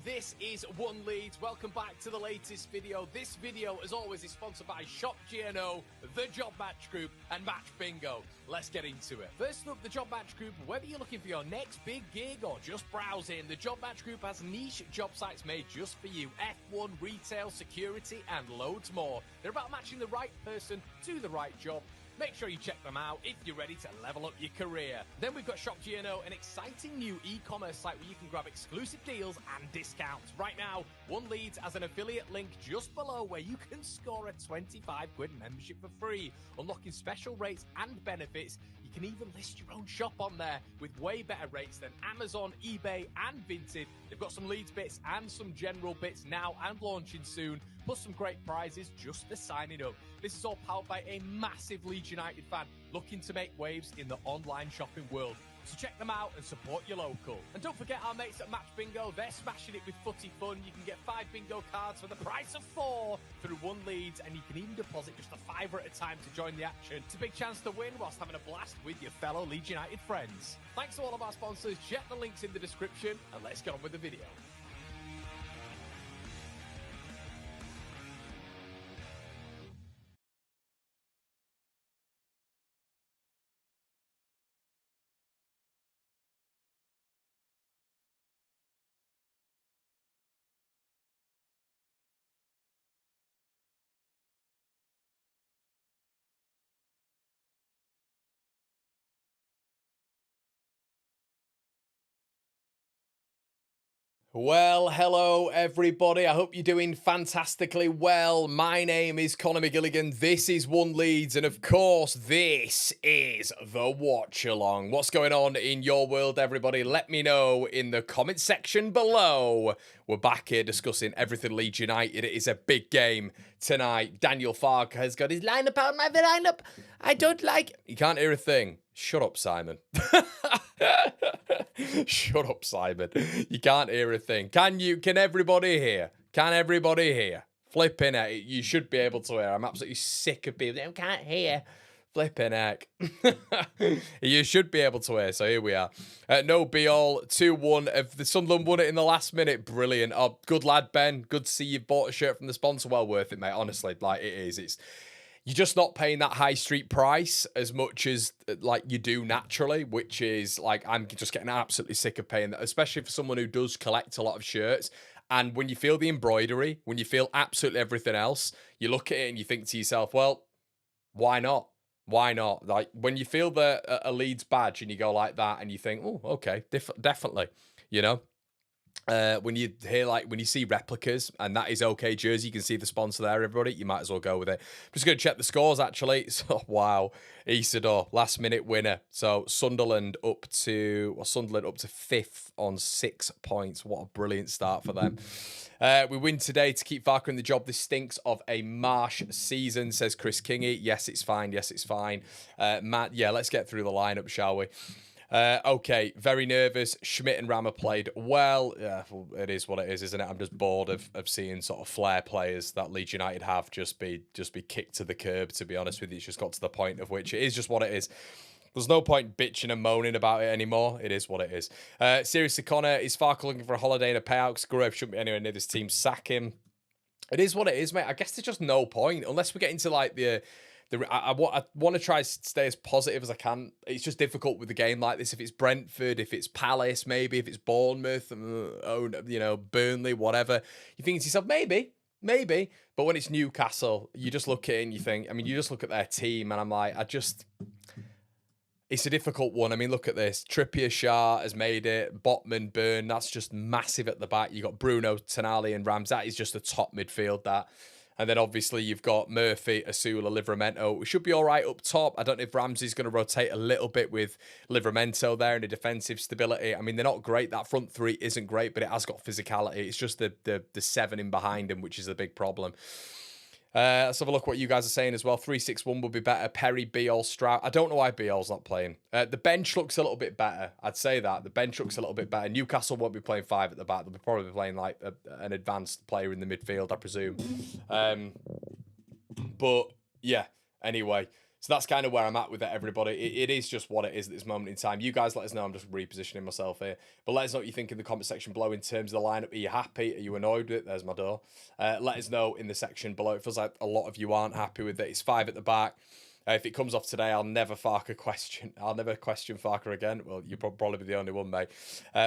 this is One Leeds. Welcome back to the latest video. This video, as always, is sponsored by Shop GNO, the Job Match Group, and Match Bingo. Let's get into it. First up, the Job Match Group. Whether you're looking for your next big gig or just browsing, the Job Match Group has niche job sites made just for you. F1, retail, security, and loads more. They're about matching the right person to the right job. Make sure you check them out if you're ready to level up your career. Then we've got Shop GNO, an exciting new e-commerce site where you can grab exclusive deals and discounts. Right now, One Leeds has an affiliate link just below where you can score a 25 quid membership for free, unlocking special rates and benefits. You can even list your own shop on there with way better rates than Amazon, eBay, and Vinted. They've got some Leeds bits and some general bits now and launching soon, plus some great prizes just for signing up. This is all powered by a massive Leeds United fan looking to make waves in the online shopping world. So check them out and support your local. And don't forget our mates at Match Bingo. They're smashing it with footy fun. You can get 5 bingo cards for the price of 4 through One Leeds, and you can even deposit just a £5 at a time to join the action. It's a big chance to win whilst having a blast with your fellow Leeds United friends. Thanks to all of our sponsors. Check the links in the description, and let's get on with the video. Well, hello everybody. I hope you're doing fantastically well. My name is Conor McGilligan. This is One Leeds, and of course, this is the Watchalong. What's going on in your world, everybody? Let me know in the comment section below. We're back here discussing everything Leeds United. It is a big game tonight. Daniel Farke has got his lineup out. My lineup. I don't like it. You can't hear a thing. Shut up, Simon. Shut up, Simon. You can't hear a thing. Can you? Can everybody hear? Can everybody hear? Flipping heck. You should be able to hear. I'm absolutely sick of people that can't hear. Flipping heck. You should be able to hear. So here we are. No be all. 2-1. If the Sunderland won it in the last minute, brilliant. Oh, good lad, Ben. Good to see you've bought a shirt from the sponsor. Well worth it, mate. Honestly, like it is. You're just not paying that high street price as much as like you do naturally, which is like, I'm just getting absolutely sick of paying that, especially for someone who does collect a lot of shirts. And when you feel the embroidery, when you feel absolutely everything else, you look at it and you think to yourself, well, why not? Why not? Like when you feel a Leeds badge and you go like that and you think, oh, okay, definitely, you know? When you hear when you see replicas and that is OK jersey, you can see the sponsor there, everybody. You might as well go with it. I'm just going to check the scores actually. So wow, Isidore last minute winner. So Sunderland up to 5th on 6 points. What a brilliant start for them. We win today to keep Farke in the job. This stinks of a Marsh season, says Chris Kingy. Yes, it's fine. Yes, it's fine. Matt, yeah, let's get through the lineup, shall we? Okay, very nervous. Schmidt and Rammer played well. Yeah, well, it is what it is, isn't it? I'm just bored of seeing sort of flair players that Leeds United have just be kicked to the curb, to be honest with you. It's just got to the point of which it is just what it is. There's no point bitching and moaning about it anymore. It is what it is. Seriously, Connor, is Farke looking for a holiday and a payout? Because Gruev shouldn't be anywhere near this team. Sack him. It is what it is, mate. I guess there's just no point unless we get into like I want to try to stay as positive as I can. It's just difficult with a game like this. If it's Brentford, if it's Palace, maybe if it's Bournemouth, Burnley, whatever, you think to yourself, maybe. But when it's Newcastle, you just look at it and you think, you just look at their team and I'm like, it's a difficult one. Look at this. Trippier, Shah has made it. Botman, Burn, that's just massive at the back. You got Bruno, Tonali and Rams. That is just a top midfield, that. And then obviously you've got Murphy, Asula, Livramento. We should be all right up top. I don't know if Ramsey's going to rotate a little bit with Livramento there and the defensive stability. They're not great. That front three isn't great, but it has got physicality. It's just the 7 in behind him, which is a big problem. Let's have a look what you guys are saying as well. 3-6-1 would be better. Perry, Beal, Stroud. I don't know why Beal's not playing. The bench looks a little bit better. I'd say that. The bench looks a little bit better. Newcastle won't be playing 5 at the back. They'll be probably playing like an advanced player in the midfield, I presume. But yeah, anyway. So that's kind of where I'm at with it, everybody. It is just what it is at this moment in time. You guys let us know. I'm just repositioning myself here. But let us know what you think in the comment section below in terms of the lineup. Are you happy? Are you annoyed with it? There's my door. Let us know in the section below. It feels like a lot of you aren't happy with it. It's 5 at the back. If it comes off today, I'll never Farker question. I'll never question Farker again. Well, you'll probably be the only one, mate.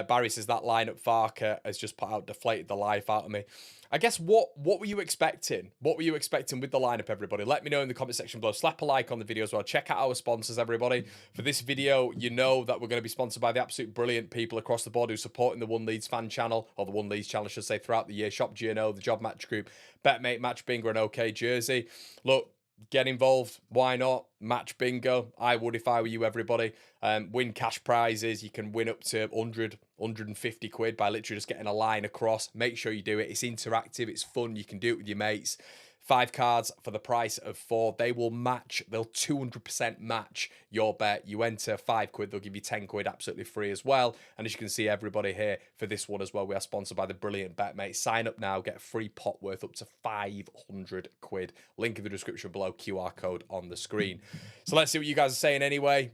Barry says that lineup Farker has just put out, deflated the life out of me. I guess what were you expecting? What were you expecting with the lineup, everybody? Let me know in the comment section below. Slap a like on the video as well. Check out our sponsors, everybody. For this video, you know that we're going to be sponsored by the absolute brilliant people across the board who are supporting the One Leeds fan channel, or the One Leeds channel, I should say, throughout the year. Shop GNO, the Job Match Group, BetMate, Match Bingo, and OK Jersey. Look, get involved. Why not? Match bingo. I would if I were you, everybody. Win cash prizes. You can win up to 100, 150 quid by literally just getting a line across. Make sure you do it. It's interactive. It's fun. You can do it with your mates. 5 cards for the price of 4. They will match. They'll 200% match your bet. You enter 5 quid. They'll give you 10 quid absolutely free as well. And as you can see, everybody here for this one as well, we are sponsored by the brilliant BetMate. Sign up now. Get a free pot worth up to 500 quid. Link in the description below. QR code on the screen. So let's see what you guys are saying anyway.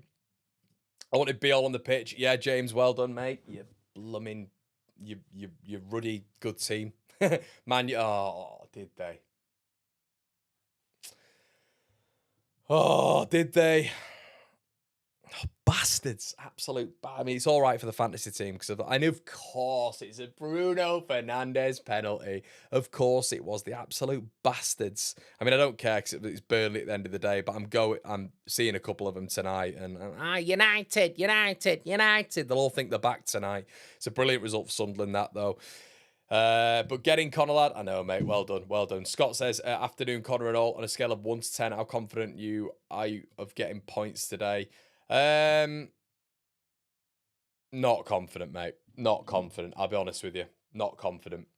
I wanted Beal on the pitch. Yeah, James, well done, mate. You blooming, you ruddy good team. Man, oh, did they? Oh, did they? Oh, bastards. Absolute. I mean, it's all right for the fantasy team because I knew, of course, it's a Bruno Fernandes penalty. Of course it was. The absolute bastards. I mean, I don't care because it's Burnley at the end of the day, but I'm seeing a couple of them tonight. And United. They'll all think they're back tonight. It's a brilliant result for Sunderland, that, though. But getting Connor, lad, I know, mate. Well done, well done. Scott says, afternoon, Connor and all, on a scale of 1 to 10, how confident are you of getting points today? Not confident, mate. Not confident. I'll be honest with you. Not confident.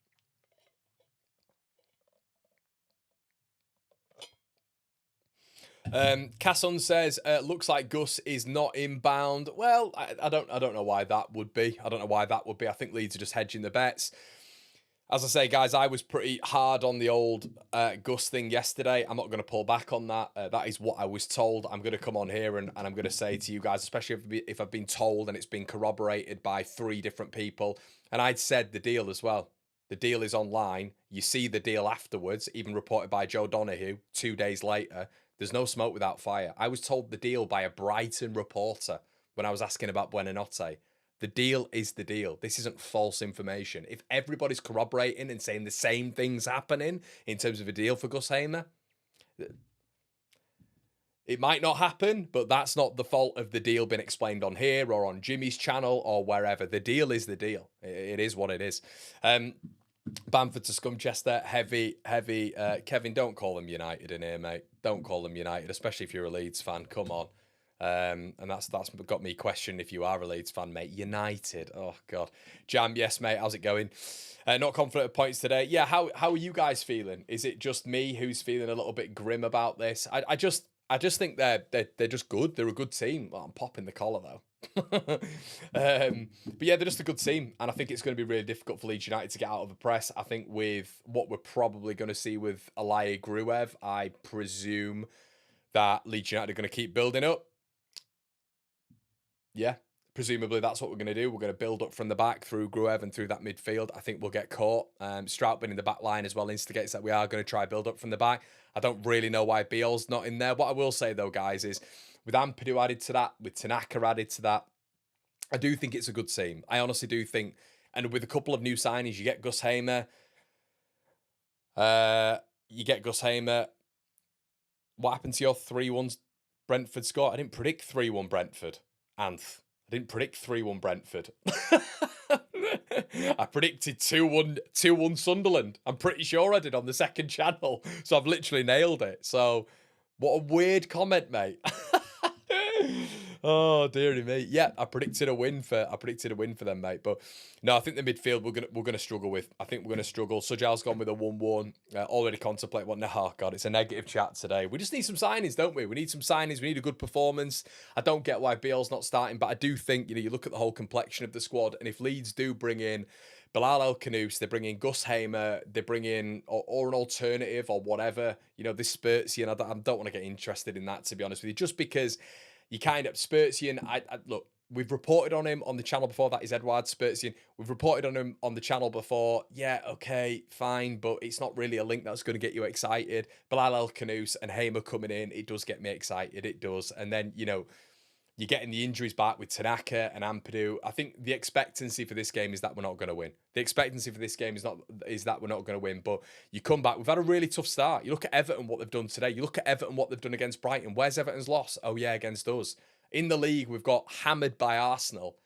Casson says, looks like Gus is not inbound. Well, I don't know why that would be. I don't know why that would be. I think Leeds are just hedging the bets. As I say, guys, I was pretty hard on the old Gus thing yesterday. I'm not going to pull back on that. That is what I was told. I'm going to come on here and I'm going to say to you guys, especially if I've been told and it's been corroborated by 3 different people. And I'd said the deal as well. The deal is online. You see the deal afterwards, even reported by Joe Donahue 2 days later. There's no smoke without fire. I was told the deal by a Brighton reporter when I was asking about Buonanotte. The deal is the deal. This isn't false information. If everybody's corroborating and saying the same things happening in terms of a deal for Gus Hamer, it might not happen, but that's not the fault of the deal being explained on here or on Jimmy's channel or wherever. The deal is the deal. It is what it is. Bamford to Scumchester, heavy. Kevin, don't call them United in here, mate. Don't call them United, especially if you're a Leeds fan. Come on. And that's got me questioning if you are a Leeds fan, mate. United, oh god. Jam, yes, mate. How's it going? Not confident of points today. Yeah, how are you guys feeling? Is it just me who's feeling a little bit grim about this? I just think they're just good. They're a good team. Well, I'm popping the collar though. But yeah, they're just a good team, and I think it's going to be really difficult for Leeds United to get out of the press. I think with what we're probably going to see with Alaya Gruev, I presume that Leeds United are going to keep building up. Yeah, presumably that's what we're going to do. We're going to build up from the back through Gruev and through that midfield. I think we'll get caught. Strautman in the back line as well instigates that we are going to try build up from the back. I don't really know why Beale's not in there. What I will say though, guys, is with Ampadu added to that, with Tanaka added to that, I do think it's a good team. I honestly do think, and with a couple of new signings, you get Gus Hamer. What happened to your 3-1 Brentford score? I didn't predict 3-1 Brentford. Anth. I didn't predict 3-1 Brentford. I predicted 2-1 Sunderland. I'm pretty sure I did on the second channel. So I've literally nailed it. So what a weird comment, mate. Oh dearie me. Yeah, I predicted a win for them, mate. But no, I think the midfield we're gonna struggle with. I think we're gonna struggle. Sujal's gone with a 1-1. Already contemplate what. No, oh god, it's a negative chat today. We just need some signings, don't we? We need some signings. We need a good performance. I don't get why Beale's not starting, but I do think you look at the whole complexion of the squad, and if Leeds do bring in Bilal El Khanous, they bring in Gus Hamer, they bring in or an alternative or whatever. You know, this Spurtsian, I don't want to get interested in that, to be honest with you, just because you kind of Spurtsian. I look. We've reported on him on the channel before. That is Edward Spurtsian. We've reported on him on the channel before. Yeah, okay, fine, but it's not really a link that's going to get you excited. Bilal El Khanous and Hamer coming in, it does get me excited. It does. And then, you know, you're getting the injuries back with Tanaka and Ampadu. I think the expectancy for this game is that we're not going to win. The expectancy for this game is that we're not going to win. But you come back. We've had a really tough start. You look at Everton, what they've done today. You look at Everton, what they've done against Brighton. Where's Everton's loss? Oh, yeah, against us. In the league, we've got hammered by Arsenal,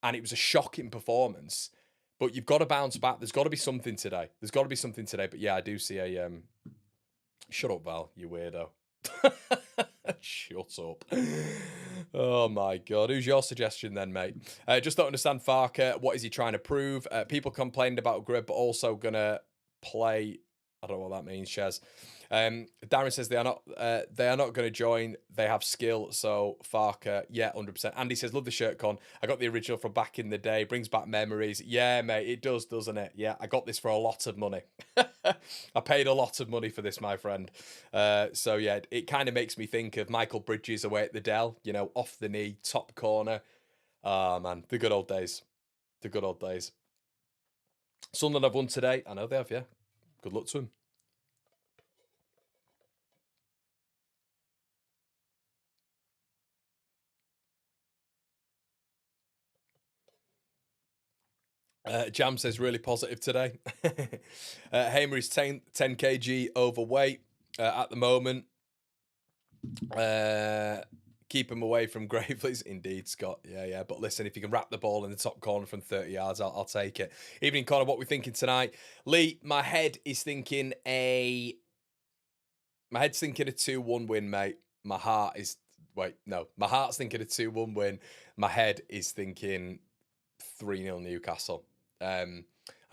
and it was a shocking performance. But you've got to bounce back. There's got to be something today. There's got to be something today. But yeah, I do see a... Shut up, Val, you weirdo. Shut up. Oh, my God. Who's your suggestion then, mate? Just don't understand Farke. What is he trying to prove? People complained about Grib, but also going to play... I don't know what that means, Shez. Darren says they are not going to join. They have skill. So Farke, yeah, 100%. Andy says, love the shirt, Con. I got the original from back in the day. Brings back memories. Yeah, mate, it does, doesn't it? Yeah, I got this for a lot of money. I paid a lot of money for this, my friend. So yeah, it kind of makes me think of Michael Bridges away at the Dell. You know, off the knee, top corner. Oh man, the good old days. The good old days. Sunderland have won today. I know they have. Yeah, good luck to them. Jam says really positive today. Hamer is 10 kg overweight at the moment. Keep him away from Gravely's. Indeed, Scott. Yeah. But listen, if you can wrap the ball in the top corner from 30 yards, I'll take it. Evening, Connor, what we're thinking tonight. Lee, my head is thinking a 2-1 win, mate. My heart's thinking a 2-1 win. My head is thinking 3-0 Newcastle. I'm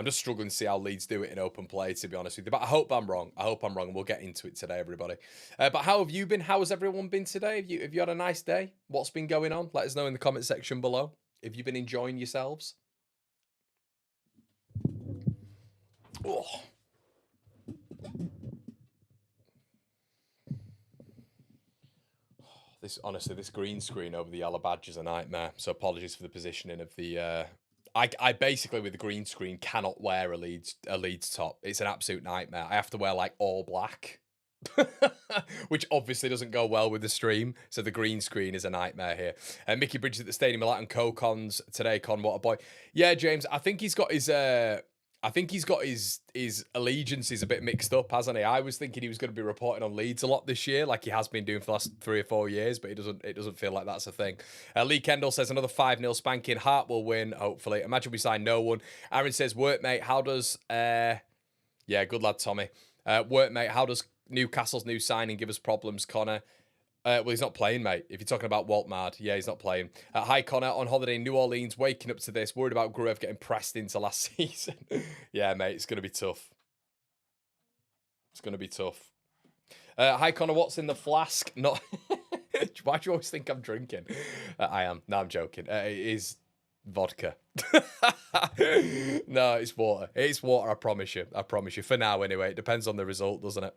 just struggling to see how Leeds do it in open play, to be honest with you. But I hope I'm wrong. And we'll get into it today, everybody. But how have you been? How has everyone been today? Have you had a nice day? What's been going on? Let us know in the comment section below. Have you been enjoying yourselves? Oh. This green screen over the yellow badge is a nightmare. So apologies for the positioning of the... I basically, with the green screen, cannot wear a Leeds top. It's an absolute nightmare. I have to wear, like, all black. Which obviously doesn't go well with the stream. So the green screen is a nightmare here. Mickey Bridges at the Stadium of Light and Co-Cons today. Con, what a boy. Yeah, James, I think he's got his... his allegiances a bit mixed up, hasn't he? I was thinking he was going to be reporting on Leeds a lot this year, like he has been doing for the last 3 or 4 years, but it doesn't feel like that's a thing. Lee Kendall says another 5-0 spanking. Hart will win, hopefully. Imagine we sign no one. Aaron says, work, mate, how does... yeah, good lad, Tommy. Work, mate, how does Newcastle's new signing give us problems, Connor? Well, he's not playing, mate. If you're talking about Waltmard, yeah, he's not playing. Hi, Connor. On holiday in New Orleans, waking up to this, worried about Gruev getting pressed into last season. Yeah, mate, it's going to be tough. It's going to be tough. Hi, Connor. What's in the flask? Not. Why do you always think I'm drinking? I am. No, I'm joking. It is vodka. No, it's water. It's water, I promise you. I promise you. For now, anyway. It depends on the result, doesn't it?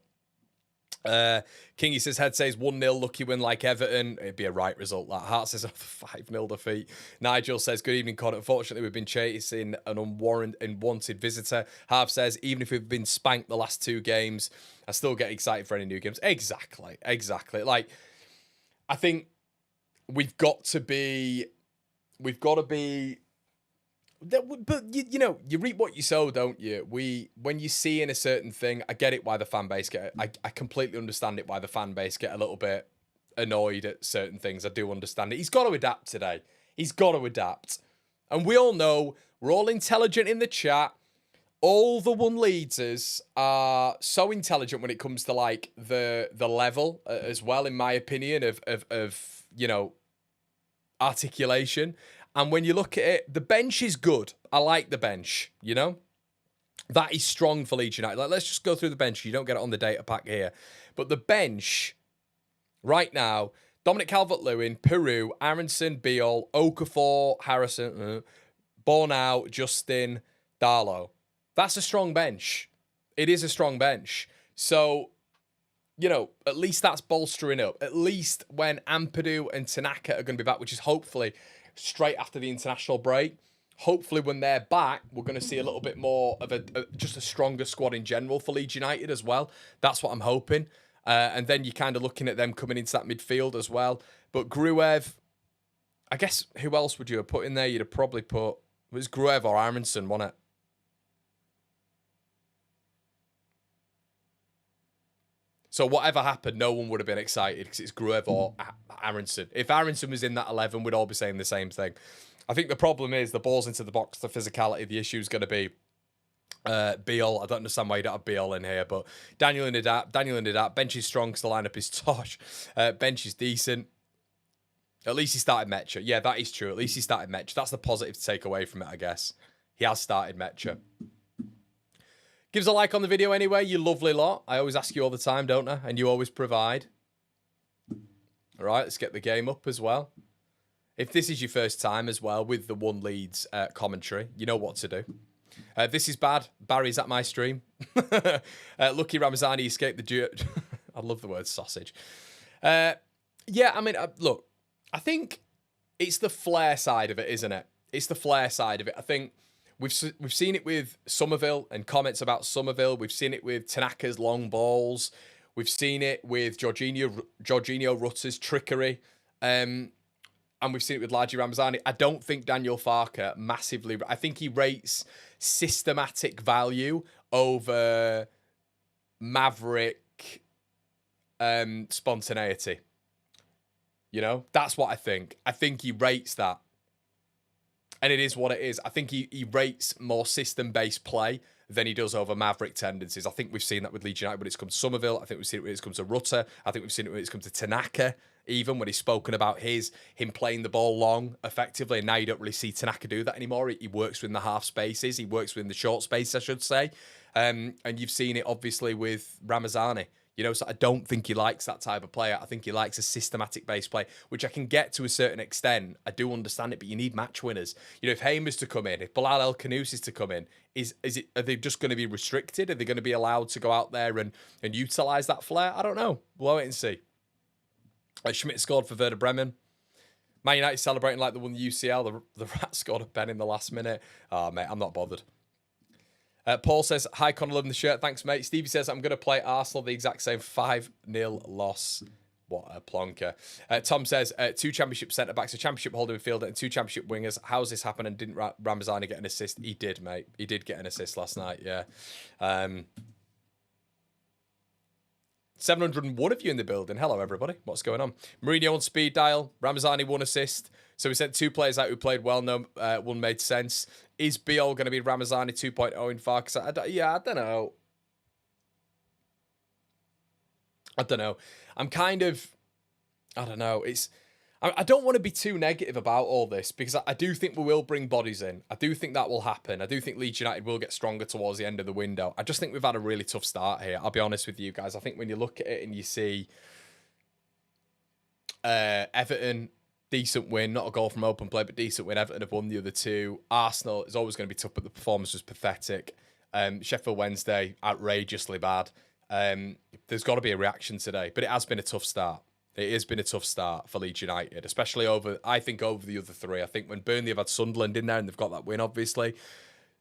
Kingy says head says 1-0 lucky win like Everton. It'd be a right result. That Hart says 5-0 defeat. Nigel says good evening, Con. Unfortunately, we've been chasing an unwanted visitor. Harv says even if we've been spanked the last 2 games, I still get excited for any new games. Exactly. Like, I think we've got to be. But you know, you reap what you sow, don't you? When you see in a certain thing, I get it why the fan base I completely understand it why the fan base get a little bit annoyed at certain things. I do understand it. He's got to adapt today. He's got to adapt. And we all know, we're all intelligent in the chat. All the one leaders are so intelligent when it comes to like the level as well, in my opinion, of you know, articulation. And when you look at it, the bench is good. I like the bench, you know? That is strong for Leeds United. Like, let's just go through the bench. You don't get it on the data pack here. But the bench, right now, Dominic Calvert-Lewin, Peru, Aronson, Beal, Okafor, Harrison, Bornau, Justin, Darlow. That's a strong bench. It is a strong bench. So, you know, at least that's bolstering up. At least when Ampadu and Tanaka are going to be back, which is hopefully straight after the international break, hopefully when they're back, we're going to see a little bit more of just a stronger squad in general for Leeds United as well. That's what I'm hoping. And then you're kind of looking at them coming into that midfield as well. But Gruev, I guess, who else would you have put in there? You'd have probably put, it was Gruev or Aronson, wasn't it? So whatever happened, no one would have been excited because it's Gruev or Aronson. If Aronson was in that 11, we'd all be saying the same thing. I think the problem is the balls into the box, the physicality. The issue is going to be Beal. I don't understand why you don't have Beal in here, but Daniel Nadat. Bench is strong because the lineup is tosh. Bench is decent. At least he started Mecha. Yeah, that is true. At least he started Mecha. That's the positive to take away from it, I guess. He has started Mecha. Give us a like on the video anyway, you lovely lot. I always ask you all the time, don't I? And you always provide. All right, let's get the game up as well. If this is your first time as well with the One Leeds commentary, you know what to do. This is bad. Barry's at my stream. Lucky Ramazani escaped the... I love the word sausage. Yeah, I mean, look, I think it's the flair side of it, isn't it? It's the flair side of it. I think... We've seen it with Somerville and comments about Somerville. We've seen it with Tanaka's long balls. We've seen it with Jorginho Rutter's trickery. And we've seen it with Laji Ramazani. I don't think Daniel Farke massively... I think he rates systematic value over maverick spontaneity. You know? That's what I think. I think he rates that. And it is what it is. I think he rates more system-based play than he does over maverick tendencies. I think we've seen that with Leeds United when it's come to Somerville. I think we've seen it when it's come to Rutter. I think we've seen it when it's come to Tanaka, even when he's spoken about him playing the ball long effectively. And now you don't really see Tanaka do that anymore. He works within the half spaces. He works within the short space, I should say. And you've seen it, obviously, with Ramazani. You know, so I don't think he likes that type of player. I think he likes a systematic base play, which I can get to a certain extent. I do understand it, but you need match winners. You know, if Hamer's to come in, if Bilal El Khanous is to come in, are they just going to be restricted? Are they going to be allowed to go out there and utilise that flair? I don't know. We'll wait and see. Schmidt scored for Werder Bremen. Man United celebrating like they won the UCL. The Rats scored a pen in the last minute. Oh, mate, I'm not bothered. Paul says, hi, Connor, loving the shirt. Thanks, mate. Stevie says, I'm going to play Arsenal the exact same 5-0 loss. What a plonker. Tom says, 2 championship centre-backs, a championship holding midfielder and 2 championship wingers. How's this happened? And didn't Ramazani get an assist? He did, mate. He did get an assist last night, yeah. 701 of you in the building. Hello, everybody. What's going on? Mourinho on speed dial. Ramazani 1 assist. So we sent 2 players out who played well. No, one made sense. Is Biol going to be Ramazani 2.0 in far? Yeah, I don't know. I don't know. I'm kind of... I don't know. I don't want to be too negative about all this because I do think we will bring bodies in. I do think that will happen. I do think Leeds United will get stronger towards the end of the window. I just think we've had a really tough start here. I'll be honest with you guys. I think when you look at it and you see Everton... decent win, not a goal from open play, but decent win. Everton have won the other 2. Arsenal is always going to be tough, but the performance was pathetic. Sheffield Wednesday, outrageously bad. There's got to be a reaction today, but it has been a tough start. It has been a tough start for Leeds United, especially over the other 3. I think when Burnley have had Sunderland in there and they've got that win, obviously.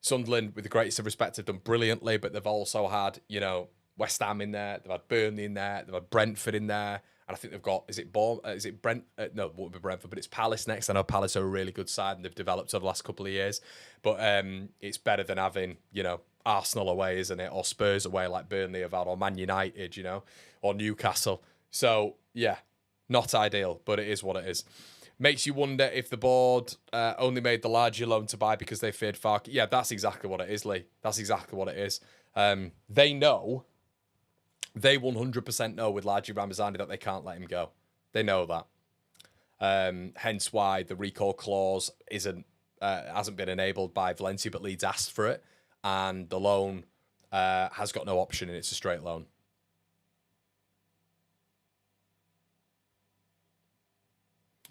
Sunderland, with the greatest of respect, have done brilliantly, but they've also had, you know, West Ham in there, they've had Burnley in there, they've had Brentford in there. And I think they've got, no, it won't be Brentford, but it's Palace next. I know Palace are a really good side and they've developed over the last couple of years. But it's better than having, you know, Arsenal away, isn't it? Or Spurs away like Burnley have had, or Man United, you know, or Newcastle. So, yeah, not ideal, but it is what it is. Makes you wonder if the board only made the larger loan to buy because they feared Farke. Yeah, that's exactly what it is, Lee. That's exactly what it is. They know... They 100% know with Laji Ramazani that they can't let him go. They know that. Hence why the recall clause hasn't been enabled by Valencia, but Leeds asked for it. And the loan has got no option, and it's a straight loan.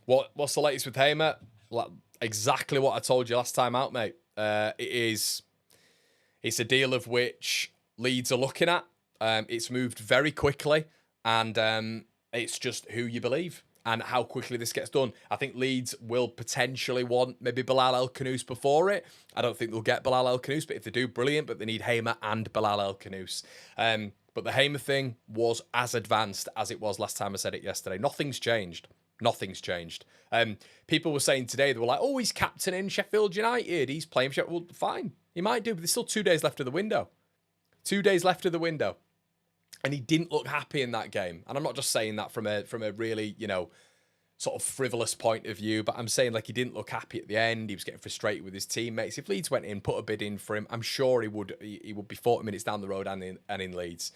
What's the latest with Hamer? Exactly what I told you last time out, mate. It is It's a deal of which Leeds are looking at. It's moved very quickly, and it's just who you believe and how quickly this gets done. I think Leeds will potentially want maybe Bilal El Khanous before it. I don't think they'll get Bilal El Khanous, but if they do, brilliant. But they need Hamer and Bilal El Khanous. But the Hamer thing was as advanced as it was last time I said it yesterday. Nothing's changed. Nothing's changed. People were saying today, they were like, oh, he's captaining Sheffield United. He's playing Sheffield. Well, fine. He might do, but there's still 2 days left of the window. 2 days left of the window. And he didn't look happy in that game. And I'm not just saying that from a really, sort of frivolous point of view, but I'm saying like he didn't look happy at the end. He was getting frustrated with his teammates. If Leeds went in, put a bid in for him, I'm sure he would be 40 minutes down the road and in Leeds.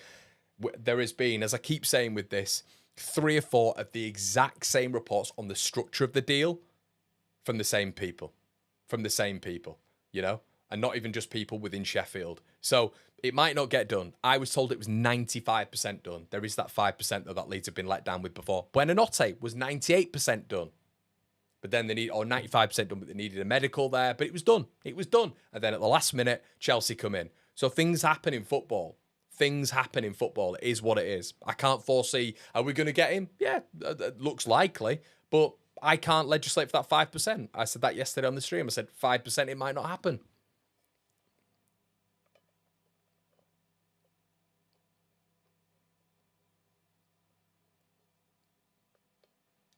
There has been, as I keep saying with this, 3 or 4 of the exact same reports on the structure of the deal from the same people. And not even just people within Sheffield. So it might not get done. I was told it was 95% done. There is that 5% though that Leeds have been let down with before. Buonanotte was 98% done. But then 95% done, but they needed a medical there. But it was done. It was done. And then at the last minute, Chelsea come in. So things happen in football. It is what it is. I can't foresee, are we going to get him? Yeah, it looks likely. But I can't legislate for that 5%. I said that yesterday on the stream. I said 5% it might not happen.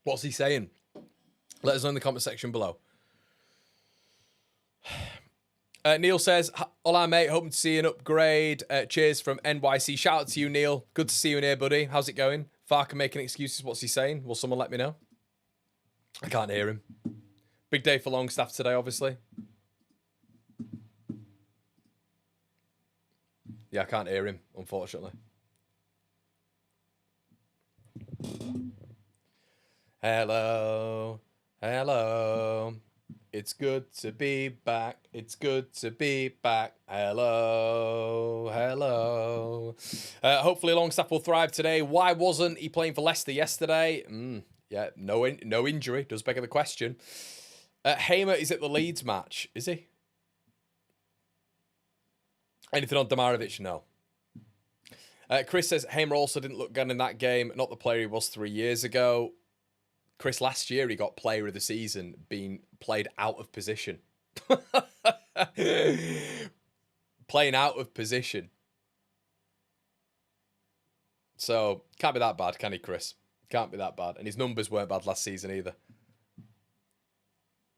What's he saying? Let us know in the comment section below. Neil says, hola, mate. Hoping to see an upgrade. Cheers from NYC. Shout out to you, Neil. Good to see you in here, buddy. How's it going? Farker making excuses. What's he saying? Will someone let me know? I can't hear him. Big day for Longstaff today, obviously. Yeah, I can't hear him, unfortunately. Hello. It's good to be back. Hello. Hopefully Longstaff will thrive today. Why wasn't he playing for Leicester yesterday? Yeah, no injury. Does beg the question. Hamer is at the Leeds match. Is he? Anything on Damarovic? No. Chris says Hamer also didn't look good in that game. Not the player he was 3 years ago. Chris, last year he got player of the season being played out of position. Playing out of position. So, can't be that bad, can he, Chris? Can't be that bad. And his numbers weren't bad last season either.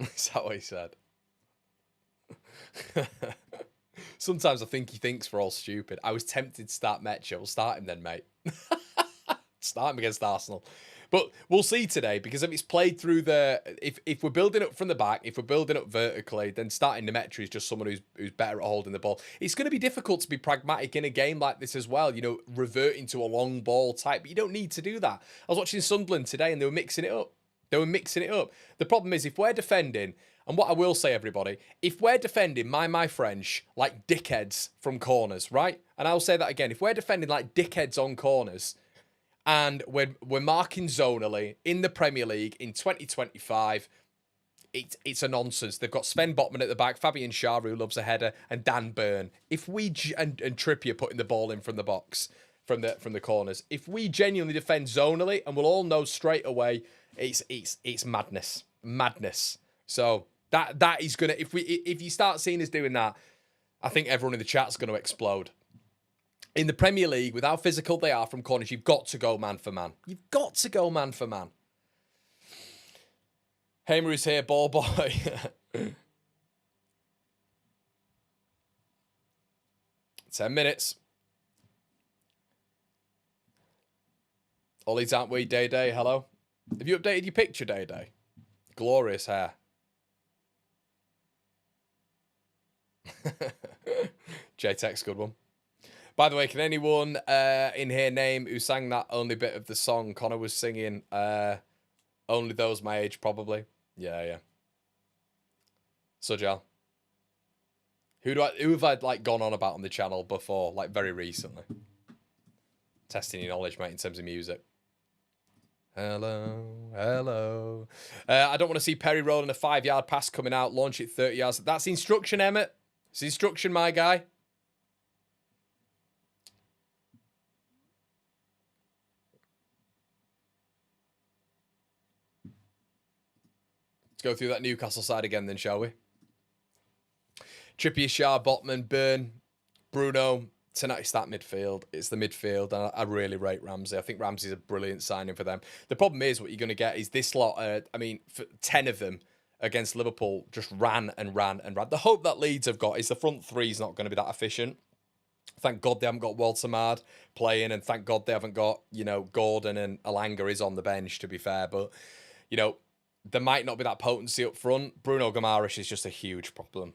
Is that what he said? Sometimes I think he thinks we're all stupid. I was tempted to start Metcha. We'll start him then, mate. Start him against Arsenal. But we'll see today, because if it's played through if we're building up from the back, if we're building up vertically, then starting Nemetra is just someone who's better at holding the ball. It's going to be difficult to be pragmatic in a game like this as well, reverting to a long ball type, but you don't need to do that. I was watching Sunderland today and they were mixing it up. The problem is, if we're defending, and what I will say, everybody, if we're defending, my French, like dickheads from corners, right? And I'll say that again. If we're defending like dickheads on corners, and we're marking zonally in the Premier League in 2025, it's a nonsense. They've got Sven Botman at the back, Fabian Schär, who loves a header, and Dan Burn. If we and Trippier putting the ball in from the box, from the corners. If we genuinely defend zonally, and we'll all know straight away, it's madness. So that is gonna, if you start seeing us doing that, I think everyone in the chat's going to explode. In the Premier League, with how physical they are from corners, you've got to go man for man. Hamer is here, ball boy. 10 minutes. Ollies, aren't we? Day. Hello. Have you updated your picture, Day? Glorious hair. JTech's good one. By the way, can anyone in here name who sang that only bit of the song Connor was singing? Only those my age, probably. Yeah. Sujal. Who have I like gone on about on the channel before, like very recently? Testing your knowledge, mate, in terms of music. Hello. I don't want to see Perry rolling a 5-yard pass coming out, launch it 30 yards. That's instruction, Emmett. It's instruction, my guy. Go through that Newcastle side again then, shall we? Trippier, Shah, Botman, Burn, Bruno. Tonight it's that midfield. It's the midfield. And I really rate Ramsey. I think Ramsey's a brilliant signing for them. The problem is what you're going to get is this lot, I mean, for 10 of them against Liverpool just ran and ran and ran. The hope that Leeds have got is the front three is not going to be that efficient. Thank God they haven't got Walter playing, and thank God they haven't got, you know, Gordon, and Alanga is on the bench, to be fair. But, you know, there might not be that potency up front. Bruno Guimaraes is just a huge problem.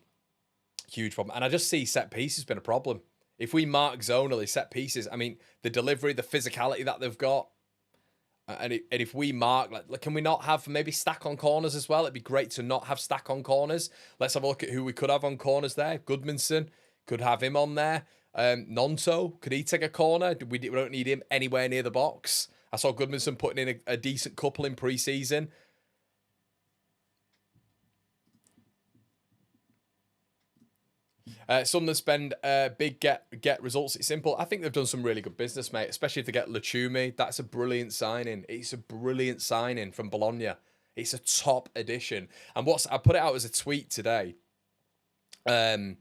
Huge problem. And I just see set pieces been a problem. If we mark zonally set pieces, I mean, the delivery, the physicality that they've got, and if we mark, like, can we not have maybe stack on corners as well? It'd be great to not have stack on corners. Let's have a look at who we could have on corners there. Goodmanson, could have him on there. Nonto, could he take a corner? We don't need him anywhere near the box. I saw Goodmanson putting in a decent couple in pre-season. Sunderland spend big, get results. It's simple. I think they've done some really good business, mate, especially if they get Lachumi. That's a brilliant signing. It's a brilliant signing from Bologna. It's a top addition. And I put it out as a tweet today. And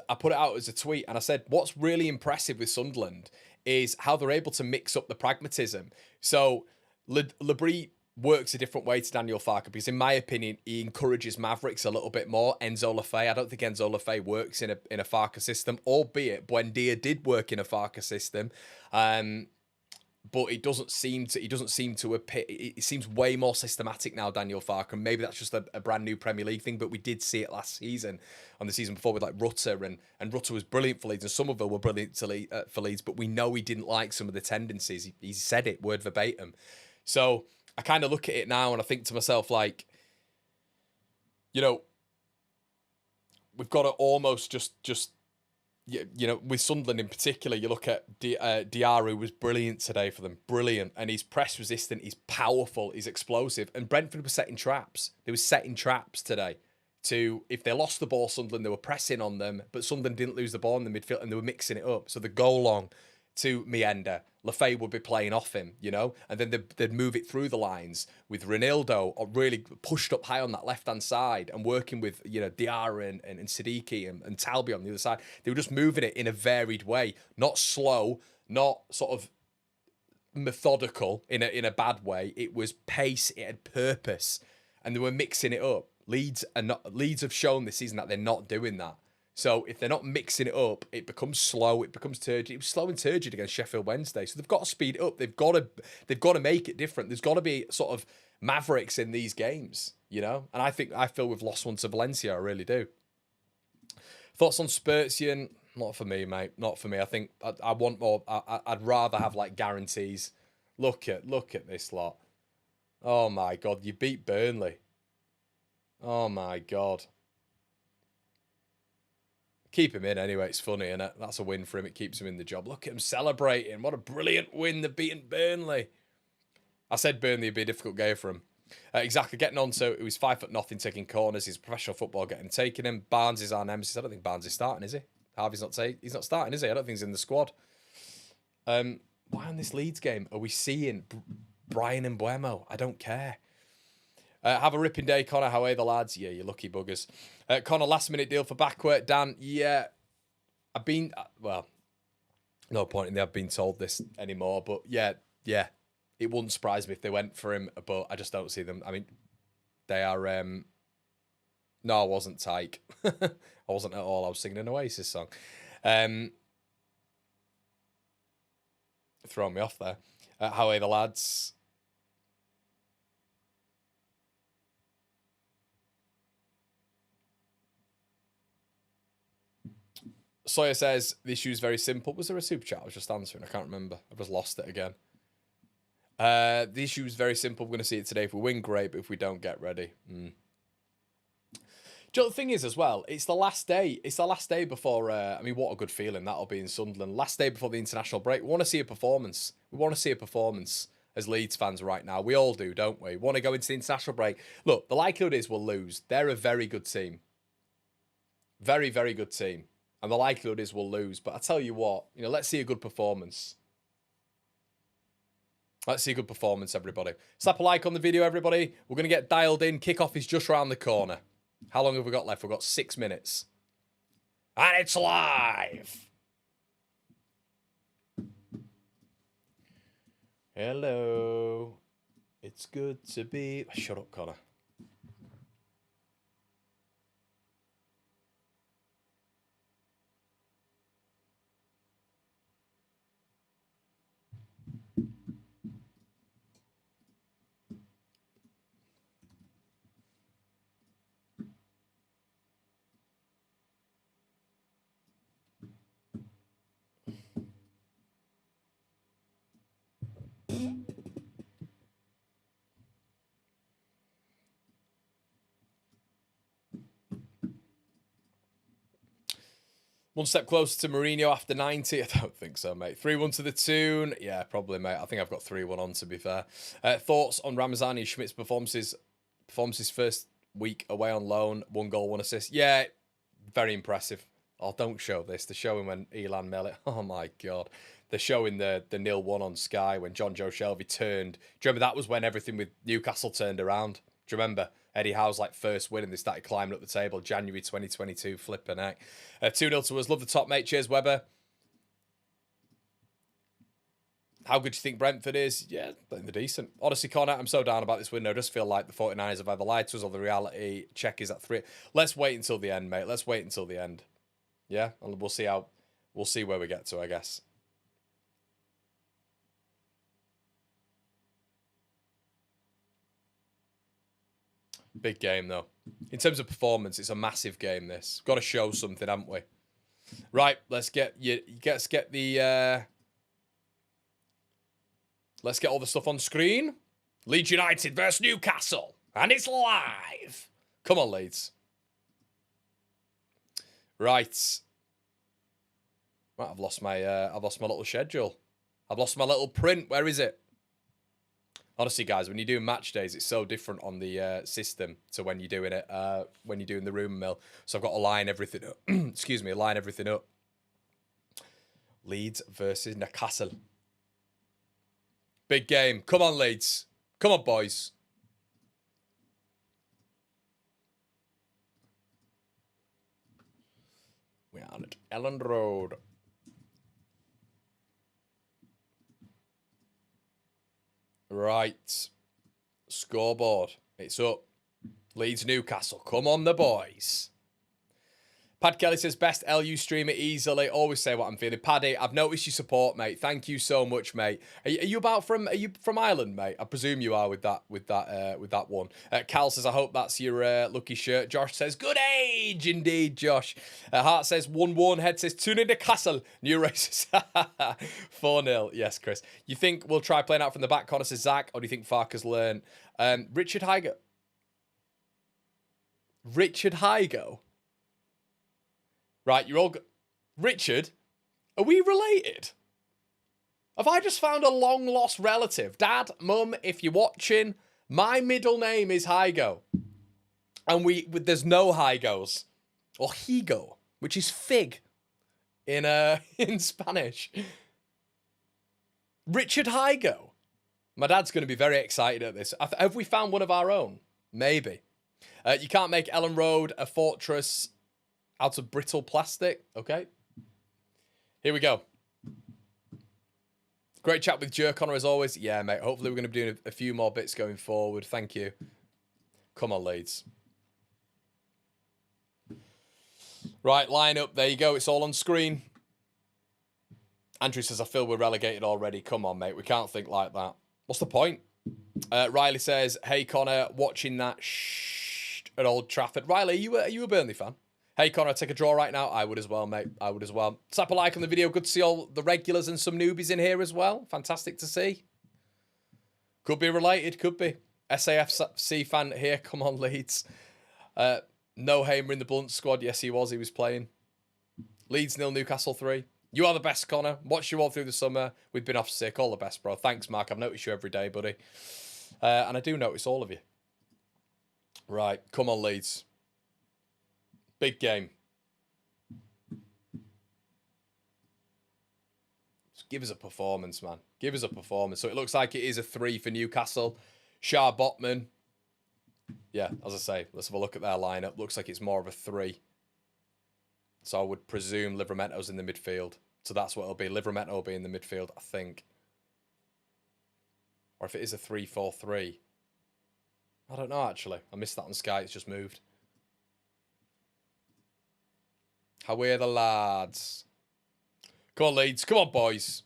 I put it out as a tweet and I said, what's really impressive with Sunderland is how they're able to mix up the pragmatism. So Labrie works a different way to Daniel Farke because, in my opinion, he encourages Mavericks a little bit more. Enzo Lefebvre, I don't think Enzo Lefebvre works in a Farke system, albeit Buendia did work in a Farke system. But he doesn't seem to appear. It seems way more systematic now, Daniel Farke, and maybe that's just a brand new Premier League thing. But we did see it last season, on the season before with like Rutter, and Rutter was brilliant for Leeds, and Somerville were brilliant for Leeds. But we know he didn't like some of the tendencies. He said it word verbatim. So I kind of look at it now and I think to myself, like, you know, we've got to almost just. You know, with Sunderland in particular, you look at Diarra was brilliant today for them. Brilliant. And he's press resistant. He's powerful. He's explosive. And Brentford was setting traps. They were setting traps today. If they lost the ball, Sunderland, they were pressing on them. But Sunderland didn't lose the ball in the midfield and they were mixing it up. So the goal long to Mienda, Lefebvre would be playing off him, you know, and then they'd move it through the lines with Ronaldo, or really pushed up high on that left-hand side and working with, you know, Diarra and Siddiqui and Talbi on the other side. They were just moving it in a varied way, not slow, not sort of methodical in a bad way. It was pace, it had purpose, and they were mixing it up. Leeds have shown this season that they're not doing that. So if they're not mixing it up, it becomes slow. It becomes turgid. It was slow and turgid against Sheffield Wednesday. So they've got to speed it up. They've got to make it different. There's got to be sort of Mavericks in these games, you know. And I feel we've lost one to Valencia. I really do. Thoughts on Spursian? Not for me, mate. Not for me. I think I want more. I'd rather have like guarantees. Look at this lot. Oh my God, you beat Burnley. Oh my God. Keep him in anyway. It's funny, and that's a win for him. It keeps him in the job. Look at him celebrating. What a brilliant win. They're beating Burnley. I said Burnley would be a difficult game for him. Exactly. Getting on, so it was 5'0", taking corners. He's professional football, taking him. Barnes is our nemesis. I don't think Barnes is starting, is he? Harvey's not saying he's not starting, is he? I don't think he's in the squad. Why on this Leeds game are we seeing Brian and Buemo? I don't care. Have a ripping day, Connor. How are the lads? Yeah, you lucky buggers. Connor, last minute deal for Backwork. Dan, yeah. I've been, well, no point in I've been told this anymore, but yeah. It wouldn't surprise me if they went for him, but I just don't see them. I mean, they are, no, I wasn't Tyke. I wasn't at all. I was singing an Oasis song. Throwing me off there. How are the lads? Sawyer says, the issue is very simple. Was there a super chat I was just answering? I can't remember. I've just lost it again. The issue is very simple. We're going to see it today. If we win, great. But if we don't, get ready. Do you know, the thing is as well, it's the last day. It's the last day before, I mean, what a good feeling that'll be in Sunderland. Last day before the international break. We want to see a performance. We want to see a performance as Leeds fans right now. We all do, don't we? We want to go into the international break. Look, the likelihood is we'll lose. They're a very good team. Very, very good team. And the likelihood is we'll lose. But I tell you what, you know, let's see a good performance. Let's see a good performance, everybody. Slap a like on the video, everybody. We're going to get dialed in. Kickoff is just round the corner. How long have we got left? We've got 6 minutes. And it's live. Hello. It's good to be... Shut up, Connor. One step closer to Mourinho after 90. I don't think so, mate. 3-1 to the tune. Yeah, probably, mate. I think I've got 3-1 on, to be fair. Thoughts on Ramazani and Schmidt's performances first week away on loan. 1 goal, 1 assist. Yeah, very impressive. Oh, don't show this. They're showing when Elland Mellet. Oh, my God. They're showing the 0-1 on Sky when John Joe Shelby turned. Do you remember that was when everything with Newcastle turned around? Do you remember? Eddie Howe's first win and they started climbing up the table. January 2022, flipping heck. 2-0 to us. Love the top, mate. Cheers, Weber. How good do you think Brentford is? Yeah, they're decent. Honestly, Connor, I'm so down about this window. I just feel like the 49ers have either lied to us or the reality check is at 3. Let's wait until the end, mate. Let's wait until the end. Yeah, and we'll see where we get to, I guess. Big game, though. In terms of performance, it's a massive game, this. Got to show something, haven't we? Right, let's get all the stuff on screen. Leeds United versus Newcastle. And it's live. Come on, Leeds. Right. I've lost my little schedule. I've lost my little print. Where is it? Honestly, guys, when you're doing match days, it's so different on the system to when you're doing it when you're doing the rumour mill. So I've got to line everything up. Excuse me, line everything up. Leeds versus Newcastle. Big game. Come on, Leeds. Come on, boys. We are at Elland Road. Right. Scoreboard. It's up. Leeds Newcastle. Come on, the boys. Pad Kelly says, best LU streamer easily. Always say what I'm feeling. Paddy, I've noticed your support, mate. Thank you so much, mate. Are you from Ireland, mate? I presume you are with that one. Cal says, I hope that's your lucky shirt. Josh says, good age indeed, Josh. Hart says, 1-1. Head says, 2-0 to Castle. New races. 4-0. Yes, Chris. You think we'll try playing out from the back? Connor says, Zach, or do you think Farker's learned? Richard Hygo. Richard Hygo? Right, you're all... Richard, are we related? Have I just found a long-lost relative? Dad, Mum, if you're watching, my middle name is Hygo. And there's no Hygos. Or Higo, which is fig in Spanish. Richard Hygo. My dad's going to be very excited at this. Have we found one of our own? Maybe. You can't make Elland Road a fortress... out of brittle plastic. Okay. Here we go. Great chat with Jer Connor as always. Yeah, mate. Hopefully we're going to be doing a few more bits going forward. Thank you. Come on, Leeds. Right, line up. There you go. It's all on screen. Andrew says, I feel we're relegated already. Come on, mate. We can't think like that. What's the point? Riley says, hey, Connor, watching that at Old Trafford. Riley, are you a Burnley fan? Hey, Connor, I'd take a draw right now. I would as well, mate. I would as well. Slap a like on the video. Good to see all the regulars and some newbies in here as well. Fantastic to see. Could be related. Could be. SAFC fan here. Come on, Leeds. No Hamer in the Blunt squad. Yes, he was. He was playing. Leeds 0, Newcastle 3. You are the best, Connor. Watched you all through the summer. We've been off sick. All the best, bro. Thanks, Mark. I've noticed you every day, buddy. And I do notice all of you. Right. Come on, Leeds. Big game. Give us a performance, man. Give us a performance. So it looks like it is a 3 for Newcastle. Shah Botman. Yeah, as I say, let's have a look at their lineup. Looks like it's more of a 3. So I would presume Livramento's in the midfield. So that's what it'll be. Livramento will be in the midfield, I think. Or if it is a 3-4-3. I don't know, actually. I missed that on Sky. It's just moved. How are the lads? Come on, Leeds. Come on, boys.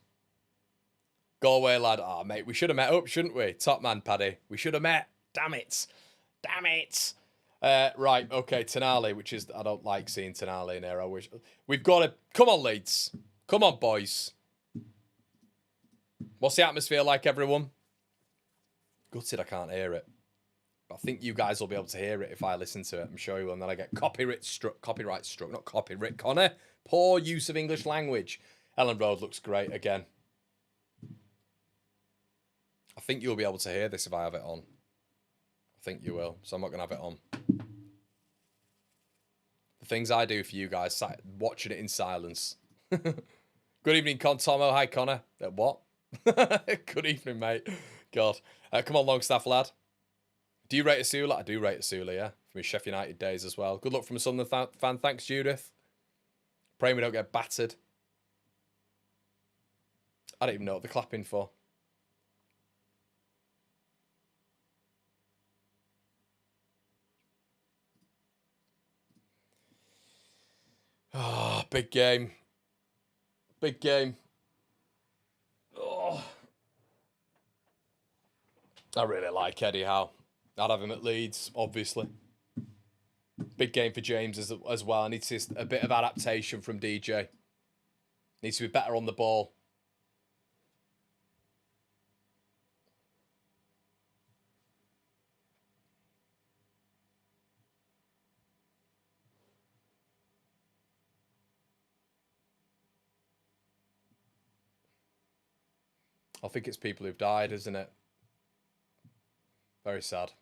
Go away, lad. Oh, mate, we should have met up, shouldn't we? Top man, Paddy. We should have met. Damn it. Damn it. Right, okay, Tonali, which is... I don't like seeing Tonali in here. I wish... We've got to... Come on, Leeds. Come on, boys. What's the atmosphere like, everyone? Gutted I can't hear it. But I think you guys will be able to hear it if I listen to it. I'm sure you will. And then I get copyright struck. Not copyright, Connor. Poor use of English language. Elland Road looks great again. I think you'll be able to hear this if I have it on. I think you will. So I'm not going to have it on. The things I do for you guys, watching it in silence. Good evening, Contomo. Hi, Connor. What? Good evening, mate. God. Come on, Longstaff, lad. Do you rate Asula? I do rate Asula, yeah. From his Sheffield United days as well. Good luck from a Sunderland fan. Thanks, Judith. Praying we don't get battered. I don't even know what they're clapping for. Oh, big game. Big game. Oh. I really like Eddie Howe. I'd have him at Leeds, obviously. Big game for James as well. I need to see a bit of adaptation from DJ. Needs to be better on the ball. I think it's people who've died, isn't it? Very sad.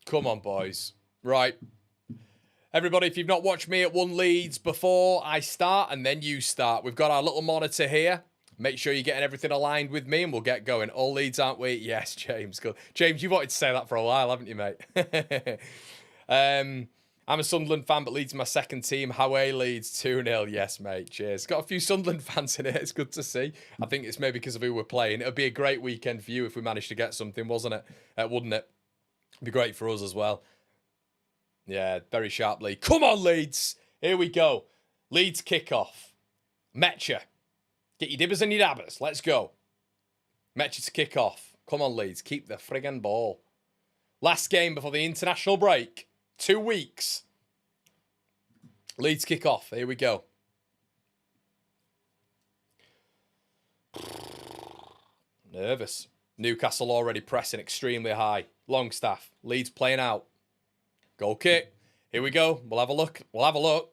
Come on, boys. Right. Everybody, if you've not watched me at One Leeds before I start and then you start, we've got our little monitor here. Make sure you're getting everything aligned with me and we'll get going. All Leeds, aren't we? Yes, James. Good. James, you've wanted to say that for a while, haven't you, mate? I'm a Sunderland fan, but Leeds my second team. How are Leeds? 2-0. Yes, mate. Cheers. Got a few Sunderland fans in it. It's good to see. I think it's maybe because of who we're playing. It would be a great weekend for you if we managed to get something, wasn't it? Wouldn't it? It'd be great for us as well. Yeah, very sharply. Come on, Leeds. Here we go. Leeds kickoff. Metcha. Get your dibbers and your dabbers. Let's go. Metcha to kick off. Come on, Leeds. Keep the friggin' ball. Last game before the international break. 2 weeks. Leeds kick off. Here we go. Nervous. Newcastle already pressing extremely high. Longstaff. Leeds playing out. Goal kick. Here we go. We'll have a look. We'll have a look.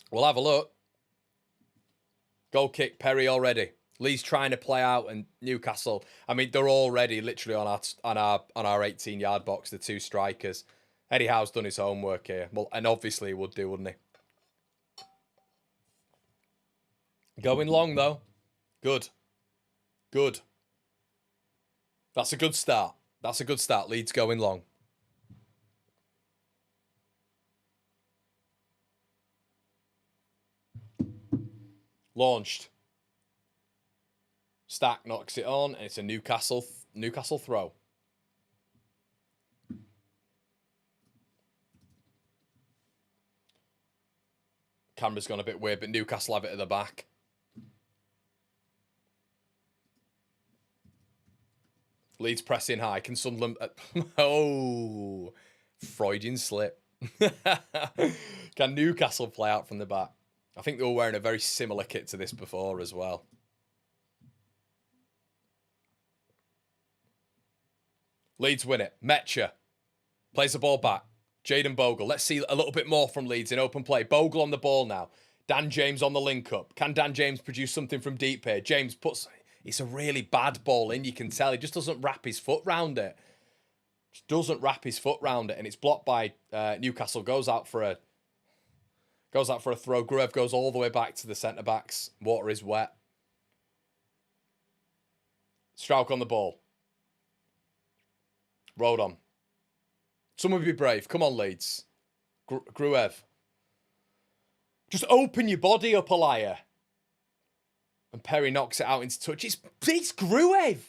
We'll have a look. Goal kick. Perry already. Leeds trying to play out, and Newcastle. I mean, they're already literally on our 18-yard box. The two strikers. Eddie Howe's done his homework here. Well, and obviously he would do, wouldn't he? Going long though. Good. Good. That's a good start. That's a good start. Leeds going long. Launched. Stack knocks it on, and it's a Newcastle throw. Camera's gone a bit weird, but Newcastle have it at the back. Leeds pressing high. Can Sunderland... Oh, Freudian slip. Can Newcastle play out from the back? I think they were wearing a very similar kit to this before as well. Leeds win it. Metcha plays the ball back. Jaden Bogle. Let's see a little bit more from Leeds in open play. Bogle on the ball now. Dan James on the link-up. Can Dan James produce something from deep here? James puts... It's a really bad ball in, you can tell. He just doesn't wrap his foot round it. Just doesn't wrap his foot round it. And it's blocked by Newcastle. Goes out for a Goes out for a throw. Gruev goes all the way back to the centre-backs. Water is wet. Strauch on the ball. Rodon. Someone be brave. Come on, Leeds. Gruev. Just open your body up, Alaya. And Perry knocks it out into touch. It's Gruev.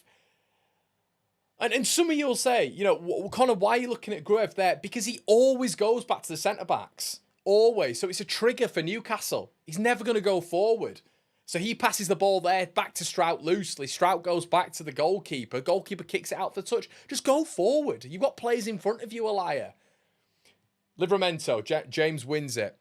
And some of you will say, you know, Connor, why are you looking at Gruev there? Because he always goes back to the centre-backs. Always. So it's a trigger for Newcastle. He's never going to go forward. So he passes the ball there back to Strout loosely. Strout goes back to the goalkeeper. Goalkeeper kicks it out for touch. Just go forward. You've got players in front of you, Alaya. Livramento. James wins it.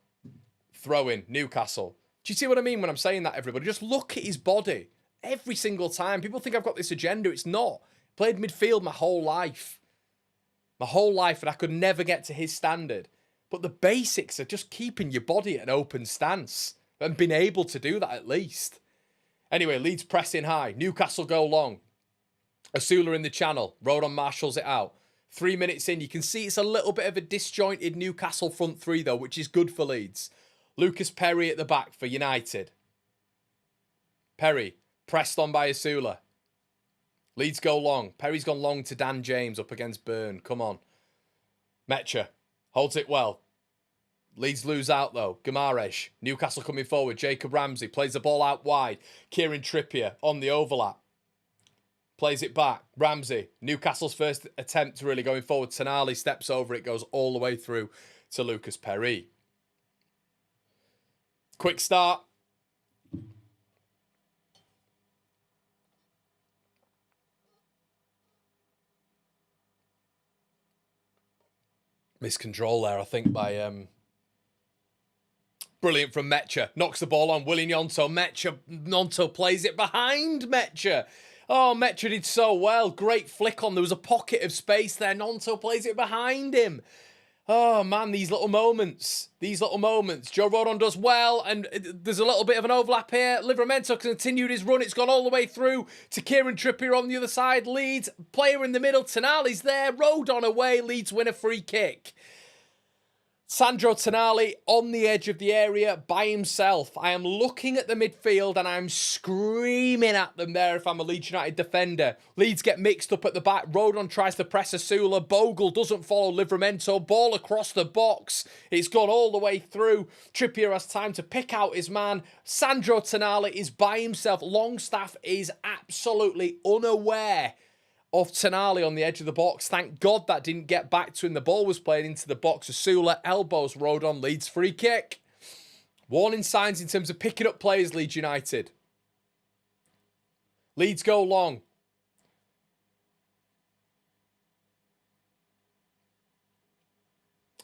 Throw in. Newcastle. Do you see what I mean when I'm saying that, everybody? Just look at his body. Every single time. People think I've got this agenda. It's not. Played midfield my whole life. My whole life, and I could never get to his standard. But the basics are just keeping your body at an open stance. And being able to do that at least. Anyway, Leeds pressing high. Newcastle go long. Asula in the channel. Rodon marshals it out. 3 minutes in, you can see it's a little bit of a disjointed Newcastle front three, though, which is good for Leeds. Lucas Perry at the back for United. Perry, pressed on by Asula. Leeds go long. Perry's gone long to Dan James up against Byrne. Come on. Metcha holds it well. Leeds lose out, though. Guimaraes. Newcastle coming forward. Jacob Ramsey plays the ball out wide. Kieran Trippier on the overlap. Plays it back. Ramsey. Newcastle's first attempt really going forward. Tonali steps over it. Goes all the way through to Lucas Perry. Quick start. Miscontrol there, I think, by... Brilliant from Metcha. Knocks the ball on. Willie Gnonto. Gnonto plays it behind Metcha. Oh, Metcha did so well. Great flick on. There was a pocket of space there. Gnonto plays it behind him. Oh, man, these little moments. These little moments. Joe Rodon does well, and there's a little bit of an overlap here. Livramento continued his run. It's gone all the way through to Kieran Trippier on the other side. Leeds, player in the middle. Tonali's there. Rodon away. Leeds win a free kick. Sandro Tonali on the edge of the area by himself. I am looking at the midfield and I'm screaming at them there if I'm a Leeds United defender. Leeds get mixed up at the back. Rodon tries to press Asula. Bogle doesn't follow Livramento. Ball across the box. It's gone all the way through. Trippier has time to pick out his man. Sandro Tonali is by himself. Longstaff is absolutely unaware of Tonali on the edge of the box. Thank God that didn't get back to him. The ball was played into the box. Asula elbows Rodon. Leeds free kick. Warning signs in terms of picking up players, Leeds United. Leeds go long.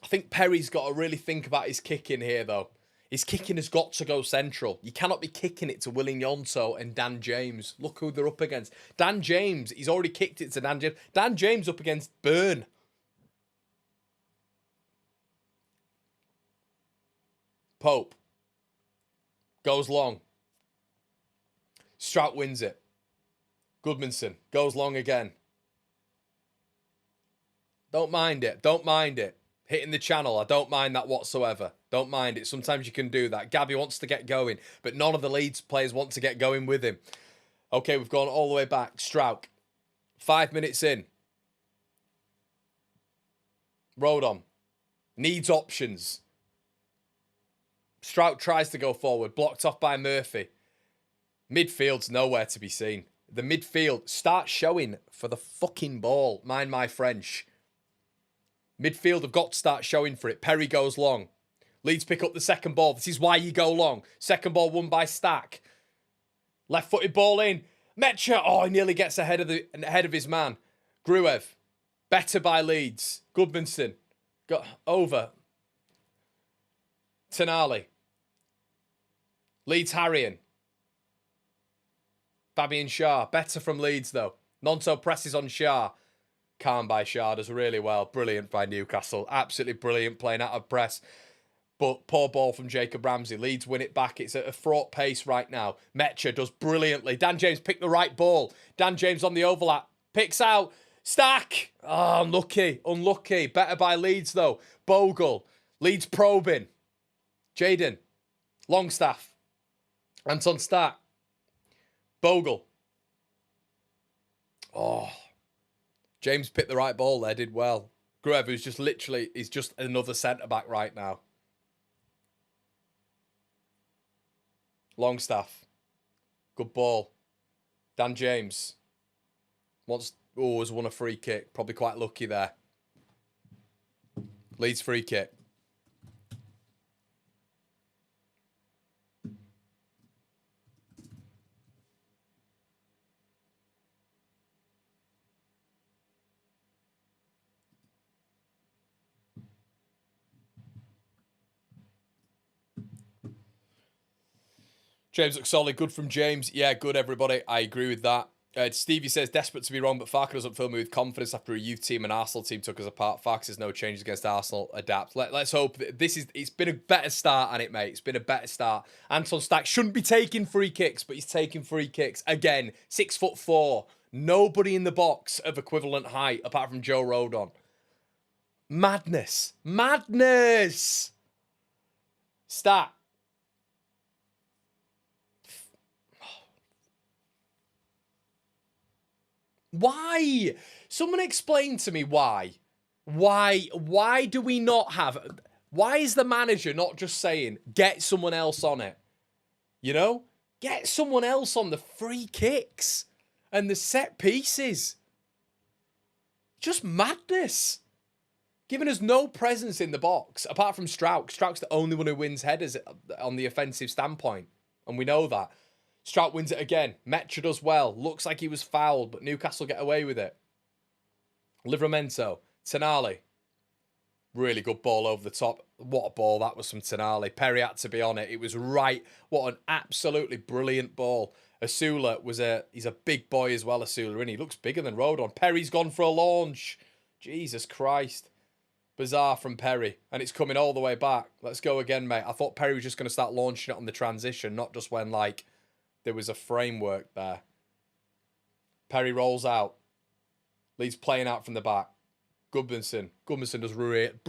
I think Perry's got to really think about his kicking here, though. His kicking has got to go central. You cannot be kicking it to Willie Gnonto and Dan James. Look who they're up against. Dan James, he's already kicked it to Dan James. Dan James up against Byrne. Pope. Goes long. Strout wins it. Goodmanson goes long again. Don't mind it. Don't mind it. Hitting the channel, I don't mind that whatsoever. Don't mind it. Sometimes you can do that. Gabby wants to get going, but none of the Leeds players want to get going with him. Okay, we've gone all the way back. Strauch. 5 minutes in. Rodon. Needs options. Strauch tries to go forward. Blocked off by Murphy. Midfield's nowhere to be seen. The midfield starts showing for the fucking ball. Mind my French. Midfield have got to start showing for it. Perry goes long. Leeds pick up the second ball. This is why you go long. Second ball won by Stack. Left-footed ball in. Metcha. Oh, he nearly gets ahead of his man. Gruev. Better by Leeds. Goodmanson. Got over. Tonali. Leeds harrying. Fabian Schär. Better from Leeds, though. Gnonto presses on Schär. Calm by Schär, does really well. Brilliant by Newcastle. Absolutely brilliant playing out of press. But poor ball from Jacob Ramsey. Leeds win it back. It's at a fraught pace right now. Metcha does brilliantly. Dan James picked the right ball. Dan James on the overlap. Picks out. Stack. Oh, unlucky. Unlucky. Better by Leeds, though. Bogle. Leeds probing. Jaden. Longstaff. Anton Stark. Bogle. Oh. James picked the right ball there, did well. Gruev, who's just literally, is just another centre-back right now. Longstaff. Good ball. Dan James. Has won a free kick. Probably quite lucky there. Leeds free kick. James looks solid. Good from James. Yeah, good, everybody. I agree with that. Stevie says, desperate to be wrong, but Farke doesn't fill me with confidence after a youth team and Arsenal team took us apart. Farke says no changes against Arsenal. Adapt. Let's hope that it's been a better start, hasn't it, mate? It's been a better start. Anton Stack shouldn't be taking free kicks, but he's taking free kicks. Again, 6'4". Nobody in the box of equivalent height apart from Joe Rodon. Madness. Madness. Stack. Why? Someone explain to me why. Why do we not have... Why is the manager not just saying, get someone else on it? You know? Get someone else on the free kicks and the set pieces. Just madness. Giving us no presence in the box, apart from Strauch. Strauch's the only one who wins headers on the offensive standpoint. And we know that. Strout wins it again. Metra does well. Looks like he was fouled, but Newcastle get away with it. Livramento. Tonali. Really good ball over the top. What a ball that was from Tonali. Perry had to be on it. It was right. What an absolutely brilliant ball. Asula he's a big boy as well, Asula, and he looks bigger than Rodon. Perry's gone for a launch. Jesus Christ. Bizarre from Perry. And it's coming all the way back. Let's go again, mate. I thought Perry was just going to start launching it on the transition, not just when, like, there was a framework there. Perry rolls out. Leeds playing out from the back. Goodmanson. Goodmanson does brilliant.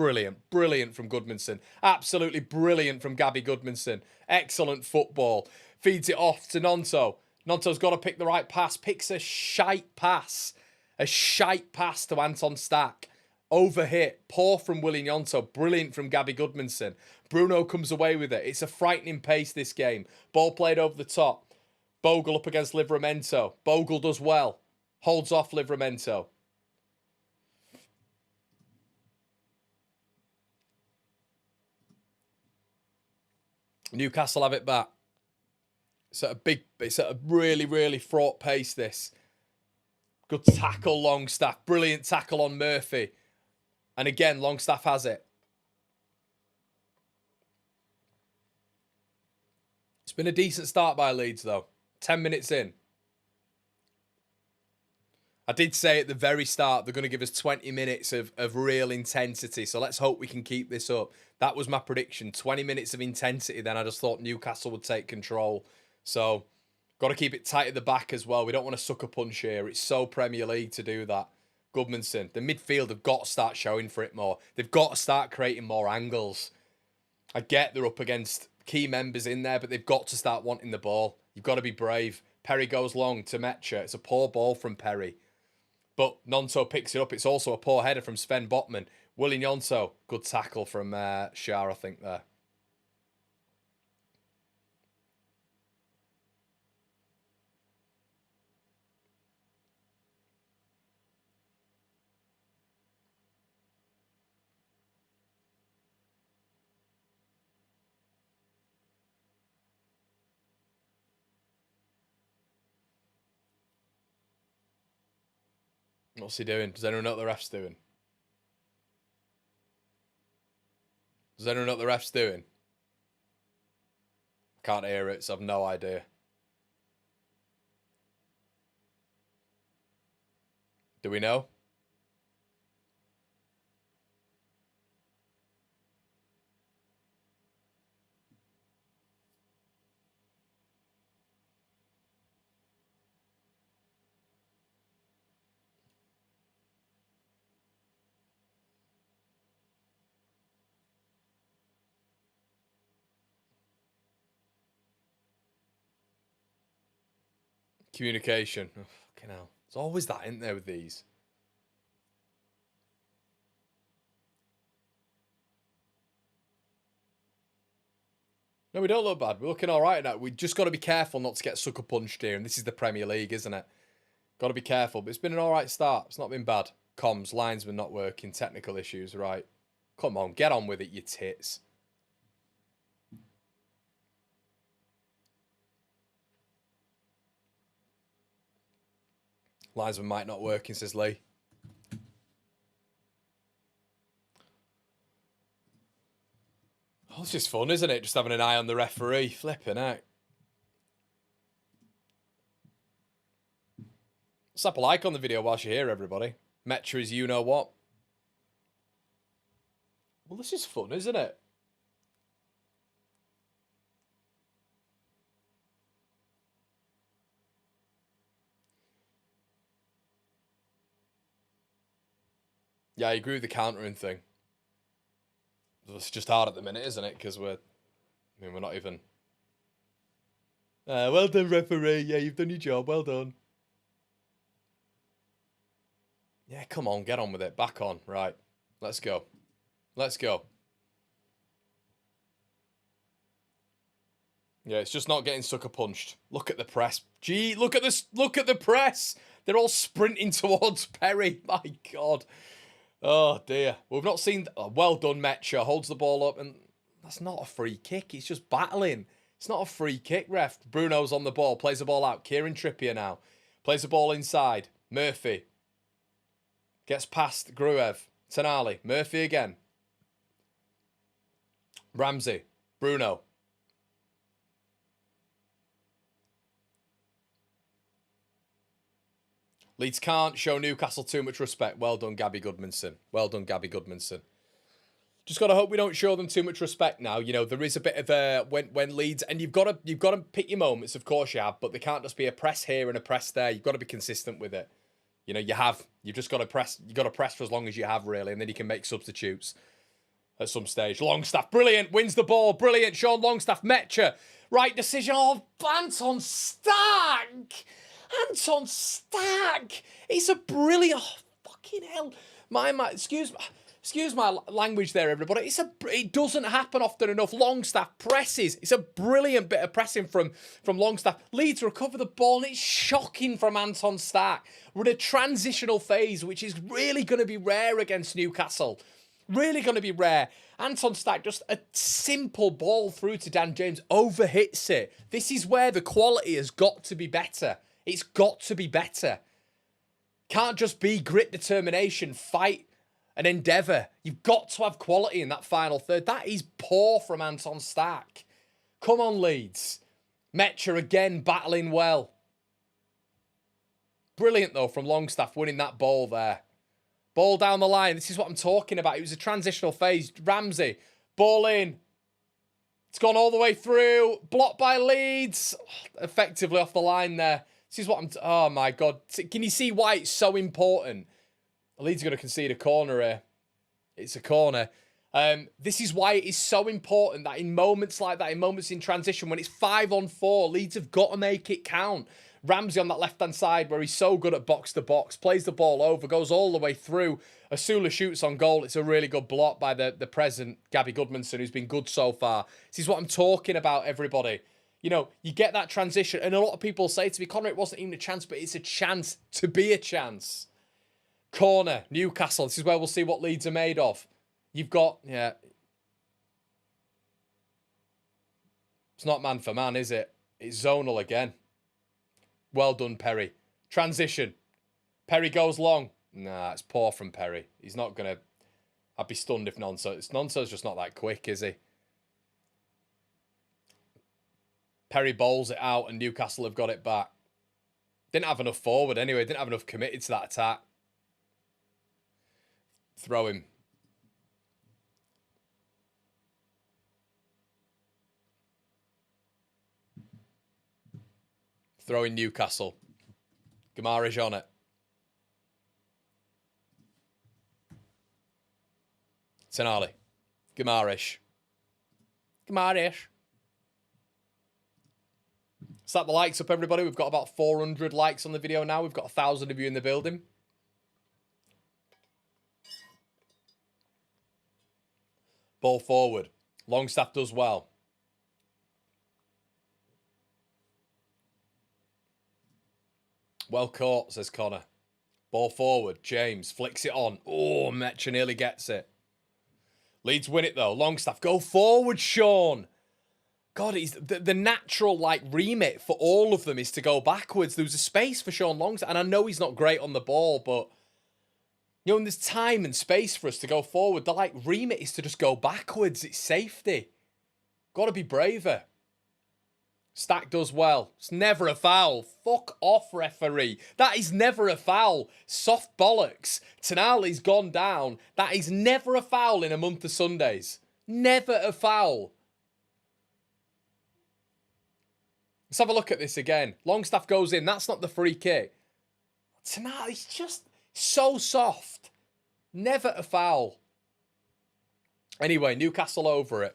Brilliant from Goodmanson. Absolutely brilliant from Gabby Goodmanson. Excellent football. Feeds it off to Nonto. Nonto's got to pick the right pass. Picks a shite pass. A shite pass to Anton Stack. Overhit. Poor from Willie Nonto. Brilliant from Gabby Goodmanson. Bruno comes away with it. It's a frightening pace, this game. Ball played over the top. Bogle up against Livramento. Bogle does well. Holds off Livramento. Newcastle have it back. It's at a really, really fraught pace, this. Good tackle, Longstaff. Brilliant tackle on Murphy. And again, Longstaff has it. It's been a decent start by Leeds, though. 10 minutes in. I did say at the very start they're going to give us 20 minutes of real intensity. So let's hope we can keep this up. That was my prediction. 20 minutes of intensity. Then I just thought Newcastle would take control. So got to keep it tight at the back as well. We don't want to sucker punch here. It's so Premier League to do that. Goodmanson. The midfield have got to start showing for it more. They've got to start creating more angles. I get they're up against key members in there, but they've got to start wanting the ball. You've got to be brave. Perry goes long to Metra. It's a poor ball from Perry. But Nonto picks it up. It's also a poor header from Sven Botman. Willie Nonto. Good tackle from Shah, I think, there. What's he doing? Does anyone know what the ref's doing? Does anyone know what the ref's doing? Can't hear it, so I've no idea. Do we know? Communication. Oh, fucking hell. There's always that, isn't there, with these? No, we don't look bad. We're looking all right now. We just got to be careful not to get sucker punched here. And this is the Premier League, isn't it? Got to be careful. But it's been an all right start. It's not been bad. Comms, linesmen not working, technical issues, right? Come on, get on with it, you tits. Linesman might not working, says Lee. Oh, it's just fun, isn't it? Just having an eye on the referee. Flipping heck. Slap a like on the video whilst you're here, everybody. Metra is you know what. Well, this is fun, isn't it? Yeah, I agree with the countering thing. It's just hard at the minute, isn't it? Because we're not even... well done, referee. Yeah, you've done your job. Well done. Yeah, come on, get on with it. Back on. Right. Let's go. Let's go. Yeah, it's just not getting sucker punched. Look at the press. Gee, look at this. Look at the press. They're all sprinting towards Perry. My God. Oh, dear. We've not seen... Oh, well done, Metra. Holds the ball up. And that's not a free kick. It's just battling. It's not a free kick, ref. Bruno's on the ball. Plays the ball out. Kieran Trippier now. Plays the ball inside. Murphy. Gets past Gruev. Tonali. Murphy again. Ramsey. Bruno. Leeds can't show Newcastle too much respect. Well done, Gabby Goodmanson. Well done, Gabby Goodmanson. Just got to hope we don't show them too much respect now. You know, there is a bit of a... When Leeds... And you've got to pick your moments, of course you have, but there can't just be a press here and a press there. You've got to be consistent with it. You know, you've just got to press. You've got to press for as long as you have, really, and then you can make substitutes at some stage. Longstaff, brilliant, wins the ball, brilliant. Sean Longstaff, Metra, right decision. Oh, Anton Stack, Anton Stack. It's a brilliant. Oh, fucking hell, my excuse my language there, everybody. It doesn't happen often enough. Longstaff presses. It's a brilliant bit of pressing from Longstaff. Leeds recover the ball, and it's shocking from Anton Stark. We're in a transitional phase, which is really going to be rare against Newcastle. Really going to be rare. Anton Stark, just a simple ball through to Dan James, overhits it. This is where the quality has got to be better. It's got to be better. Can't just be grit, determination, fight, an endeavour. You've got to have quality in that final third. That is poor from Anton Stark. Come on, Leeds. Metra again battling well. Brilliant, though, from Longstaff winning that ball there. Ball down the line. This is what I'm talking about. It was a transitional phase. Ramsey. Ball in. It's gone all the way through. Blocked by Leeds. Effectively off the line there. This is what I'm... Oh, my God. Can you see why it's so important? Leeds are going to concede a corner here. It's a corner. This is why it is so important that in moments like that, in moments in transition, when it's 5-on-4, Leeds have got to make it count. Ramsey on that left-hand side where he's so good at box-to-box, plays the ball over, goes all the way through. Asula shoots on goal. It's a really good block by the present Gabby Goodmanson, who's been good so far. This is what I'm talking about, everybody. You know, you get that transition, and a lot of people say to me, Connor, it wasn't even a chance, but it's a chance to be a chance. Corner, Newcastle. This is where we'll see what Leeds are made of. You've got, yeah. It's not man for man, is it? It's zonal again. Well done, Perry. Transition. Perry goes long. Nah, it's poor from Perry. He's not going to... I'd be stunned if Nonso... Nonso's just not that quick, is he? Perry bowls it out and Newcastle have got it back. Didn't have enough forward anyway. Didn't have enough committed to that attack. Throw him. Throwing Newcastle. Gamarish on it. Tonali. Gamarish. Gamarish. Slap the likes up, everybody. We've got about 400 likes on the video now. We've got 1,000 of you in the building. Ball forward. Longstaff does well. Well caught, says Connor. Ball forward. James flicks it on. Oh, Metcha nearly gets it. Leeds win it, though. Longstaff, go forward, Sean. God, he's the natural remit for all of them is to go backwards. There was a space for Sean Longstaff, and I know he's not great on the ball, but and there's time and space for us to go forward. The remit is to just go backwards. It's safety. Got to be braver. Stack does well. It's never a foul. Fuck off, referee. That is never a foul. Soft bollocks. Tonali's gone down. That is never a foul in a month of Sundays. Never a foul. Let's have a look at this again. Longstaff goes in. That's not the free kick. Tonali's just so soft. Never a foul. Anyway, Newcastle over it.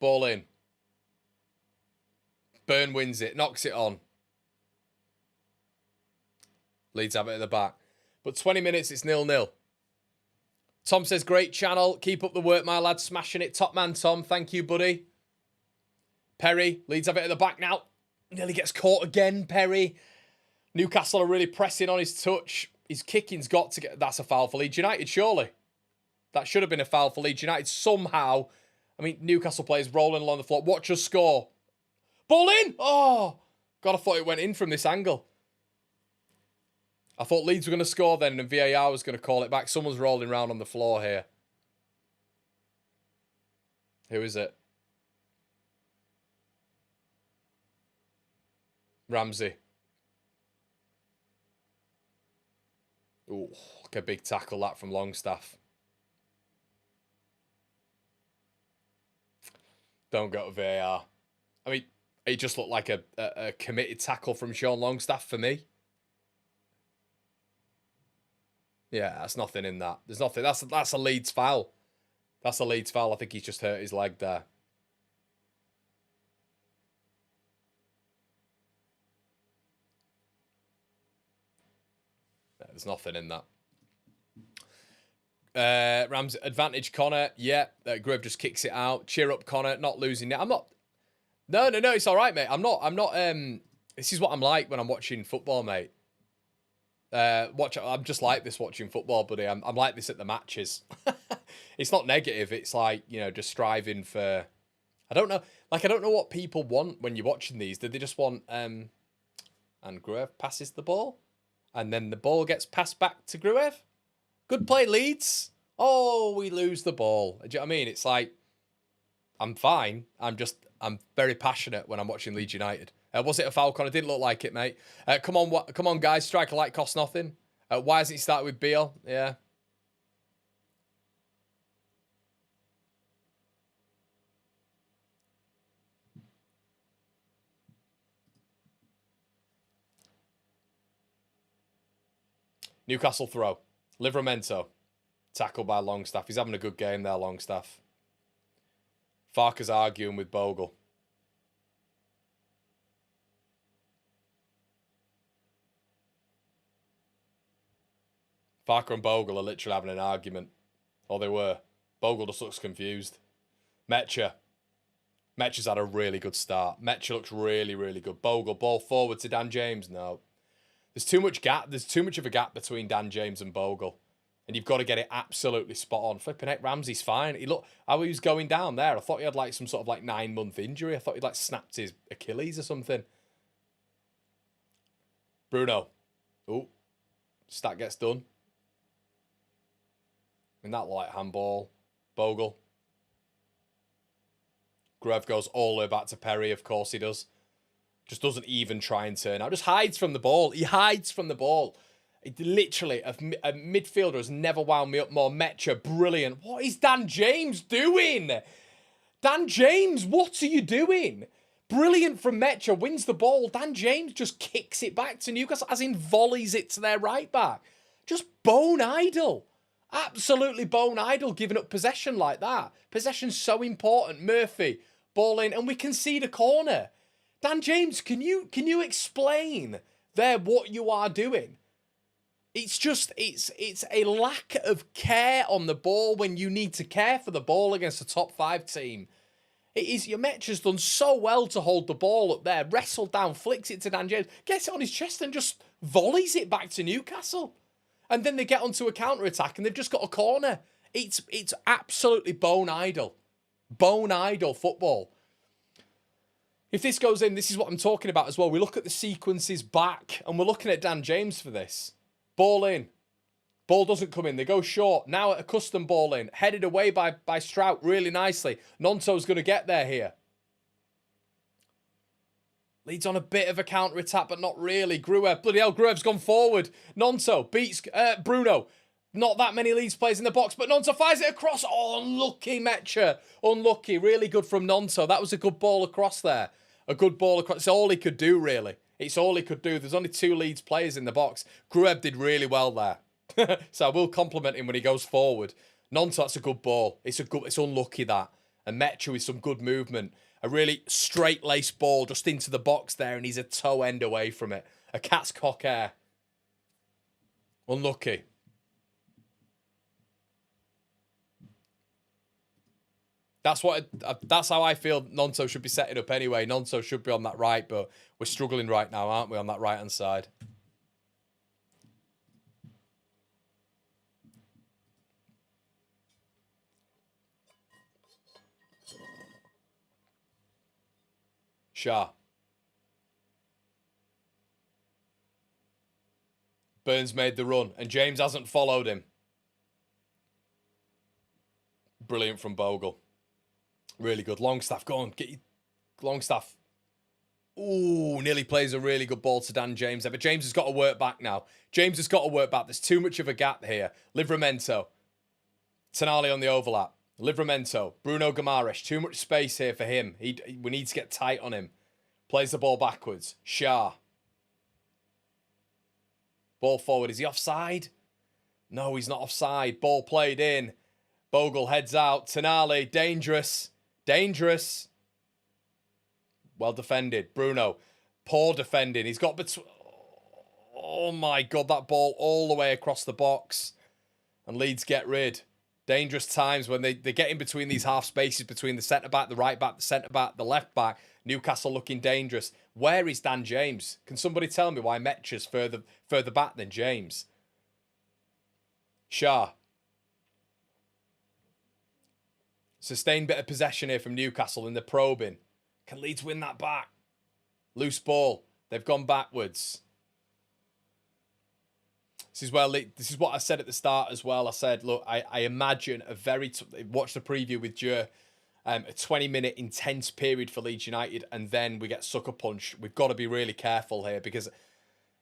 Ball in. Burn wins it. Knocks it on. Leeds have it at the back. But 20 minutes, it's 0-0. Tom says, great channel. Keep up the work, my lad. Smashing it. Top man, Tom. Thank you, buddy. Perry. Leeds have it at the back now. Nearly gets caught again, Perry. Newcastle are really pressing on his touch. His kicking's got to get... That's a foul for Leeds United, surely. That should have been a foul for Leeds United. Somehow... I mean, Newcastle players rolling along the floor. Watch us score. Ball in! Oh! God, I thought it went in from this angle. I thought Leeds were going to score then and VAR was going to call it back. Someone's rolling around on the floor here. Who is it? Ramsey. Ooh, a big tackle that from Longstaff. Don't go to VAR. I mean, it just looked like a committed tackle from Sean Longstaff for me. Yeah, that's nothing in that. There's nothing. That's a Leeds foul. That's a Leeds foul. I think he's just hurt his leg there. Yeah, there's nothing in that. Rams advantage Connor. Yeah, Grove just kicks it out. Cheer up, Connor. Not losing it. I'm not. No. It's all right, mate. I'm not. This is what I'm like when I'm watching football, mate. I'm just like this watching football, buddy. I'm like this at the matches. It's not negative. It's like, just striving for. I don't know. I don't know what people want when you're watching these. Do they just want and Gruev passes the ball, and then the ball gets passed back to Gruev? Good play, Leeds. Oh, we lose the ball. Do you know what I mean? It's like, I'm fine. I'm very passionate when I'm watching Leeds United. Was it a foul, Connor? Didn't look like it, mate. Come on, guys. Striker light costs nothing. Why hasn't he started with Beal? Yeah. Newcastle throw. Livramento. Tackled by Longstaff. He's having a good game there, Longstaff. Farker's arguing with Bogle. Farker and Bogle are literally having an argument. Or they were. Bogle just looks confused. Metcha. Metcha's had a really good start. Metcha looks really, really good. Bogle, ball forward to Dan James. No. There's too much gap. There's too much of a gap between Dan James and Bogle. And you've got to get it absolutely spot on. Flipping heck, Ramsey's fine. He looked how he was going down there. I thought he had some sort of 9-month injury. I thought he'd snapped his Achilles or something. Bruno. Oh. Stat gets done. And that light handball. Bogle. Grev goes all the way back to Perry. Of course he does. Just doesn't even try and turn out. Just hides from the ball. He hides from the ball. It literally, a midfielder has never wound me up more. Metcha, brilliant. What is Dan James doing? Dan James, what are you doing? Brilliant from Metcha. Wins the ball. Dan James just kicks it back to Newcastle, as in volleys it to their right back. Just bone idle. Absolutely bone idle, giving up possession like that. Possession's so important. Murphy, ball in, and we concede a corner. Dan James, can you explain there what you are doing? It's just, it's a lack of care on the ball when you need to care for the ball against a top 5 team. It is, your Metch has done so well to hold the ball up there, wrestle down, flicks it to Dan James, gets it on his chest and just volleys it back to Newcastle. And then they get onto a counter-attack and they've just got a corner. It's absolutely bone idle. Bone idle football. If this goes in, this is what I'm talking about as well. We look at the sequences back and we're looking at Dan James for this. Ball in. Ball doesn't come in. They go short. Now at a custom ball in. Headed away by Strout really nicely. Nonto's going to get there here. Leeds on a bit of a counter-attack, but not really. Gruev. Bloody hell, Gruev's gone forward. Nonto beats Bruno. Not that many Leeds players in the box, but Nonto fires it across. Oh, unlucky, Metcher. Unlucky. Really good from Nonto. That was a good ball across there. A good ball across. It's all he could do, really. It's all he could do. There's only 2 Leeds players in the box. Gruev did really well there. So I will compliment him when he goes forward. Nonto, that's a good ball. It's unlucky, that. And Metcher with some good movement. A really straight-laced ball just into the box there, and he's a toe end away from it. A cat's cock air. Unlucky. That's how I feel Nonto should be setting up anyway. Nonto should be on that right, but we're struggling right now, aren't we, on that right-hand side? Shah. Burns made the run, and James hasn't followed him. Brilliant from Bogle. Really good. Longstaff, go on. Get your Longstaff. Ooh, nearly plays a really good ball to Dan James there, but James has got to work back now. James has got to work back. There's too much of a gap here. Livramento. Tonali on the overlap. Livramento. Bruno Guimaraes. Too much space here for him. We need to get tight on him. Plays the ball backwards. Shah. Ball forward. Is he offside? No, he's not offside. Ball played in. Bogle heads out. Tonali. Dangerous. Dangerous. Well defended. Bruno. Poor defending. He's got between... Oh my God, that ball all the way across the box. And Leeds get rid. Dangerous times when they get in between these half spaces between the centre-back, the right-back, the centre-back, the left-back. Newcastle looking dangerous. Where is Dan James? Can somebody tell me why Metcher's further back than James? Shah. Sustained bit of possession here from Newcastle in the probing. Can Leeds win that back? Loose ball. They've gone backwards. This is what I said at the start as well. I said, look, I imagine watch the preview with Jer, a 20-minute intense period for Leeds United, and then we get sucker punched. We've got to be really careful here because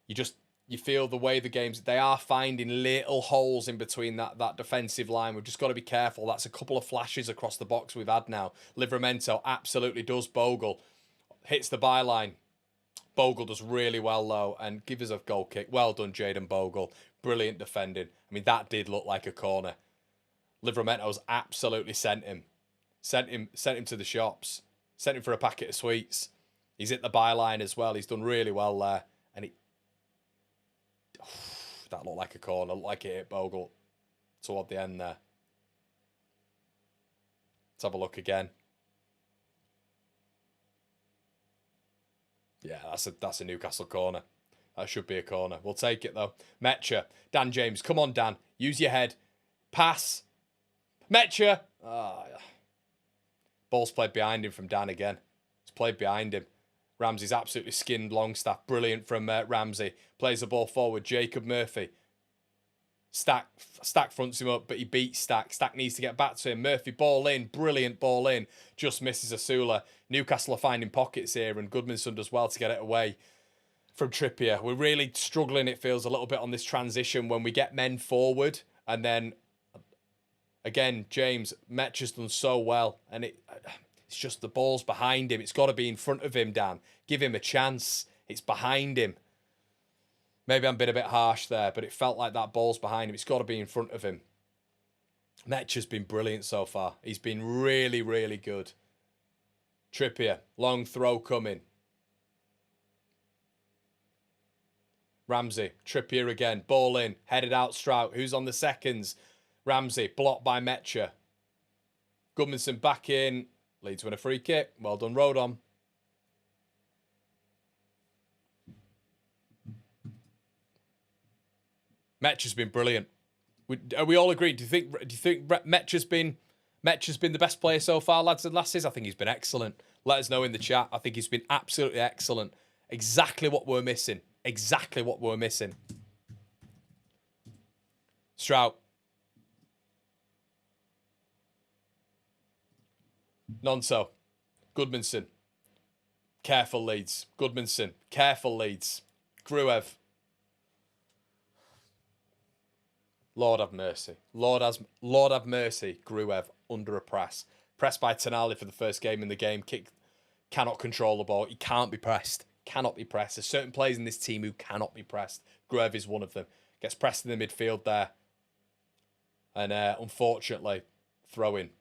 you feel the way the games, they are finding little holes in between that defensive line. We've just got to be careful. That's a couple of flashes across the box we've had now. Livramento absolutely does Bogle. Hits the byline. Bogle does really well, though, and gives us a goal kick. Well done, Jayden Bogle. Brilliant defending. I mean, that did look like a corner. Livramento's absolutely sent him. Sent him to the shops. Sent him for a packet of sweets. He's hit the byline as well. He's done really well there. And that looked like a corner. Looked like it hit Bogle toward the end there. Let's have a look again. Yeah, that's a Newcastle corner. That should be a corner. We'll take it, though. Metcher. Dan James. Come on, Dan. Use your head. Pass. Metcher. Ball's played behind him from Dan again. It's played behind him. Ramsey's absolutely skinned Longstaff. Brilliant from Ramsey. Plays the ball forward. Jacob Murphy. Stack fronts him up, but he beats Stack. Stack needs to get back to him. Murphy, ball in. Brilliant ball in. Just misses Asula. Newcastle are finding pockets here, and Goodmanson does well to get it away from Trippier. We're really struggling, it feels, a little bit on this transition when we get men forward. And then, again, James, Metcher's done so well. And it's just the ball's behind him. It's got to be in front of him, Dan. Give him a chance. It's behind him. Maybe I'm being a bit harsh there, but it felt like that ball's behind him. It's got to be in front of him. Metcha's been brilliant so far. He's been really, really good. Trippier, long throw coming. Ramsey, Trippier again, ball in, headed out Strout. Who's on the seconds? Ramsey, blocked by Metcha. Goodmanson back in. Leeds win a free kick. Well done, Rodon. Metcha's been brilliant. Are we all agreed? Do you think Metcha's been the best player so far, lads and lasses? I think he's been excellent. Let us know in the chat. I think he's been absolutely excellent. Exactly what we're missing. Exactly what we're missing. Strout. Nonso. Goodmanson. Careful, Leeds. Goodmanson. Careful, Leeds. Gruev. Lord have mercy. Lord have mercy. Gruev under a press. Pressed by Tonali for the first game in the game. Cannot control the ball. He can't be pressed. Cannot be pressed. There's certain players in this team who cannot be pressed. Gruev is one of them. Gets pressed in the midfield there. And unfortunately, throw-in.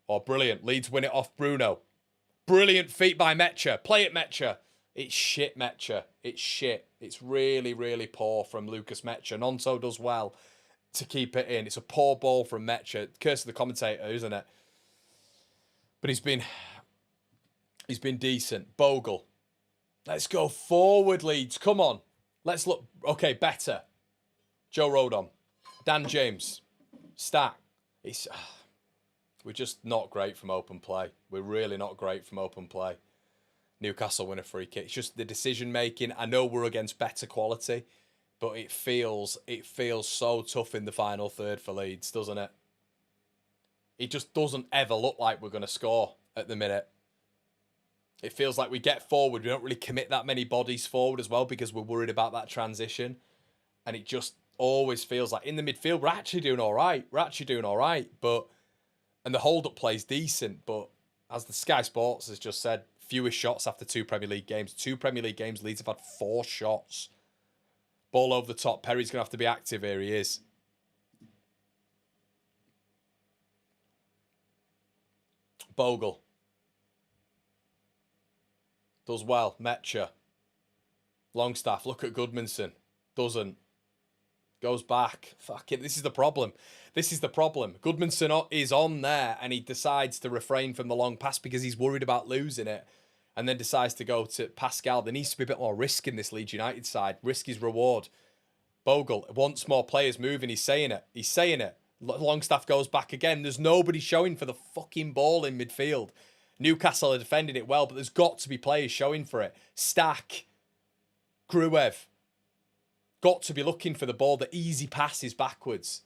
Oh, brilliant. Leeds win it off Bruno. Brilliant feat by Metcha. Play it, Metcha. It's shit, Metcha. It's shit. It's really, really poor from Lucas Metcha. Nonso does well to keep it in. It's a poor ball from Metcha. Curse of the commentator, isn't it? But he's been decent. Bogle. Let's go forward, Leeds. Come on. Let's look. Okay, better. Joe Rodon. Dan James. Stack. We're just not great from open play. We're really not great from open play. Newcastle win a free kick. It's just the decision making. I know we're against better quality, but it feels so tough in the final third for Leeds, doesn't it? It just doesn't ever look like we're going to score at the minute. It feels like we get forward. We don't really commit that many bodies forward as well because we're worried about that transition. And it just always feels like in the midfield, we're actually doing all right. And the hold-up play is decent, but as the Sky Sports has just said, fewest shots after 2 Premier League games. 2 Premier League games, Leeds have had 4 shots. Ball over the top. Perry's going to have to be active here. He is. Bogle. Does well. Metcha. Longstaff. Look at Goodmanson. Doesn't. Goes back. Fuck it. This is the problem. Goodmanson is on there and he decides to refrain from the long pass because he's worried about losing it and then decides to go to Pascal. There needs to be a bit more risk in this Leeds United side. Risk is reward. Bogle wants more players moving. He's saying it. Longstaff goes back again. There's nobody showing for the fucking ball in midfield. Newcastle are defending it well, but there's got to be players showing for it. Stack. Gruev. Got to be looking for the ball. The easy pass is backwards.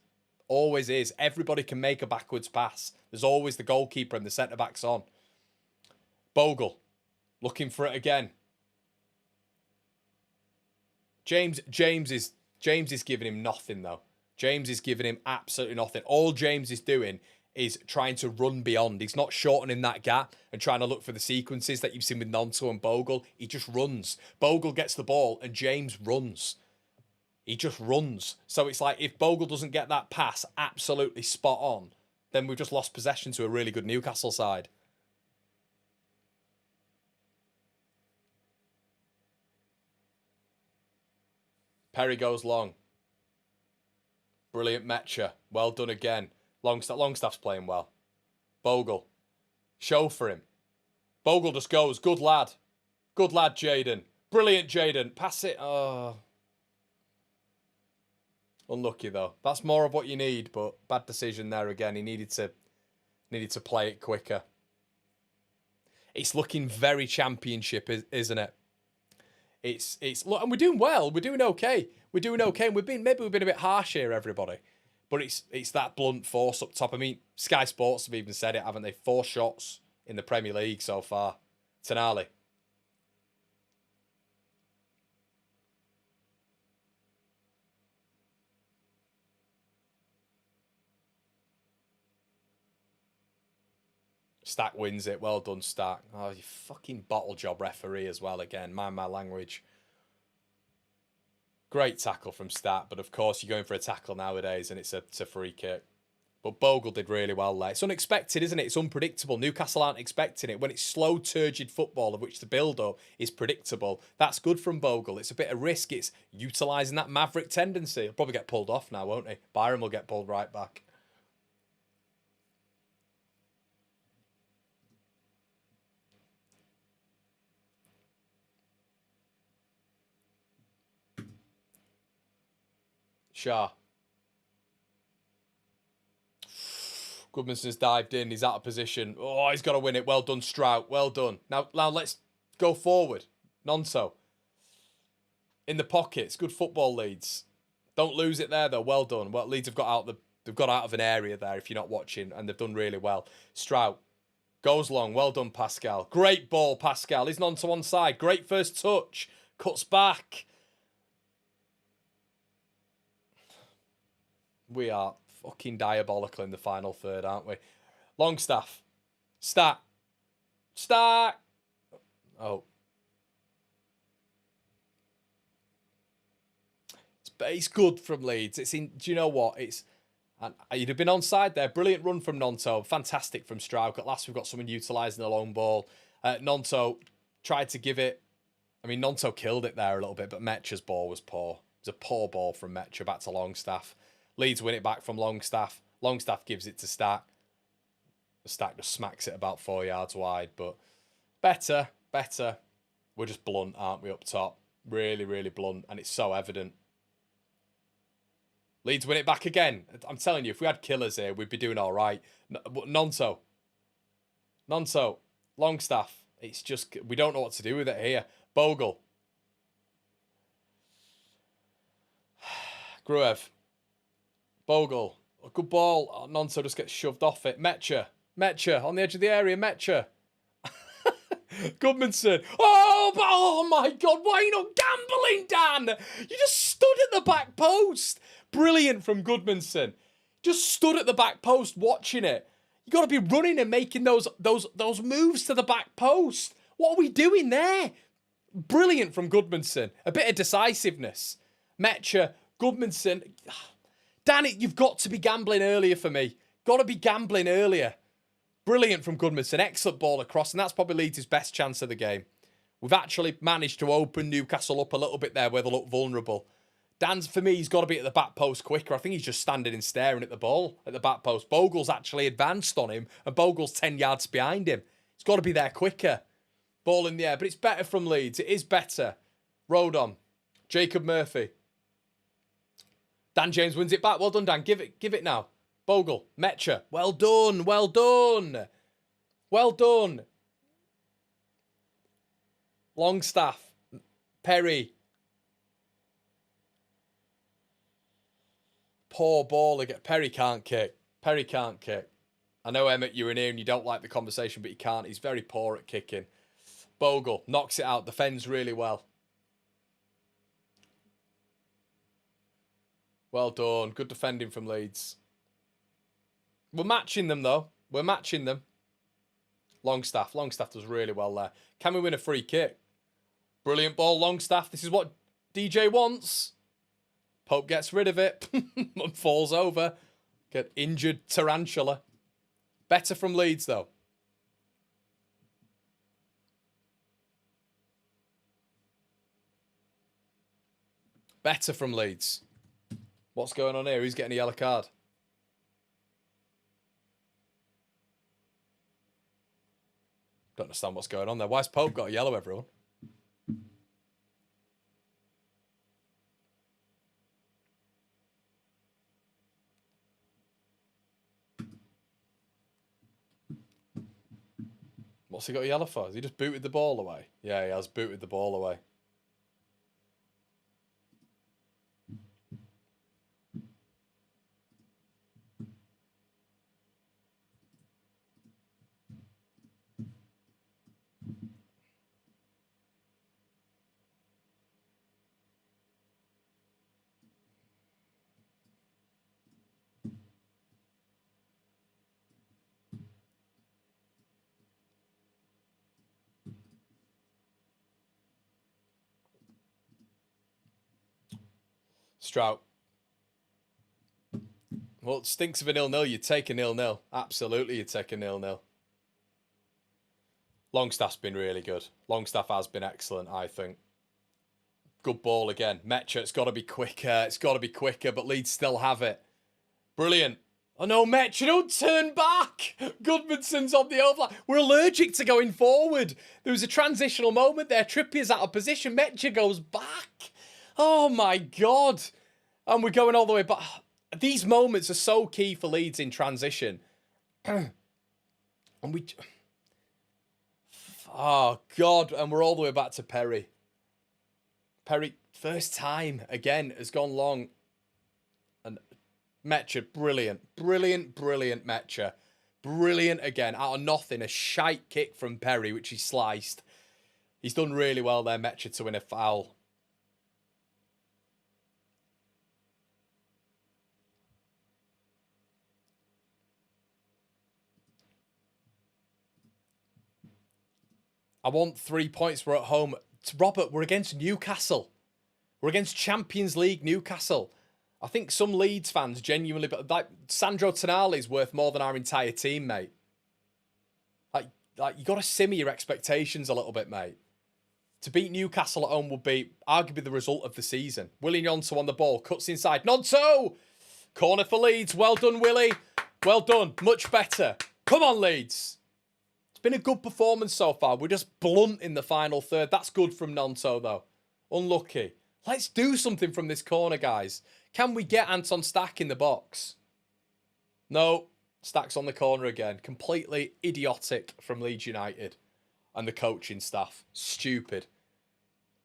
Always is. Everybody can make a backwards pass. There's always the goalkeeper and the centre-backs on. Bogle. Looking for it again. James is giving him nothing, though. James is giving him absolutely nothing. All James is doing is trying to run beyond. He's not shortening that gap and trying to look for the sequences that you've seen with Nonso and Bogle. He just runs. Bogle gets the ball and James runs. He just runs. So it's like if Bogle doesn't get that pass absolutely spot on, then we've just lost possession to a really good Newcastle side. Perry goes long. Brilliant Metcha. Well done again. Longstaff's playing well. Bogle. Show for him. Bogle just goes. Good lad. Good lad, Jaden. Brilliant, Jaden. Pass it. Oh. Unlucky, though. That's more of what you need, but bad decision there again. He needed to play it quicker. It's looking very championship, isn't it? It's look, and we're doing well. We're doing okay. And maybe we've been a bit harsh here, everybody. But it's that blunt force up top. I mean, Sky Sports have even said it, haven't they? 4 shots in the Premier League so far. Tonali. Stack wins it. Well done, Stack. Oh, you fucking bottle job referee as well again. Mind my language. Great tackle from Stat, but of course you're going for a tackle nowadays and it's a free kick. But Bogle did really well there. It's unexpected, isn't it? It's unpredictable. Newcastle aren't expecting it. When it's slow, turgid football of which the build-up is predictable, that's good from Bogle. It's a bit of risk. It's utilising that maverick tendency. He'll probably get pulled off now, won't he? Byron will get pulled right back. Shah. Goodmanson's dived in. He's out of position. Oh, he's got to win it. Well done, Strout. Well done. Now let's go forward. Nonso. In the pockets. Good football, Leeds. Don't lose it there, though. Well done. Well, Leeds have got out they've got out of an area there, if you're not watching, and they've done really well. Strout. Goes long. Well done, Pascal. Great ball, Pascal. He's on to one side. Great first touch. Cuts back. We are fucking diabolical in the final third, aren't we? Longstaff. Stat. Oh. It's good from Leeds. It's in. Do you know what? And you'd have been onside there. Brilliant run from Nonto. Fantastic from Strouk. At last, we've got someone utilising the long ball. Nonto tried to give it. I mean, Nonto killed it there a little bit, but Metcha's ball was poor. It was a poor ball from Metcha back to Longstaff. Leeds win it back from Longstaff. Longstaff gives it to Stack. The Stack just smacks it about 4 yards wide, but better. We're just blunt, aren't we, up top? Really, really blunt, and it's so evident. Leeds win it back again. I'm telling you, if we had killers here, we'd be doing all right. Nonso. Longstaff. It's just, we don't know what to do with it here. Bogle. Gruev. Bogle. A good ball. Oh, Nonso just gets shoved off it. Metcha on the edge of the area. Metcha. Goodmanson. Oh my God. Why are you not gambling, Dan? You just stood at the back post. Brilliant from Goodmanson. Just stood at the back post watching it. You got to be running and making those moves to the back post. What are we doing there? Brilliant from Goodmanson. A bit of decisiveness. Metcha. Goodmanson. Dan, you've got to be gambling earlier for me. Got to be gambling earlier. Brilliant from Goodmanson. Excellent ball across, and that's probably Leeds' best chance of the game. We've actually managed to open Newcastle up a little bit there where they look vulnerable. Dan's, for me, he's got to be at the back post quicker. I think he's just standing and staring at the ball at the back post. Bogle's actually advanced on him, and Bogle's 10 yards behind him. He's got to be there quicker. Ball in the air, but it's better from Leeds. It is better. Road on. Jacob Murphy. Dan James wins it back. Well done, Dan. Give it now. Bogle. Metcha. Well done. Longstaff. Perry. Poor ball again. Perry can't kick. I know, Emmett, you're in here and you don't like the conversation, but he can't. He's very poor at kicking. Bogle knocks it out. Defends really well. Well done. Good defending from Leeds. We're matching them, though. Longstaff. Longstaff does really well there. Can we win a free kick? Brilliant ball, Longstaff. This is what DJ wants. Pope gets rid of it and falls over. Get injured tarantula. Better from Leeds, though. Better from Leeds. What's going on here? Who's getting a yellow card? Don't understand what's going on there. Why's Pope got a yellow, everyone? What's he got a yellow for? Has he just booted the ball away? Yeah, he has booted the ball away. Strout. Well, it stinks of a 0-0. You'd take a 0-0. Absolutely, you'd take a 0-0. Longstaff's been really good. Longstaff has been excellent, I think. Good ball again. Mecha, it's got to be quicker. It's got to be quicker, but Leeds still have it. Brilliant. Oh no, Mecha, don't turn back. Goodmanson's on the overlap. We're allergic to going forward. There was a transitional moment there. Trippier's out of position. Mecha goes back. Oh my God. And we're going all the way back. These moments are so key for Leeds in transition. And we... Oh, God. And we're all the way back to Perry. Perry, first time, again, has gone long. And Mecha, brilliant. Brilliant, brilliant Mecha. Brilliant again. Out of nothing, a shite kick from Perry, which he sliced. He's done really well there, Mecha, to win a foul. I want 3 points. We're at home. Robert, we're against Newcastle. We're against Champions League Newcastle. I think some Leeds fans genuinely... But like Sandro Tonali's worth more than our entire team, mate. Like you got to simmer your expectations a little bit, mate. To beat Newcastle at home would be arguably the result of the season. Willie Gnonto on the ball. Cuts inside. Gnonto! Corner for Leeds. Well done, Willie. Well done. Much better. Come on, Leeds. It's been a good performance so far. We're just blunt in the final third. That's good from Gnonto, though. Unlucky. Let's do something from this corner, guys. Can we get Anton Stack in the box? No. Stack's on the corner again. Completely idiotic from Leeds United. And the coaching staff. Stupid.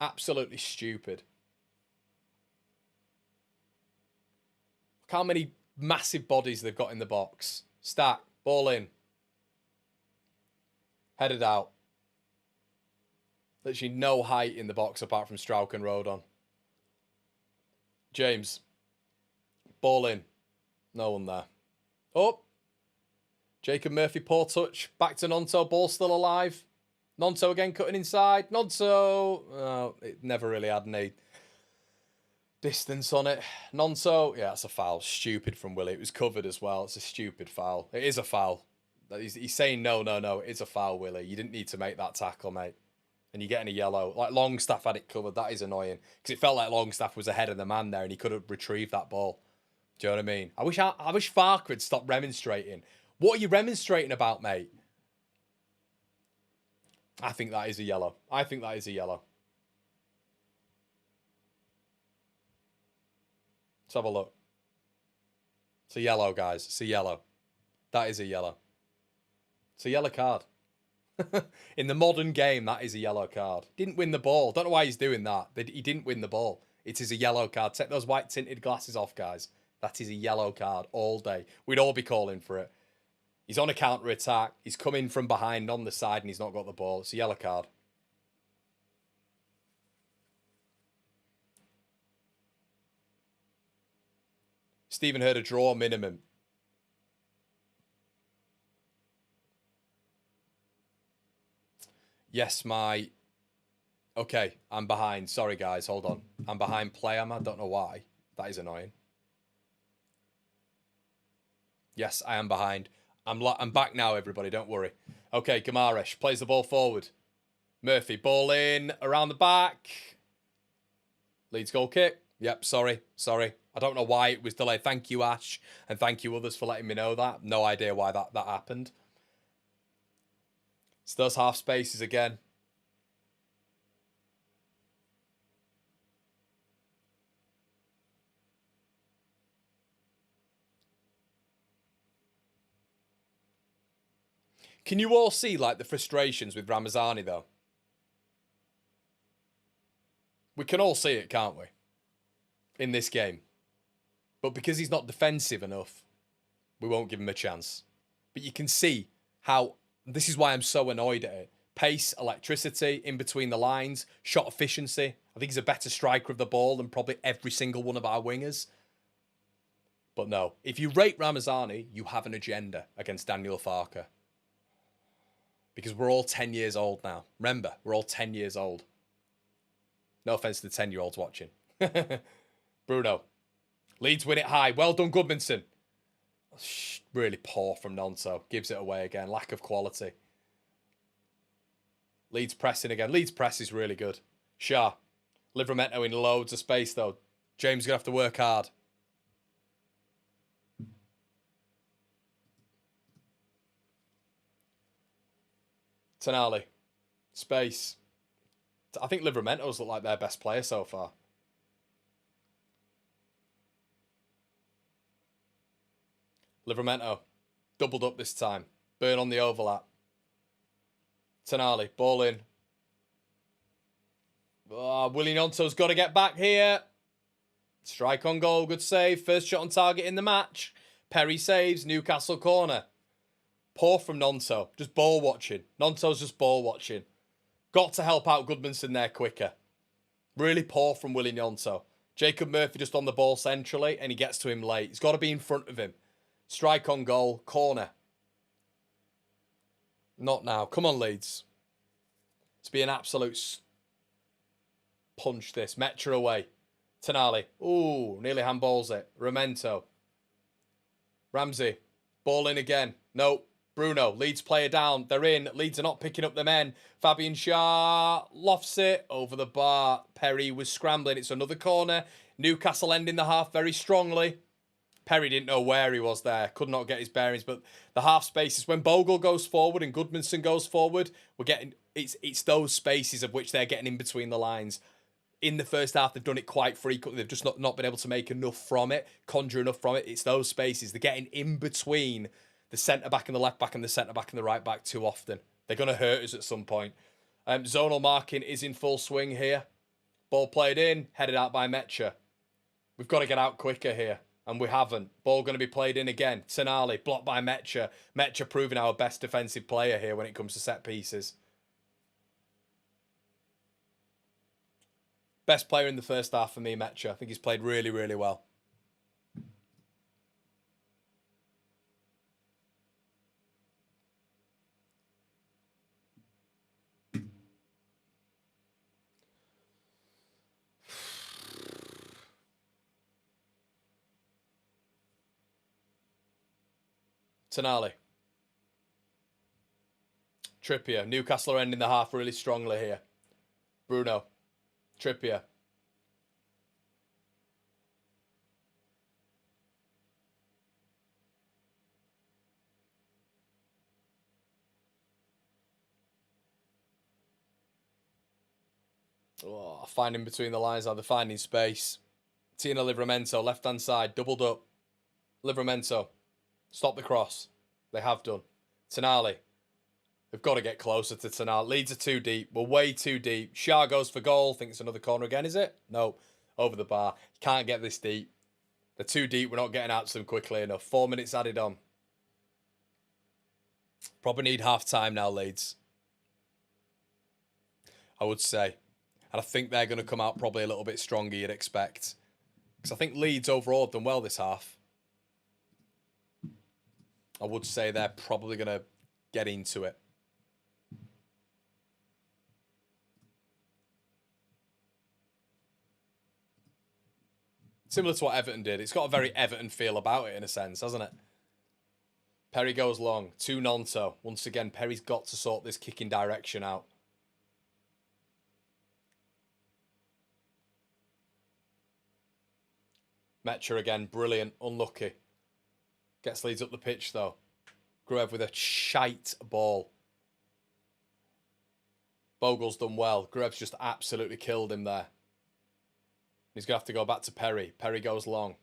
Absolutely stupid. Look how many massive bodies they've got in the box. Stack. Ball in. Headed out. Literally no height in the box apart from Strauch and Rodon. James. Ball in. No one there. Oh. Jacob Murphy, poor touch. Back to Gnonto. Ball still alive. Gnonto again cutting inside. Gnonto. Oh, it never really had any distance on it. Gnonto. Yeah, that's a foul. Stupid from Willie. It was covered as well. It's a stupid foul. It is a foul. He's saying no. It's a foul, Willie. You didn't need to make that tackle, mate. And you're getting a yellow. Like, Longstaff had it covered. That is annoying. Because it felt like Longstaff was ahead of the man there and he could have retrieved that ball. Do you know what I mean? I wish Farker had stopped remonstrating. What are you remonstrating about, mate? I think that is a yellow. I think that is a yellow. Let's have a look. It's a yellow, guys. It's a yellow. That is a yellow. It's a yellow card. In the modern game, that is a yellow card. Didn't win the ball. Don't know why he's doing that. He didn't win the ball. It is a yellow card. Take those white tinted glasses off, guys. That is a yellow card all day. We'd all be calling for it. He's on a counter-attack. He's coming from behind on the side and he's not got the ball. It's a yellow card. Stephen heard a draw minimum. Yes, my... Okay, I'm behind. Sorry, guys. Hold on. I'm behind play, am I? Don't know why. That is annoying. Yes, I am behind. I'm back now, everybody. Don't worry. Okay, Gamaresh plays the ball forward. Murphy, ball in, around the back. Leeds goal kick. Yep, sorry. I don't know why it was delayed. Thank you, Ash. And thank you, others, for letting me know that. No idea why that happened. It's those half spaces again. Can you all see, like, the frustrations with Ramazani, though? We can all see it, can't we? In this game. But because he's not defensive enough, we won't give him a chance. But you can see how... This is why I'm so annoyed at it. Pace, electricity, in between the lines, shot efficiency. I think he's a better striker of the ball than probably every single one of our wingers. But no, if you rate Ramazani, you have an agenda against Daniel Farker. Because we're all 10 years old now. Remember, we're all 10 years old. No offence to the 10-year-olds watching. Bruno, Leeds win it high. Well done, Goodmanson. Really poor from Nonto. Gives it away again. Lack of quality. Leeds pressing again. Leeds press is really good. Shah. Livramento in loads of space, though. James is going to have to work hard. Tonali. Space. I think Livramento's look like their best player so far. Livramento. Doubled up this time. Burn on the overlap. Tonali. Ball in. Oh, Willie Nonto's got to get back here. Strike on goal. Good save. First shot on target in the match. Perry saves. Newcastle corner. Poor from Nonto. Just ball watching. Nonto's just ball watching. Got to help out Goodmanson there quicker. Really poor from Willie Nonto. Jacob Murphy just on the ball centrally and he gets to him late. He's got to be in front of him. Strike on goal. Corner. Not now. Come on, Leeds. To be an absolute punch this. Metra away. Tonali. Ooh, nearly handballs it. Ramento. Ramsey. Ball in again. Nope. Bruno. Leeds player down. They're in. Leeds are not picking up the men. Fabian Shah lofts it over the bar. Perry was scrambling. It's another corner. Newcastle ending the half very strongly. Perry didn't know where he was there. Could not get his bearings. But the half spaces, when Bogle goes forward and Goodmanson goes forward, we're getting it's those spaces of which they're getting in between the lines. In the first half, they've done it quite frequently. They've just not been able to make enough from it, conjure enough from it. It's those spaces. They're getting in between the centre-back and the left-back and the centre-back and the right-back too often. They're going to hurt us at some point. Zonal marking is in full swing here. Ball played in, headed out by Mecha. We've got to get out quicker here, and we haven't. Ball going to be played in again. Tonali, blocked by Mecha. Mecha proving our best defensive player here when it comes to set pieces. Best player in the first half for me, Mecha. I think he's played really, really well. Tonali. Trippier. Newcastle are ending the half really strongly here. Bruno. Trippier. Oh, finding between the lines now. They're finding space. Tina Livramento, left-hand side, doubled up. Livramento. Stop the cross. They have done. Tonali. We've got to get closer to Tonali. Leeds are too deep. We're way too deep. Shah goes for goal. Think it's another corner again, is it? No. Over the bar. Can't get this deep. They're too deep. We're not getting out to them quickly enough. 4 minutes added on. Probably need half time now, Leeds. I would say. And I think they're going to come out probably a little bit stronger, you'd expect. Because I think Leeds overall have done well this half. I would say they're probably going to get into it. Similar to what Everton did. It's got a very Everton feel about it in a sense, hasn't it? Perry goes long. To Nonto. Once again, Perry's got to sort this kicking direction out. Mecha again. Brilliant. Unlucky. Gets Leeds up the pitch, though. Gruev with a shite ball. Bogle's done well. Gruev's just absolutely killed him there. He's going to have to go back to Perry. Perry goes long.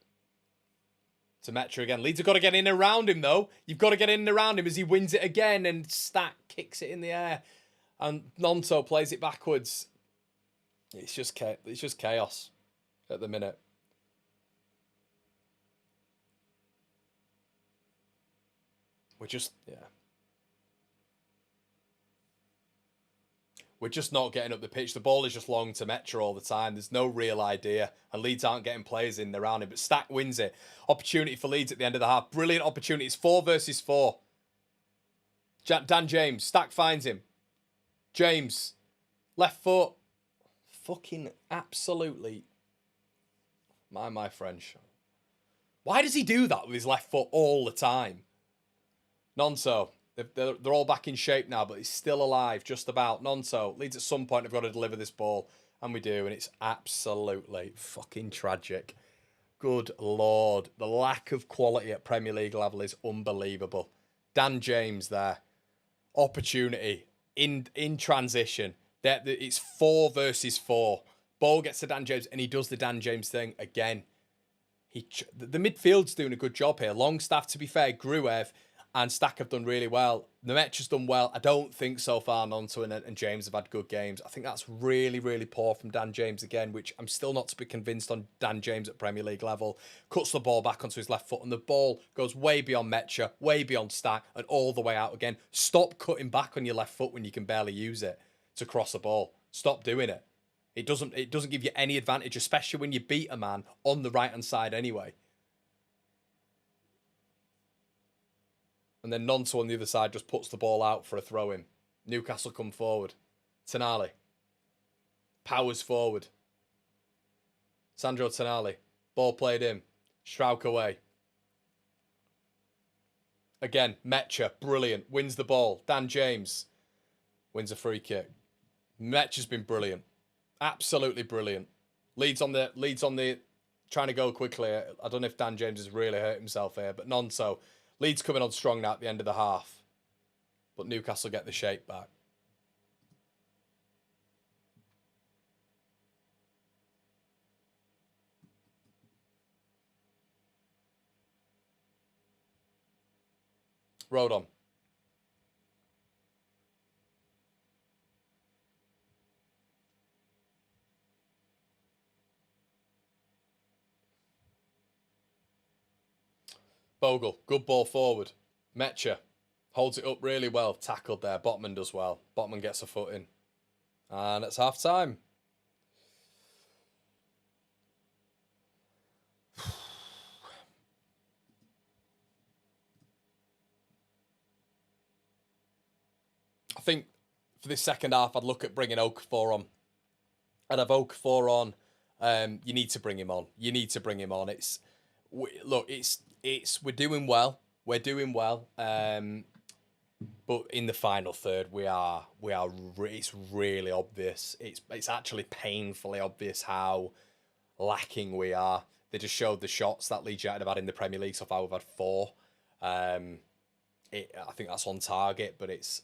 To Metra again. Leeds have got to get in around him, though. You've got to get in around him as he wins it again. And Stack kicks it in the air. And Nonto plays it backwards. It's just chaos at the minute. We're just not getting up the pitch. The ball is just long to Metra all the time. There's no real idea. And Leeds aren't getting players in around him. But Stack wins it. Opportunity for Leeds at the end of the half. Brilliant opportunity. It's 4 versus 4. Dan James. Stack finds him. James. Left foot. Fucking absolutely. My French. Why does he do that with his left foot all the time? Nonso. They're all back in shape now, but he's still alive, just about. Nonso. Leeds at some point have got to deliver this ball, and we do, and it's absolutely fucking tragic. Good Lord. The lack of quality at Premier League level is unbelievable. Dan James there. Opportunity in transition. It's 4 versus 4. Ball gets to Dan James, and he does the Dan James thing again. The midfield's doing a good job here. Longstaff, to be fair, Gruev and Stack have done really well. Nemet's done well. I don't think so far Nonto and James have had good games. I think that's really, really poor from Dan James again, which I'm still not to be convinced on Dan James at Premier League level. Cuts the ball back onto his left foot, and the ball goes way beyond Metcha, way beyond Stack, and all the way out again. Stop cutting back on your left foot when you can barely use it to cross a ball. Stop doing it. It doesn't give you any advantage, especially when you beat a man on the right-hand side anyway. And then Nonto on the other side just puts the ball out for a throw-in. Newcastle come forward. Tonali. Powers forward. Sandro Tonali. Ball played in. Strauch away. Again, Metcha, brilliant. Wins the ball. Dan James wins a free kick. Metcha's been brilliant. Absolutely brilliant. Leeds on the trying to go quickly. I don't know if Dan James has really hurt himself here, but none so. Leeds coming on strong now at the end of the half. But Newcastle get the shape back. Road on. Bogle, good ball forward. Metcha holds it up really well. Tackled there. Botman does well. Botman gets a foot in. And it's half time. I think for this second half, I'd look at bringing Okafor on. I'd have Okafor on. You need to bring him on. You need to bring him on. We're doing well. We're doing well. But in the final third, it's really obvious. It's actually painfully obvious how lacking we are. They just showed the shots that Leeds United have had in the Premier League so far. We've had 4. I think that's on target, but it's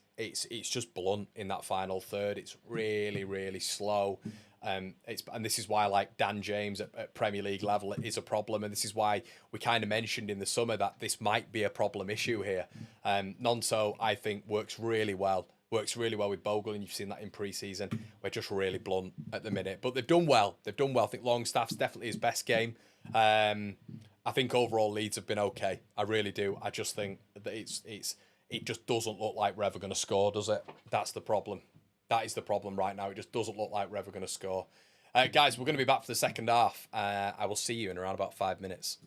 just blunt in that final third. It's really, really slow. And this is why, like, Dan James at Premier League level is a problem, and this is why we kind of mentioned in the summer that this might be a problem issue here. Nonso, I think, works really well with Bogle, and you've seen that in pre-season. We're just really blunt at the minute, but they've done well. I think Longstaff's definitely his best game. I think overall Leeds have been okay. I really do. I just think that it just doesn't look like we're ever going to score, does it? That's the problem. That is the problem right now. It just doesn't look like we're ever going to score. Guys, we're going to be back for the second half. I will see you in around about 5 minutes.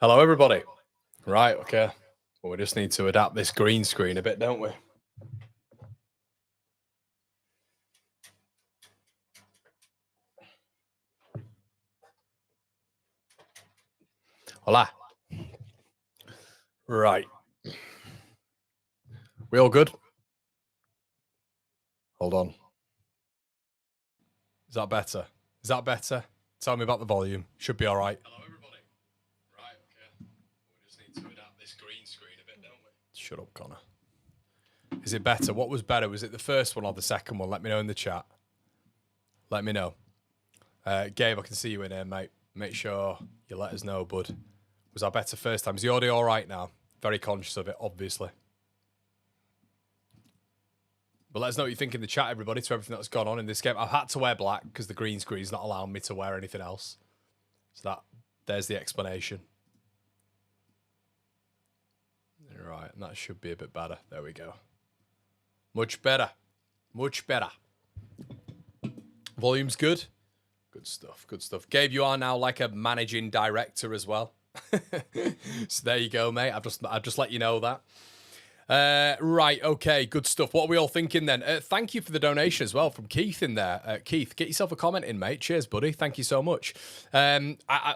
Hello, everybody. Right, okay. Well, we just need to adapt this green screen a bit, don't we? Hola. Right. We all good? Hold on. Is that better? Is that better? Tell me about the volume. Should be all right. Hello, everybody. Right, okay. We just need to adapt this green screen a bit, don't we? Shut up, Connor. Is it better? What was better? Was it the first one or the second one? Let me know in the chat. Let me know. Gabe, I can see you in here, mate. Make sure you let us know, bud. Was that better first time? Is the audio all right now? Very conscious of it, obviously. But let us know what you think in the chat, everybody, to everything that's gone on in this game. I've had to wear black because the green screen's not allowing me to wear anything else. So there's the explanation. Right, and that should be a bit better. There we go. Much better. Much better. Volume's good. Good stuff, good stuff. Gabe, you are now like a managing director as well. So there you go, mate. I've just let you know that. Right, okay, good stuff. What are we all thinking then? Thank you for the donation as well from Keith in there. Keith, get yourself a comment in, mate. Cheers, buddy. Thank you so much.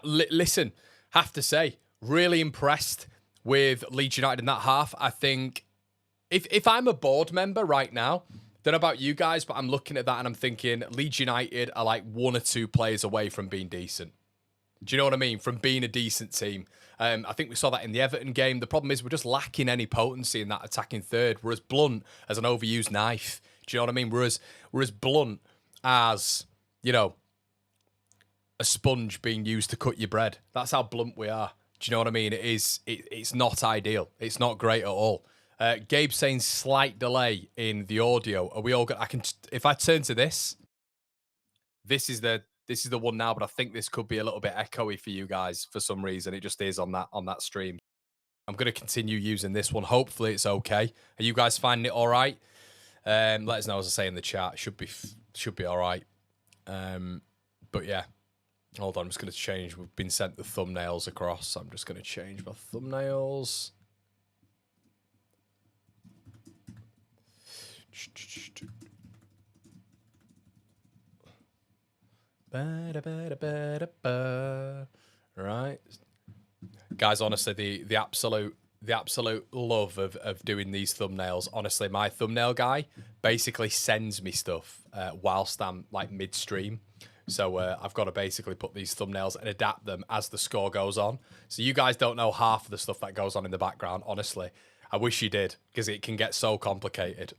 Listen, have to say, really impressed with Leeds United in that half. I think if I'm a board member right now, don't know about you guys, but I'm looking at that and I'm thinking Leeds United are like 1 or 2 players away from being decent. Do you know what I mean? From being a decent team. I think we saw that in the Everton game. The problem is we're just lacking any potency in that attacking third. We're as blunt as an overused knife. Do you know what I mean? We're as blunt as, you know, a sponge being used to cut your bread. That's how blunt we are. Do you know what I mean? It's not ideal. It's not great at all. Gabe saying slight delay in the audio. Are we all good? If I turn to this is the one now, but I think this could be a little bit echoey for you guys for some reason. It just is on that stream. I'm going to continue using this one. Hopefully it's okay. Are you guys finding it all right? Let us know, as I say in the chat. Should be all right. But yeah, hold on. I'm just going to change. We've been sent the thumbnails across. So I'm just going to change my thumbnails. Right, guys, honestly, the absolute love of doing these thumbnails. Honestly, my thumbnail guy basically sends me stuff whilst I'm like midstream. So I've got to basically put these thumbnails and adapt them as the score goes on. So you guys don't know half of the stuff that goes on in the background, honestly. I wish you did, because it can get so complicated.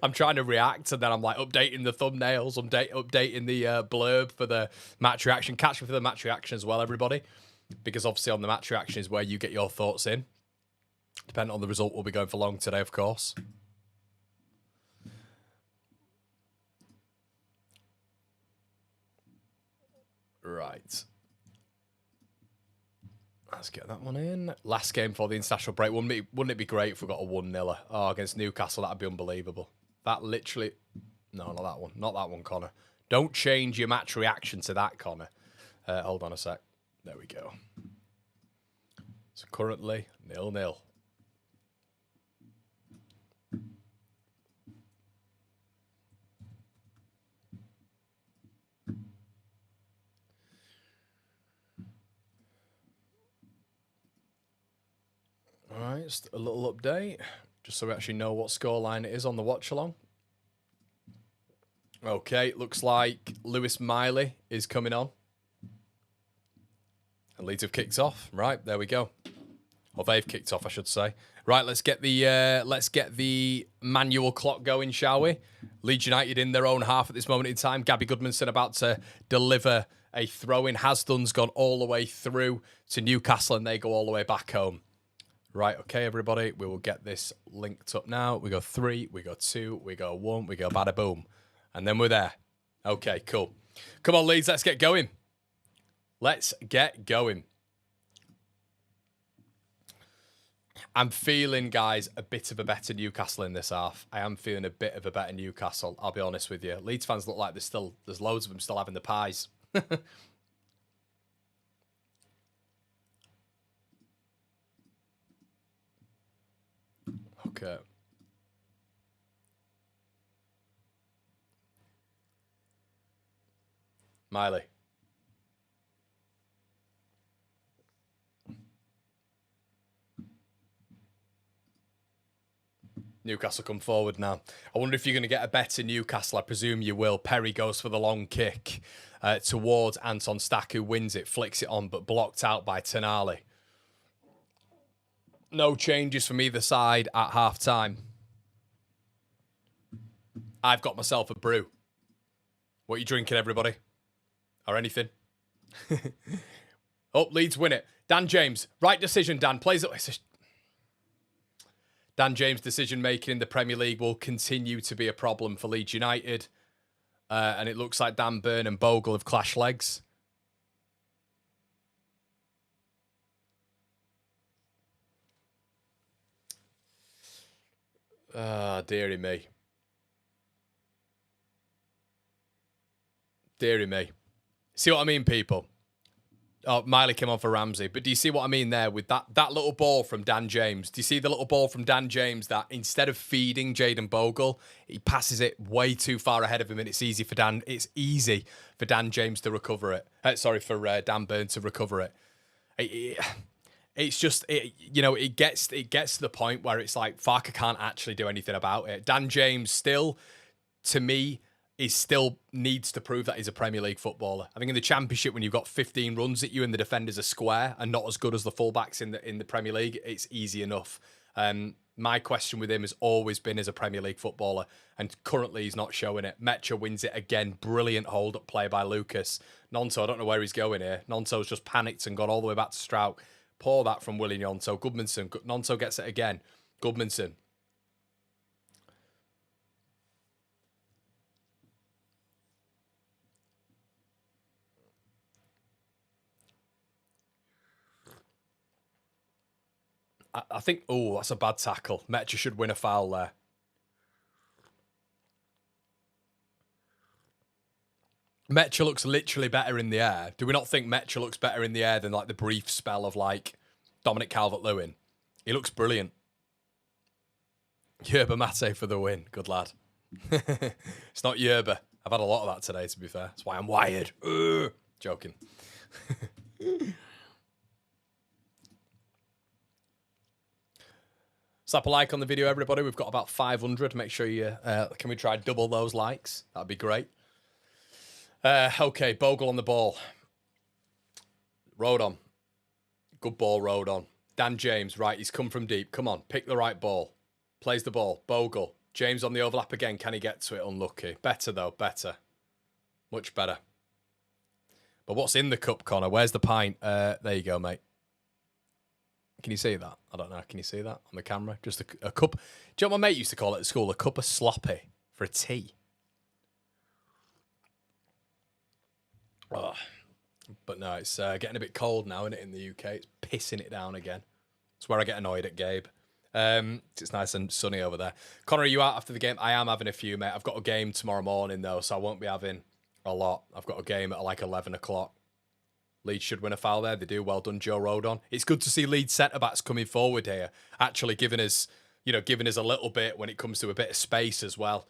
I'm trying to react, and then I'm like updating the thumbnails, updating the blurb for the match reaction. Catch me for the match reaction as well, everybody, because obviously on the match reaction is where you get your thoughts in. Depending on the result, we'll be going for long today, of course. Right. Let's get that one in. Last game for the international break. Wouldn't it be great if we got a 1-0? Oh, against Newcastle, that'd be unbelievable. That literally... No, not that one. Not that one, Connor. Don't change your match reaction to that, Connor. Hold on a sec. There we go. So currently, 0-0. All right, just a little update, just so we actually know what scoreline it is on the watch-along. Okay, looks like Lewis Miley is coming on. And Leeds have kicked off. Right, there we go. Or they've kicked off, I should say. Right, let's get the manual clock going, shall we? Leeds United in their own half at this moment in time. Gabby Goodmanson about to deliver a throw-in. Hasdun's gone all the way through to Newcastle, and they go all the way back home. Right, okay, everybody, we will get this linked up now. We go 3, we go 2, we go 1, we go bada boom. And then we're there. Okay, cool. Come on, Leeds, let's get going. Let's get going. I'm feeling, guys, a bit of a better Newcastle in this half. I am feeling a bit of a better Newcastle, I'll be honest with you. Leeds fans look like there's loads of them still having the pies. Okay. Miley. Newcastle come forward now. I wonder if you're going to get a better Newcastle. I presume you will. Perry goes for the long kick towards Anton Stack, who wins it, flicks it on, but blocked out by Tonali. No changes from either side at half-time. I've got myself a brew. What are you drinking, everybody? Or anything? Oh, Leeds win it. Dan James. Right decision, Dan. Plays it. Dan James' decision-making in the Premier League will continue to be a problem for Leeds United. And it looks like Dan Burn and Bogle have clashed legs. Ah, dearie me. Dearie me. See what I mean, people? Oh, Miley came on for Ramsey. But do you see what I mean there with that little ball from Dan James? Do you see the little ball from Dan James that instead of feeding Jayden Bogle, he passes it way too far ahead of him, and it's easy for Dan James to recover it. For Dan Burn to recover it. It's just, it gets to the point where it's like, fuck, I can't actually do anything about it. Dan James still, to me, still needs to prove that he's a Premier League footballer. I think in the Championship, when you've got 15 runs at you and the defenders are square and not as good as the fullbacks in the Premier League, it's easy enough. My question with him has always been as a Premier League footballer, and currently he's not showing it. Mecha wins it again. Brilliant hold-up play by Lucas. Nonto, I don't know where he's going here. Nonto's just panicked and gone all the way back to Strout. Pour that from William Nonto. Goodmanson. Nonto gets it again. Goodmanson. I think, that's a bad tackle. Mecha should win a foul there. Mecha looks literally better in the air. Do we not think Mecha looks better in the air than like the brief spell of like Dominic Calvert-Lewin? He looks brilliant. Yerba Mate for the win. Good lad. It's not Yerba. I've had a lot of that today, to be fair. That's why I'm wired. Joking. Slap a like on the video, everybody. We've got about 500. Make sure you... can we try double those likes? That'd be great. Okay, Bogle on the ball. Rodon. Good ball, Rodon. Dan James, right, he's come from deep. Come on, pick the right ball. Plays the ball. Bogle. James on the overlap again. Can he get to it? Unlucky. Better, though. Better. Much better. But what's in the cup, Connor? Where's the pint? There you go, mate. Can you see that? I don't know. Can you see that on the camera? Just a cup. Do you know what my mate used to call it at school? A cup of sloppy for a tea. Oh. But no, it's getting a bit cold now, isn't it, in the UK? It's pissing it down again. That's where I get annoyed at Gabe. It's nice and sunny over there. Connor, are you out after the game? I am having a few, mate. I've got a game tomorrow morning, though, so I won't be having a lot. I've got a game at like 11 o'clock. Leeds should win a foul there. They do. Well done, Joe Rodon. It's good to see Leeds centre-backs coming forward here, actually giving us a little bit when it comes to a bit of space as well.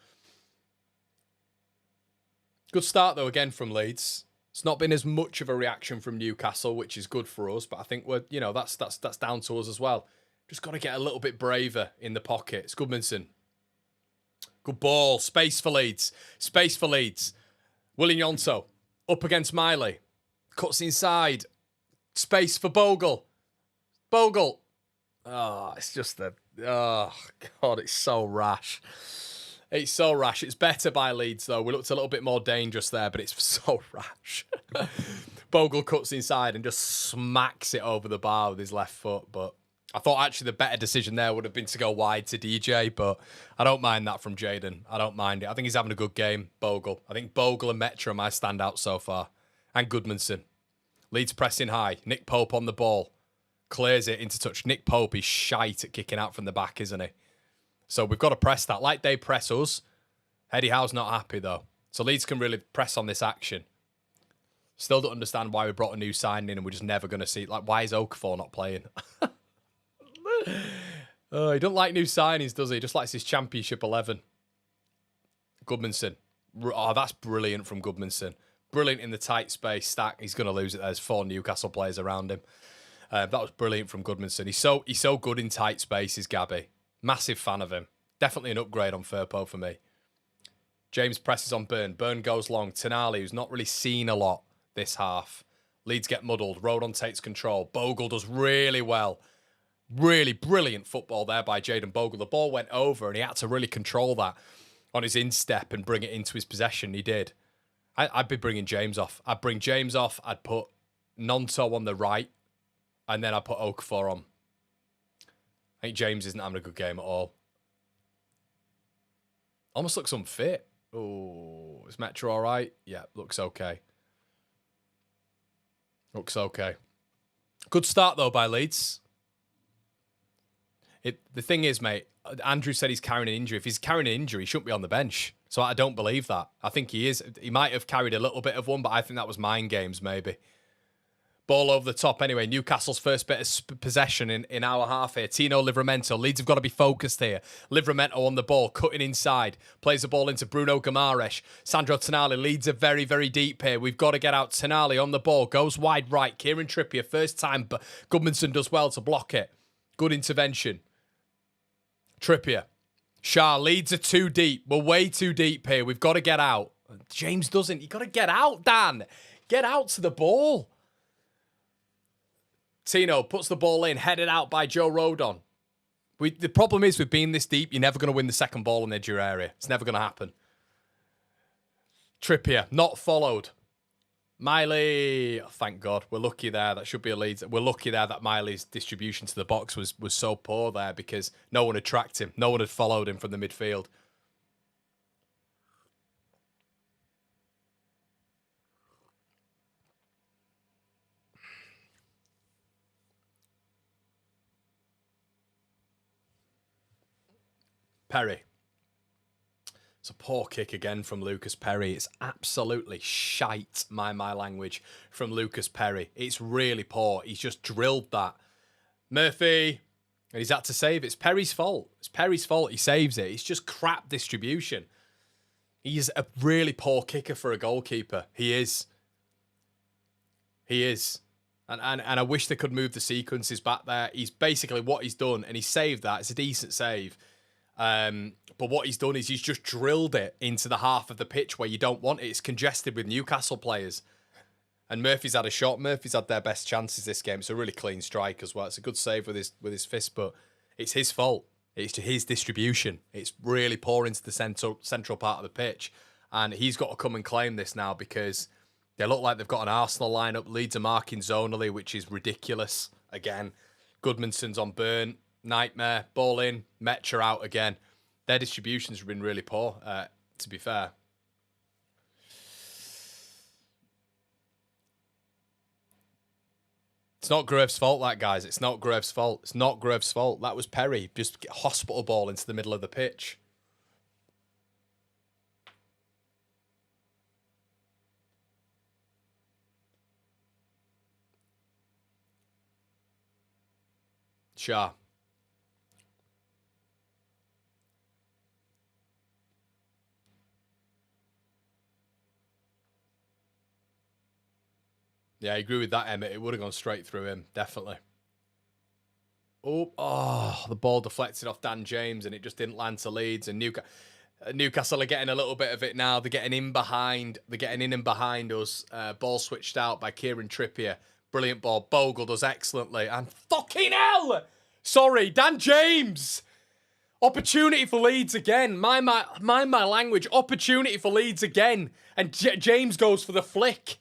Good start, though, again, from Leeds. It's not been as much of a reaction from Newcastle, which is good for us, but I think that's down to us as well. Just got to get a little bit braver in the pocket. It's Goodmanson. Good ball. Space for Leeds. Space for Leeds. William Yonto. Up against Miley. Cuts inside. Space for Bogle. Bogle. Oh, it's just oh, God, it's so rash. It's so rash. It's better by Leeds, though. We looked a little bit more dangerous there, but it's so rash. Bogle cuts inside and just smacks it over the bar with his left foot. But I thought actually the better decision there would have been to go wide to DJ, but I don't mind that from Jayden. I don't mind it. I think he's having a good game, Bogle. I think Bogle and Metra are my standouts so far. And Goodmanson. Leeds pressing high. Nick Pope on the ball. Clears it into touch. Nick Pope is shite at kicking out from the back, isn't he? So we've got to press that. Like they press us. Eddie Howe's not happy, though. So Leeds can really press on this action. Still don't understand why we brought a new signing in and we're just never going to see it. Like, why is Okafor not playing? He don't like new signings, does he? He just likes his Championship 11. Goodmanson. Oh, that's brilliant from Goodmanson. Brilliant in the tight space stack. He's going to lose it. There's 4 Newcastle players around him. That was brilliant from Goodmanson. He's so good in tight spaces, Gabby. Massive fan of him. Definitely an upgrade on Firpo for me. James presses on Byrne. Byrne goes long. Tonali, who's not really seen a lot this half. Leeds get muddled. Rodon takes control. Bogle does really well. Really brilliant football there by Jayden Bogle. The ball went over and he had to really control that on his instep and bring it into his possession. He did. I'd be bringing James off. I'd bring James off. I'd put Nonto on the right. And then I'd put Okafor on. I think James isn't having a good game at all. Almost looks unfit. Oh, is Metro all right? Yeah, looks okay. Looks okay. Good start, though, by Leeds. The thing is, mate, Andrew said he's carrying an injury. If he's carrying an injury, he shouldn't be on the bench. So I don't believe that. I think he is. He might have carried a little bit of one, but I think that was mind games, maybe. Ball over the top anyway. Newcastle's first bit of possession in our half here. Tino Livramento. Leeds have got to be focused here. Livramento on the ball, cutting inside. Plays the ball into Bruno Guimaraes. Sandro Tonali. Leeds are very, very deep here. We've got to get out. Tonali on the ball. Goes wide right. Kieran Trippier. First time, but Goodmanson does well to block it. Good intervention. Trippier. Shah. Leeds are too deep. We're way too deep here. We've got to get out. James doesn't. You've got to get out, Dan. Get out to the ball. Tino puts the ball in, headed out by Joe Rodon. The problem is with being this deep, you're never going to win the second ball in the edge of your area. It's never going to happen. Trippier, not followed. Miley, oh, thank God. We're lucky there. That should be a lead. We're lucky there that Miley's distribution to the box was so poor there because no one had tracked him. No one had followed him from the midfield. Perry. It's a poor kick again from Lucas Perry. It's absolutely shite, my language, from Lucas Perry. It's really poor. He's just drilled that. Murphy, and he's had to save it. It's Perry's fault. It's Perry's fault he saves it. It's just crap distribution. He's a really poor kicker for a goalkeeper. He is. He is. And I wish they could move the sequences back there. He's basically what he's done, and he saved that. It's a decent save. But what he's done is he's just drilled it into the half of the pitch where you don't want it. It's congested with Newcastle players. And Murphy's had a shot. Murphy's had their best chances this game. It's a really clean strike as well. It's a good save with his fist, but it's his fault. It's his distribution. It's really poor into the central part of the pitch. And he's got to come and claim this now because they look like they've got an Arsenal lineup. Leeds are marking zonally, which is ridiculous. Again, Goodmanson's on Byrne. Nightmare, ball in, Metcher out again. Their distributions have been really poor, to be fair. It's not Grove's fault, that, guys. It's not Grove's fault. It's not Grove's fault. That was Perry. Just hospital ball into the middle of the pitch. Shah. Yeah, I agree with that, Emmett. It would have gone straight through him, definitely. Oh, the ball deflected off Dan James and it just didn't land to Leeds. And Newcastle are getting a little bit of it now. They're getting in behind. They're getting in and behind us. Ball switched out by Kieran Trippier. Brilliant ball. Bogle does excellently. And fucking hell! Sorry, Dan James! Opportunity for Leeds again. Mind my language. Opportunity for Leeds again. And James goes for the flick.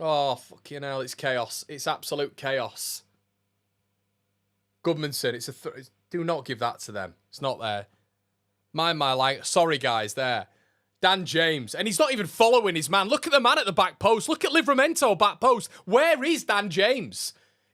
Oh, fucking hell. It's chaos. It's absolute chaos. Goodmanson, do not give that to them. It's not there. Mind my language. Sorry, guys, there. Dan James. And he's not even following his man. Look at the man at the back post. Look at Livramento back post. Where is Dan James?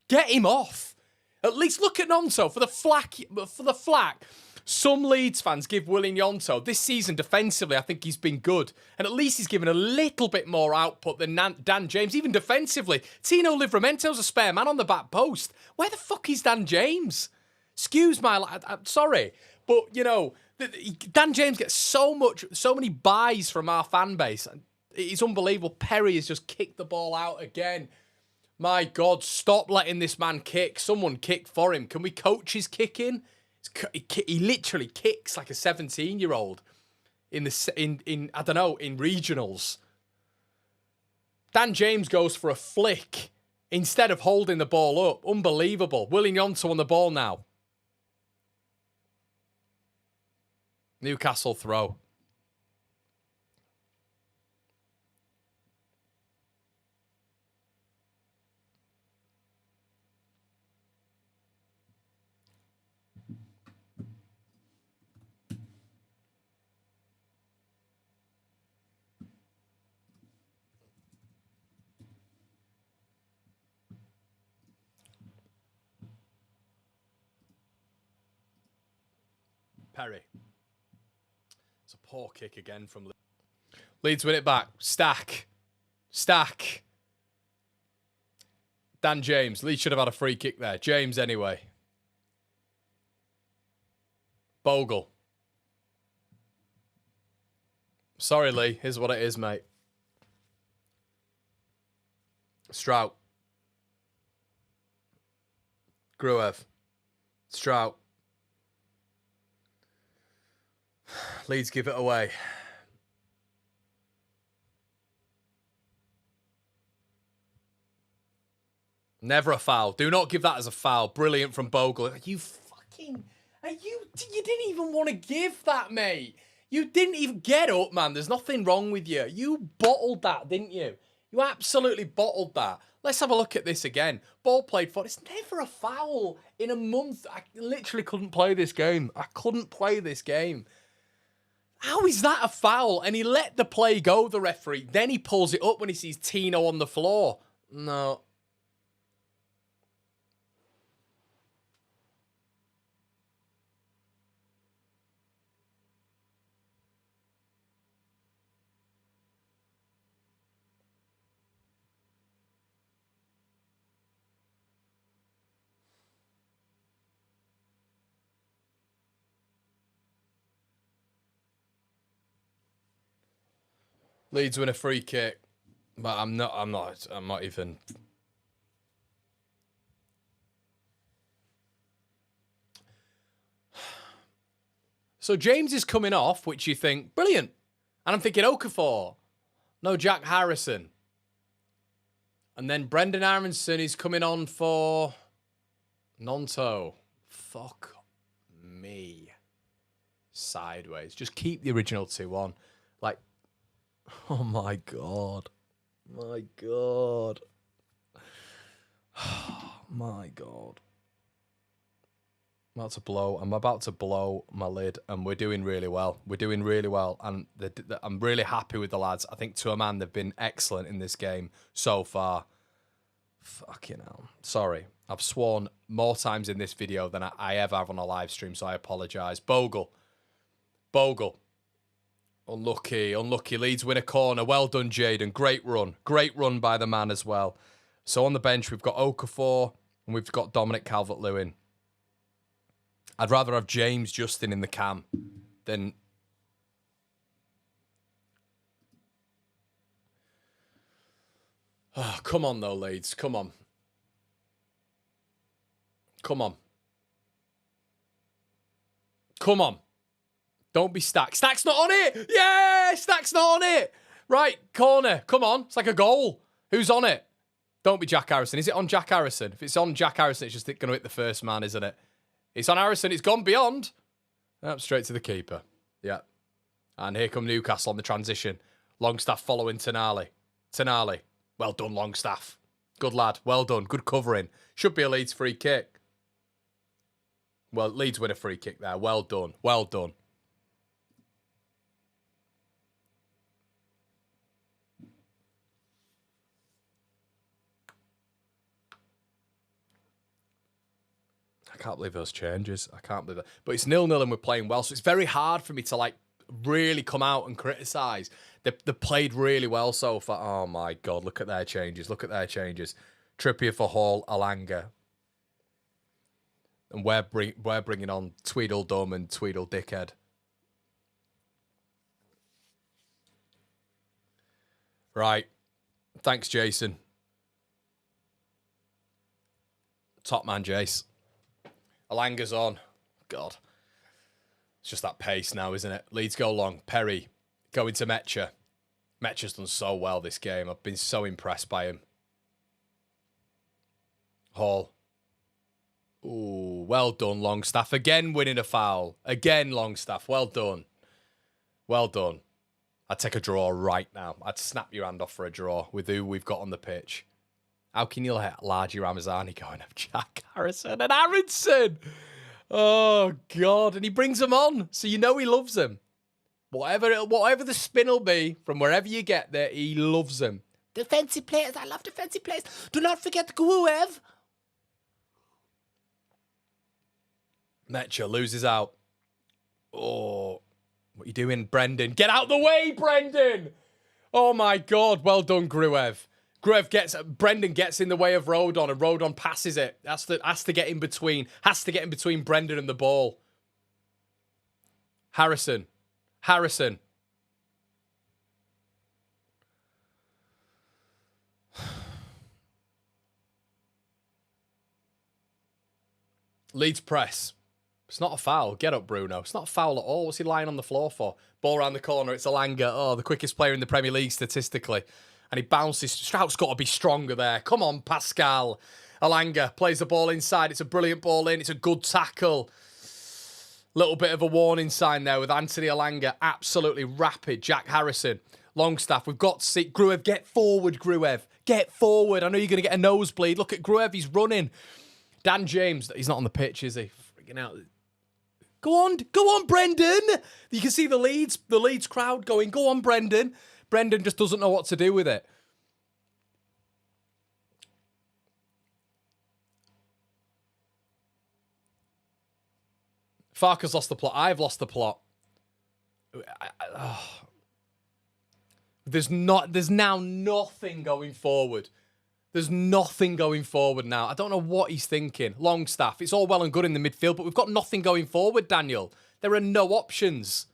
Get him off. At least look at Nonto for the flack. Some Leeds fans give Willian Yonto this season defensively. I think he's been good. And at least he's given a little bit more output than Dan James, even defensively. Tino Livramento's a spare man on the back post. Where the fuck is Dan James? Excuse my... I'm sorry. But, you know, Dan James gets so many buys from our fan base. It's unbelievable. Perry has just kicked the ball out again. My God, stop letting this man kick. Someone kick for him. Can we coach his kicking? He literally kicks like a 17-year-old in I don't know, in regionals. Dan James goes for a flick instead of holding the ball up. Unbelievable. William Yonto on the ball now. Newcastle throw. Perry. It's a poor kick again from Leeds. Leeds win it back. Stack. Dan James. Leeds should have had a free kick there. James anyway. Bogle. Sorry, Lee. Here's what it is, mate. Strout. Gruev. Strout. Leeds give it away. Never a foul. Do not give that as a foul. Brilliant from Bogle. You didn't even want to give that, mate. You didn't even get up, man. There's nothing wrong with you. You bottled that, didn't you? You absolutely bottled that. Let's have a look at this again. Ball played for. It's never a foul in a month. I literally couldn't play this game. How is that a foul? And he let the play go, the referee. Then he pulls it up when he sees Tino on the floor. No. Leeds win a free kick. But I'm not even... So James is coming off, which you think, brilliant. And I'm thinking, Okafor. No, Jack Harrison. And then Brendan Aronson is coming on for Nonto. Fuck me. Sideways. Just keep the original 2 on. Like, oh my God. My God. My God. I'm about to blow my lid, and we're doing really well. And I'm really happy with the lads. I think to a man, they've been excellent in this game so far. Fucking hell. Sorry. I've sworn more times in this video than I ever have on a live stream, so I apologise. Bogle. Unlucky. Leeds win a corner. Well done, Jaden. Great run by the man as well. So on the bench, we've got Okafor and we've got Dominic Calvert-Lewin. I'd rather have James Justin in the cam than... Oh, come on, though, Leeds. Come on. Don't be Stack. Stack's not on it! Yeah! Stack's not on it! Right, corner. Come on. It's like a goal. Who's on it? Don't be Jack Harrison. Is it on Jack Harrison? If it's on Jack Harrison, it's just going to hit the first man, isn't it? It's on Harrison. It's gone beyond. Up straight to the keeper. Yeah. And here come Newcastle on the transition. Longstaff following Tonali. Well done, Longstaff. Good lad. Well done. Good covering. Should be a Leeds free kick. Well, Leeds win a free kick there. Well done. I can't believe those changes. I can't believe it. But it's 0-0 and we're playing well, so it's very hard for me to, like, really come out and criticise. They've played really well so far. Oh, my God. Look at their changes. Trippier for Hall, Alanga. And we're bringing on Tweedledum and Tweedle Dickhead. Right. Thanks, Jason. Top man, Jace. Alanga's on. God. It's just that pace now, isn't it? Leeds go long. Perry going to Metcha. Metcha's done so well this game. I've been so impressed by him. Hall. Ooh, well done, Longstaff. Again winning a foul. Again, Longstaff. Well done. Well done. I'd take a draw right now. I'd snap your hand off for a draw with who we've got on the pitch. How can you let Largy Ramazani go and have Jack Harrison and Aronson? Oh, God. And he brings them on, so you know he loves them. Whatever the spin will be, from wherever you get there, he loves them. Defensive players. I love defensive players. Do not forget Guev. Metcha loses out. Oh, what are you doing, Brendan? Get out the way, Brendan! Oh, my God. Well done, Gruev. Brendan gets in the way of Rodon, and Rodon passes it. Has to get in between. Has to get in between Brendan and the ball. Harrison. Leeds press. It's not a foul. Get up, Bruno. It's not a foul at all. What's he lying on the floor for? Ball around the corner. It's Elanga. Oh, the quickest player in the Premier League statistically. And he bounces. Strout's got to be stronger there. Come on, Pascal. Elanga plays the ball inside. It's a brilliant ball in. It's a good tackle. Little bit of a warning sign there with Anthony Elanga. Absolutely rapid. Jack Harrison. Longstaff. We've got to see. Gruev, get forward, Gruev. Get forward. I know you're going to get a nosebleed. Look at Gruev. He's running. Dan James. He's not on the pitch, is he? Freaking out. Go on, Brendan. You can see the Leeds crowd going, go on, Brendan. Brendan just doesn't know what to do with it. Farker's lost the plot. I've lost the plot. There's now nothing going forward. There's nothing going forward now. I don't know what he's thinking. Longstaff, it's all well and good in the midfield, but we've got nothing going forward, Daniel. There are no options.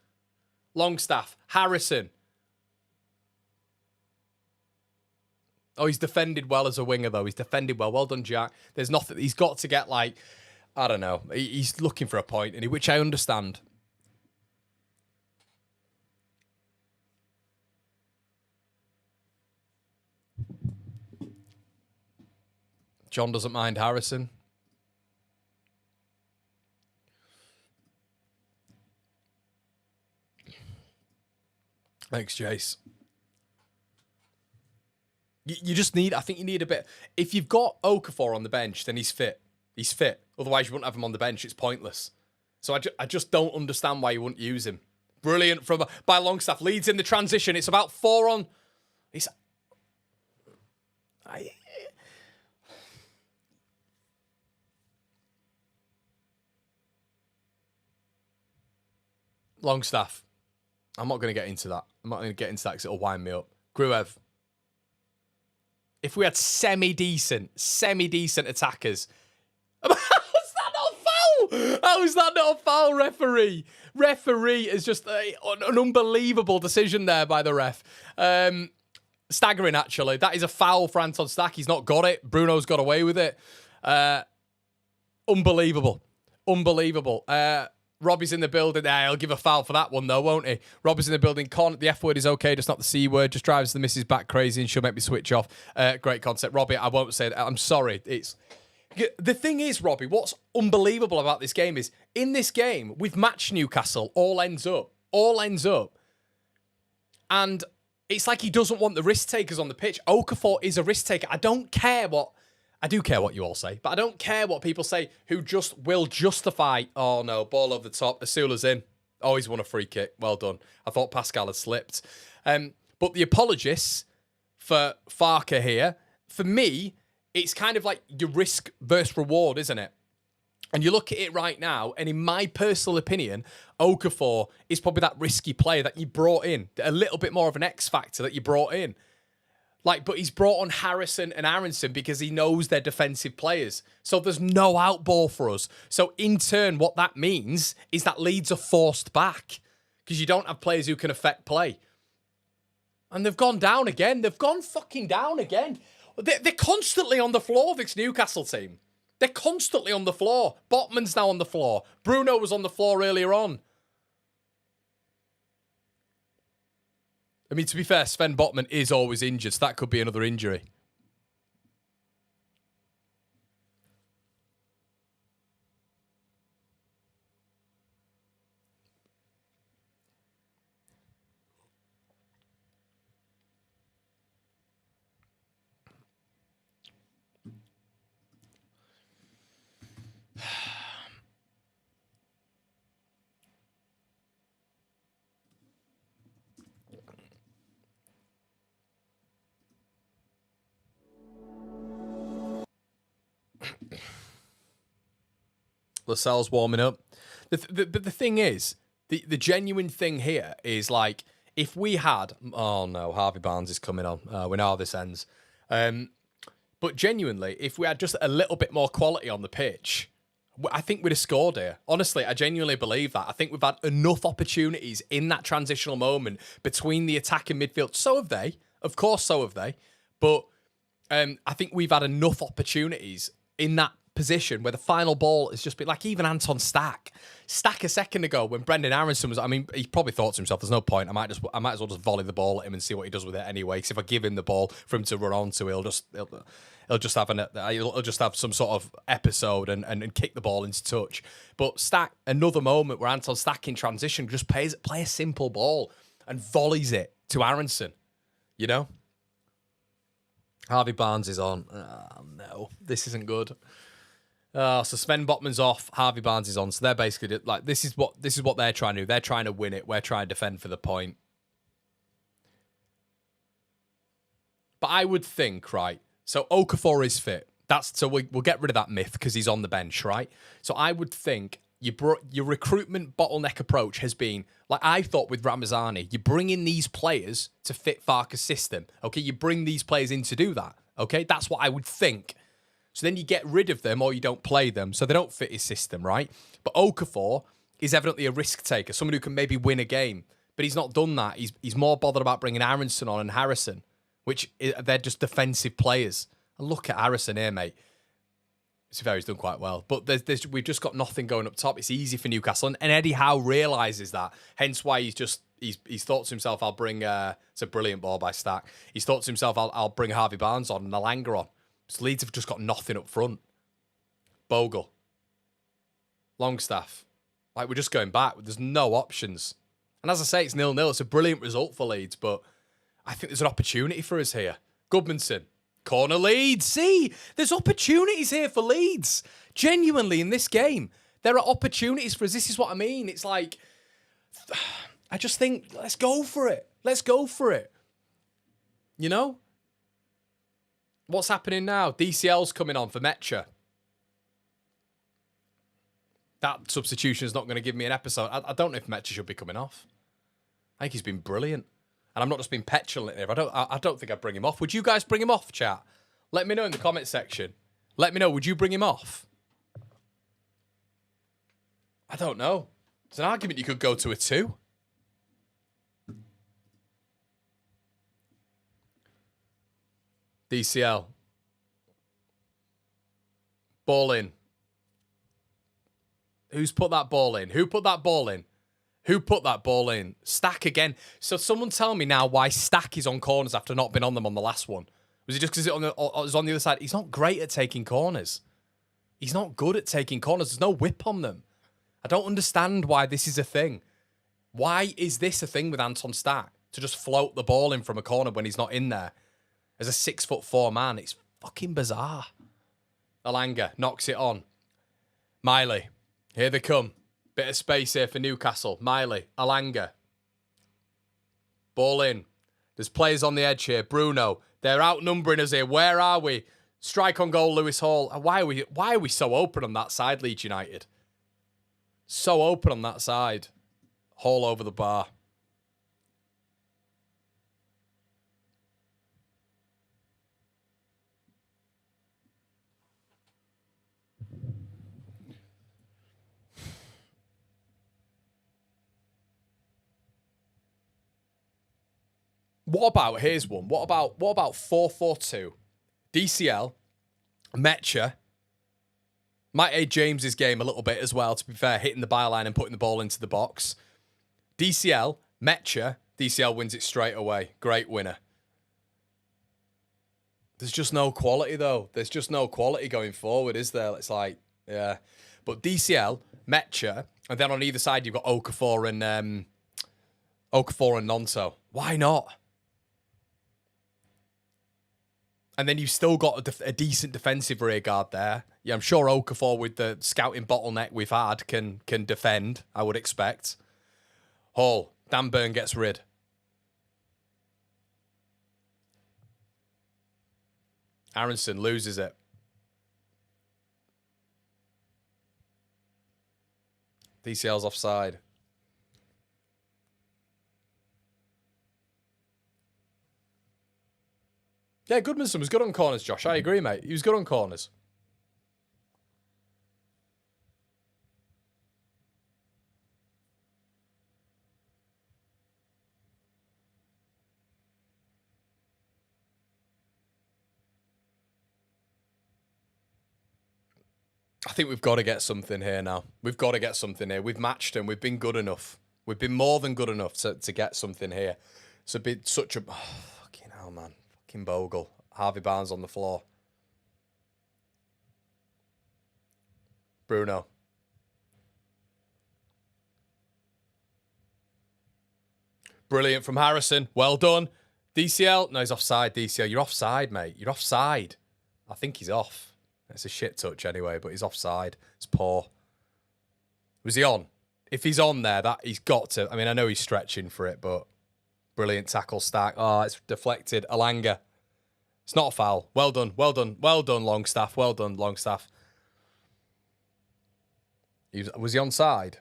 Longstaff, Harrison. Oh, he's defended well as a winger, though. He's defended well. Well done, Jack. There's nothing. He's got to get, like, I don't know. He's looking for a point, which I understand. John doesn't mind Harrison. Thanks, Jace. You just need, I think you need a bit. If you've got Okafor on the bench, then he's fit. He's fit. Otherwise, you wouldn't have him on the bench. It's pointless. So I just don't understand why you wouldn't use him. Brilliant by Longstaff. Leeds in the transition. It's about 4 on. Longstaff. I'm not going to get into that. I'm not going to get into that because it'll wind me up. Gruev. If we had semi-decent attackers. How is that not a foul? How is that not a foul, referee? Referee is just an unbelievable decision there by the ref. Staggering, actually. That is a foul for Anton Stack. He's not got it. Bruno's got away with it. Unbelievable. Robbie's in the building. He'll give a foul for that one, though, won't he? Robbie's in the building. The F word is okay, just not the C word. Just drives the missus back crazy and she'll make me switch off. Great concept. Robbie, I won't say that. I'm sorry. The thing is, Robbie, what's unbelievable about this game is, in this game, we've matched Newcastle. All ends up. And it's like he doesn't want the risk takers on the pitch. Okafor is a risk taker. I do care what you all say, but I don't care what people say who just will justify, oh no, ball over the top, Asula's in. Oh, he's won a free kick. Well done. I thought Pascal had slipped. But the apologists for Farker here, for me, it's kind of like your risk versus reward, isn't it? And you look at it right now, and in my personal opinion, Okafor is probably that risky player that you brought in, a little bit more of an X factor that you brought in. Like, but he's brought on Harrison and Aronson because he knows they're defensive players. So there's no out ball for us. So in turn, what that means is that Leeds are forced back because you don't have players who can affect play. And they've gone down again. They've gone fucking down again. They're constantly on the floor, this Newcastle team. They're constantly on the floor. Botman's now on the floor. Bruno was on the floor earlier on. I mean, to be fair, Sven Botman is always injured, so that could be another injury. Lascelles warming up. But the thing is, the genuine thing here is like, if we had... Oh no, Harvey Barnes is coming on. We know how this ends. But genuinely, if we had just a little bit more quality on the pitch, I think we'd have scored here. Honestly, I genuinely believe that. I think we've had enough opportunities in that transitional moment between the attack and midfield. So have they. Of course, so have they. But I think we've had enough opportunities in that position where the final ball has just been like, even Anton Stack a second ago when Brendan Aronson was, I mean, he probably thought to himself, there's no point, I might as well just volley the ball at him and see what he does with it anyway, because if I give him the ball for him to run onto, he'll just have some sort of episode and kick the ball into touch. But Stack, another moment where Anton Stack in transition just play a simple ball and volleys it to Aronson, you know? Harvey Barnes is on. Oh, no, this isn't good. So Sven Botman's off, Harvey Barnes is on. So they're basically like, this is what they're trying to do. They're trying to win it. We're trying to defend for the point. But I would think, right? So Okafor is fit. We'll get rid of that myth because he's on the bench, right? So I would think your recruitment bottleneck approach has been, like I thought with Ramazani, you bring in these players to fit Farke's system. Okay, you bring these players in to do that. Okay, that's what I would think. So then you get rid of them or you don't play them, so they don't fit his system, right? But Okafor is evidently a risk taker, someone who can maybe win a game. But he's not done that. He's more bothered about bringing Aronson on and Harrison, which they're just defensive players. And look at Harrison here, mate. To be fair, he's done quite well. But we've just got nothing going up top. It's easy for Newcastle. And Eddie Howe realises that. Hence why he's thought to himself, I'll bring... it's a brilliant ball by Stack. He's thought to himself, I'll bring Harvey Barnes on and Elanga on. So Leeds have just got nothing up front. Bogle. Longstaff. Like, we're just going back. There's no options. And as I say, it's 0-0. It's a brilliant result for Leeds, but I think there's an opportunity for us here. Goodmanson. Corner Leeds. See, there's opportunities here for Leeds. Genuinely, in this game, there are opportunities for us. This is what I mean. It's like, I just think, let's go for it. Let's go for it. You know? What's happening now? DCL's coming on for Mecha. That substitution is not going to give me an episode. I don't know if Mecha should be coming off. I think he's been brilliant. And I'm not just being petulant here. I don't think I'd bring him off. Would you guys bring him off, chat? Let me know in the comment section. Let me know. Would you bring him off? I don't know. It's an argument you could go to a 2. DCL. Ball in. Who's put that ball in? Who put that ball in? Who put that ball in? Stack again. So someone tell me now why Stack is on corners after not being on them on the last one. Was it just because it was on the other side? He's not great at taking corners. He's not good at taking corners. There's no whip on them. I don't understand why this is a thing. Why is this a thing with Anton Stack? To just float the ball in from a corner when he's not in there. As a 6'4" man, it's fucking bizarre. Elanga knocks it on. Miley, here they come. Bit of space here for Newcastle. Miley, Elanga. Ball in. There's players on the edge here. Bruno, they're outnumbering us here. Where are we? Strike on goal, Lewis Hall. Why are we so open on that side, Leeds United? So open on that side. Hall over the bar. What about, here's one. What about 4-4-2? DCL, Metcha. Might aid James's game a little bit as well, to be fair, hitting the byline and putting the ball into the box. DCL, Metcha. DCL wins it straight away. Great winner. There's just no quality, though. There's just no quality going forward, is there? It's like, yeah. But DCL, Metcha, and then on either side, you've got Okafor and Nonso. Why not? And then you've still got a decent defensive rear guard there. Yeah, I'm sure Okafor, with the scouting bottleneck we've had, can defend, I would expect. Hall, Dan Burn gets rid. Aronson loses it. DCL's offside. Yeah, Goodmanson was good on corners, Josh. I agree, mate. He was good on corners. I think we've got to get something here now. We've got to get something here. We've matched him. We've been good enough. We've been more than good enough to get something here. It's a bit such a... Oh, fucking hell, man. Fucking Bogle. Harvey Barnes on the floor. Bruno. Brilliant from Harrison. Well done. DCL. No, he's offside, DCL. You're offside, mate. You're offside. I think he's off. It's a shit touch anyway, but he's offside. It's poor. Was he on? If he's on there, that he's got to... I mean, I know he's stretching for it, but... Brilliant tackle stack. Oh, it's deflected. Alanga. It's not a foul. Well done. Well done. Well done, Longstaff. Well done, Longstaff. Was he onside?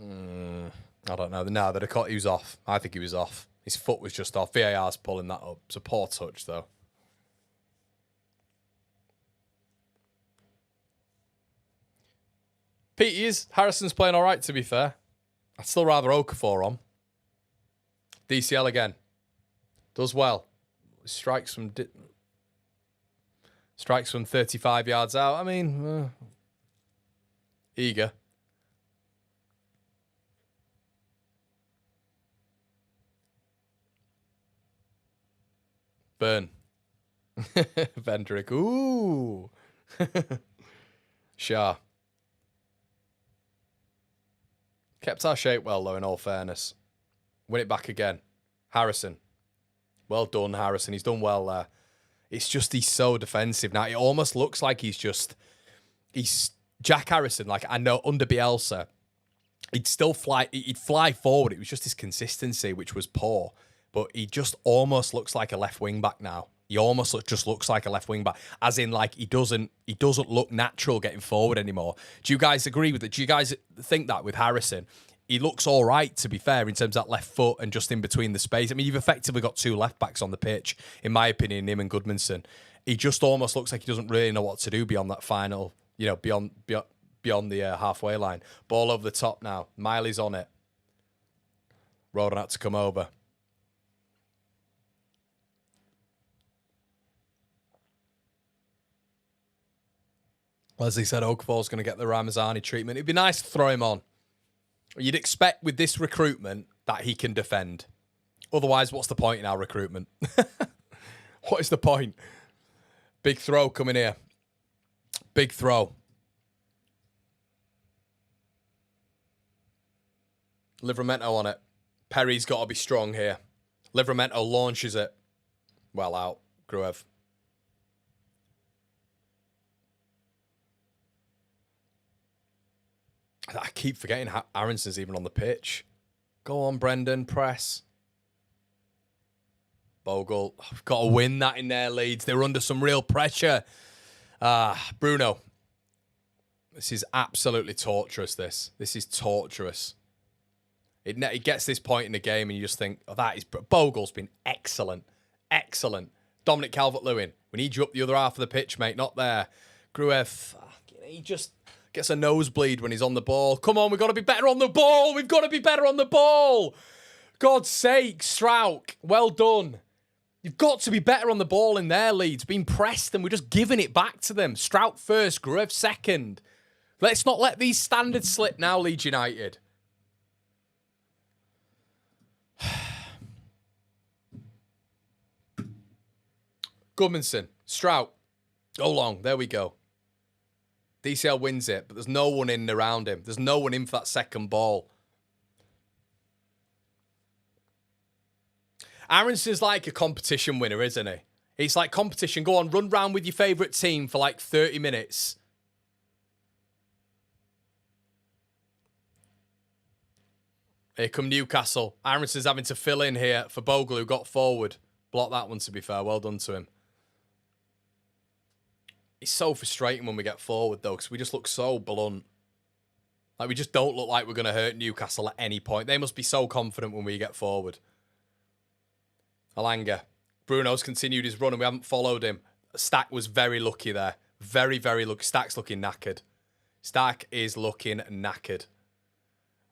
I don't know. No, he was off. I think he was off. His foot was just off. VAR's pulling that up. It's a poor touch, though. Pete, Harrison's playing all right, to be fair. I'd still rather Okafor on. DCL again. Does well. Strikes from 35 yards out. I mean, eager. Burn. Vendrick. Ooh. Shah. Kept our shape well, though, in all fairness. Win it back again. Harrison. Well done, Harrison. He's done well there. It's just he's so defensive now. It almost looks like he's Jack Harrison. Like, I know under Bielsa, he'd fly forward. It was just his consistency, which was poor. But he just almost looks like a left wing back now. He almost just looks like a left wing back, as in like he doesn't look natural getting forward anymore. Do you guys agree with it? Do you guys think that with Harrison? He looks all right, to be fair, in terms of that left foot and just in between the space. I mean, you've effectively got two left backs on the pitch, in my opinion, him and Goodmanson. He just almost looks like he doesn't really know what to do beyond that final, beyond the halfway line. Ball over the top now. Miley's on it. Rodan had to come over. Leslie said Okafor's going to get the Ramazani treatment. It'd be nice to throw him on. You'd expect with this recruitment that he can defend. Otherwise, what's the point in our recruitment? What is the point? Big throw coming here. Big throw. Livramento on it. Perry's got to be strong here. Livramento launches it. Well out. Gruev. I keep forgetting Aronson's even on the pitch. Go on, Brendan. Press. Bogle. I've got to win that in their Leeds. They were under some real pressure. Bruno. This is absolutely torturous, this. This is torturous. It gets this point in the game and you just think, oh, that is... Bogle's been excellent. Excellent. Dominic Calvert-Lewin. We need you up the other half of the pitch, mate. Not there. Gruev. He just... gets a nosebleed when he's on the ball. Come on, we've got to be better on the ball. We've got to be better on the ball. God's sake, Strauch. Well done. You've got to be better on the ball in there, Leeds. Being pressed and we're just giving it back to them. Strauch first, Gruev second. Let's not let these standards slip now, Leeds United. Gudmundsson, Strauch. Go long. There we go. DCL wins it, but there's no one in around him. There's no one in for that second ball. Aronson's like a competition winner, isn't he? He's like competition. Go on, run round with your favourite team for like 30 minutes. Here come Newcastle. Aronson's having to fill in here for Bogle, who got forward. Block that one, to be fair. Well done to him. It's so frustrating when we get forward, though, because we just look so blunt. Like, we just don't look like we're going to hurt Newcastle at any point. They must be so confident when we get forward. Alanga. Bruno's continued his run and we haven't followed him. Stack was very lucky there. Very, very lucky. Stack's looking knackered. Stack is looking knackered.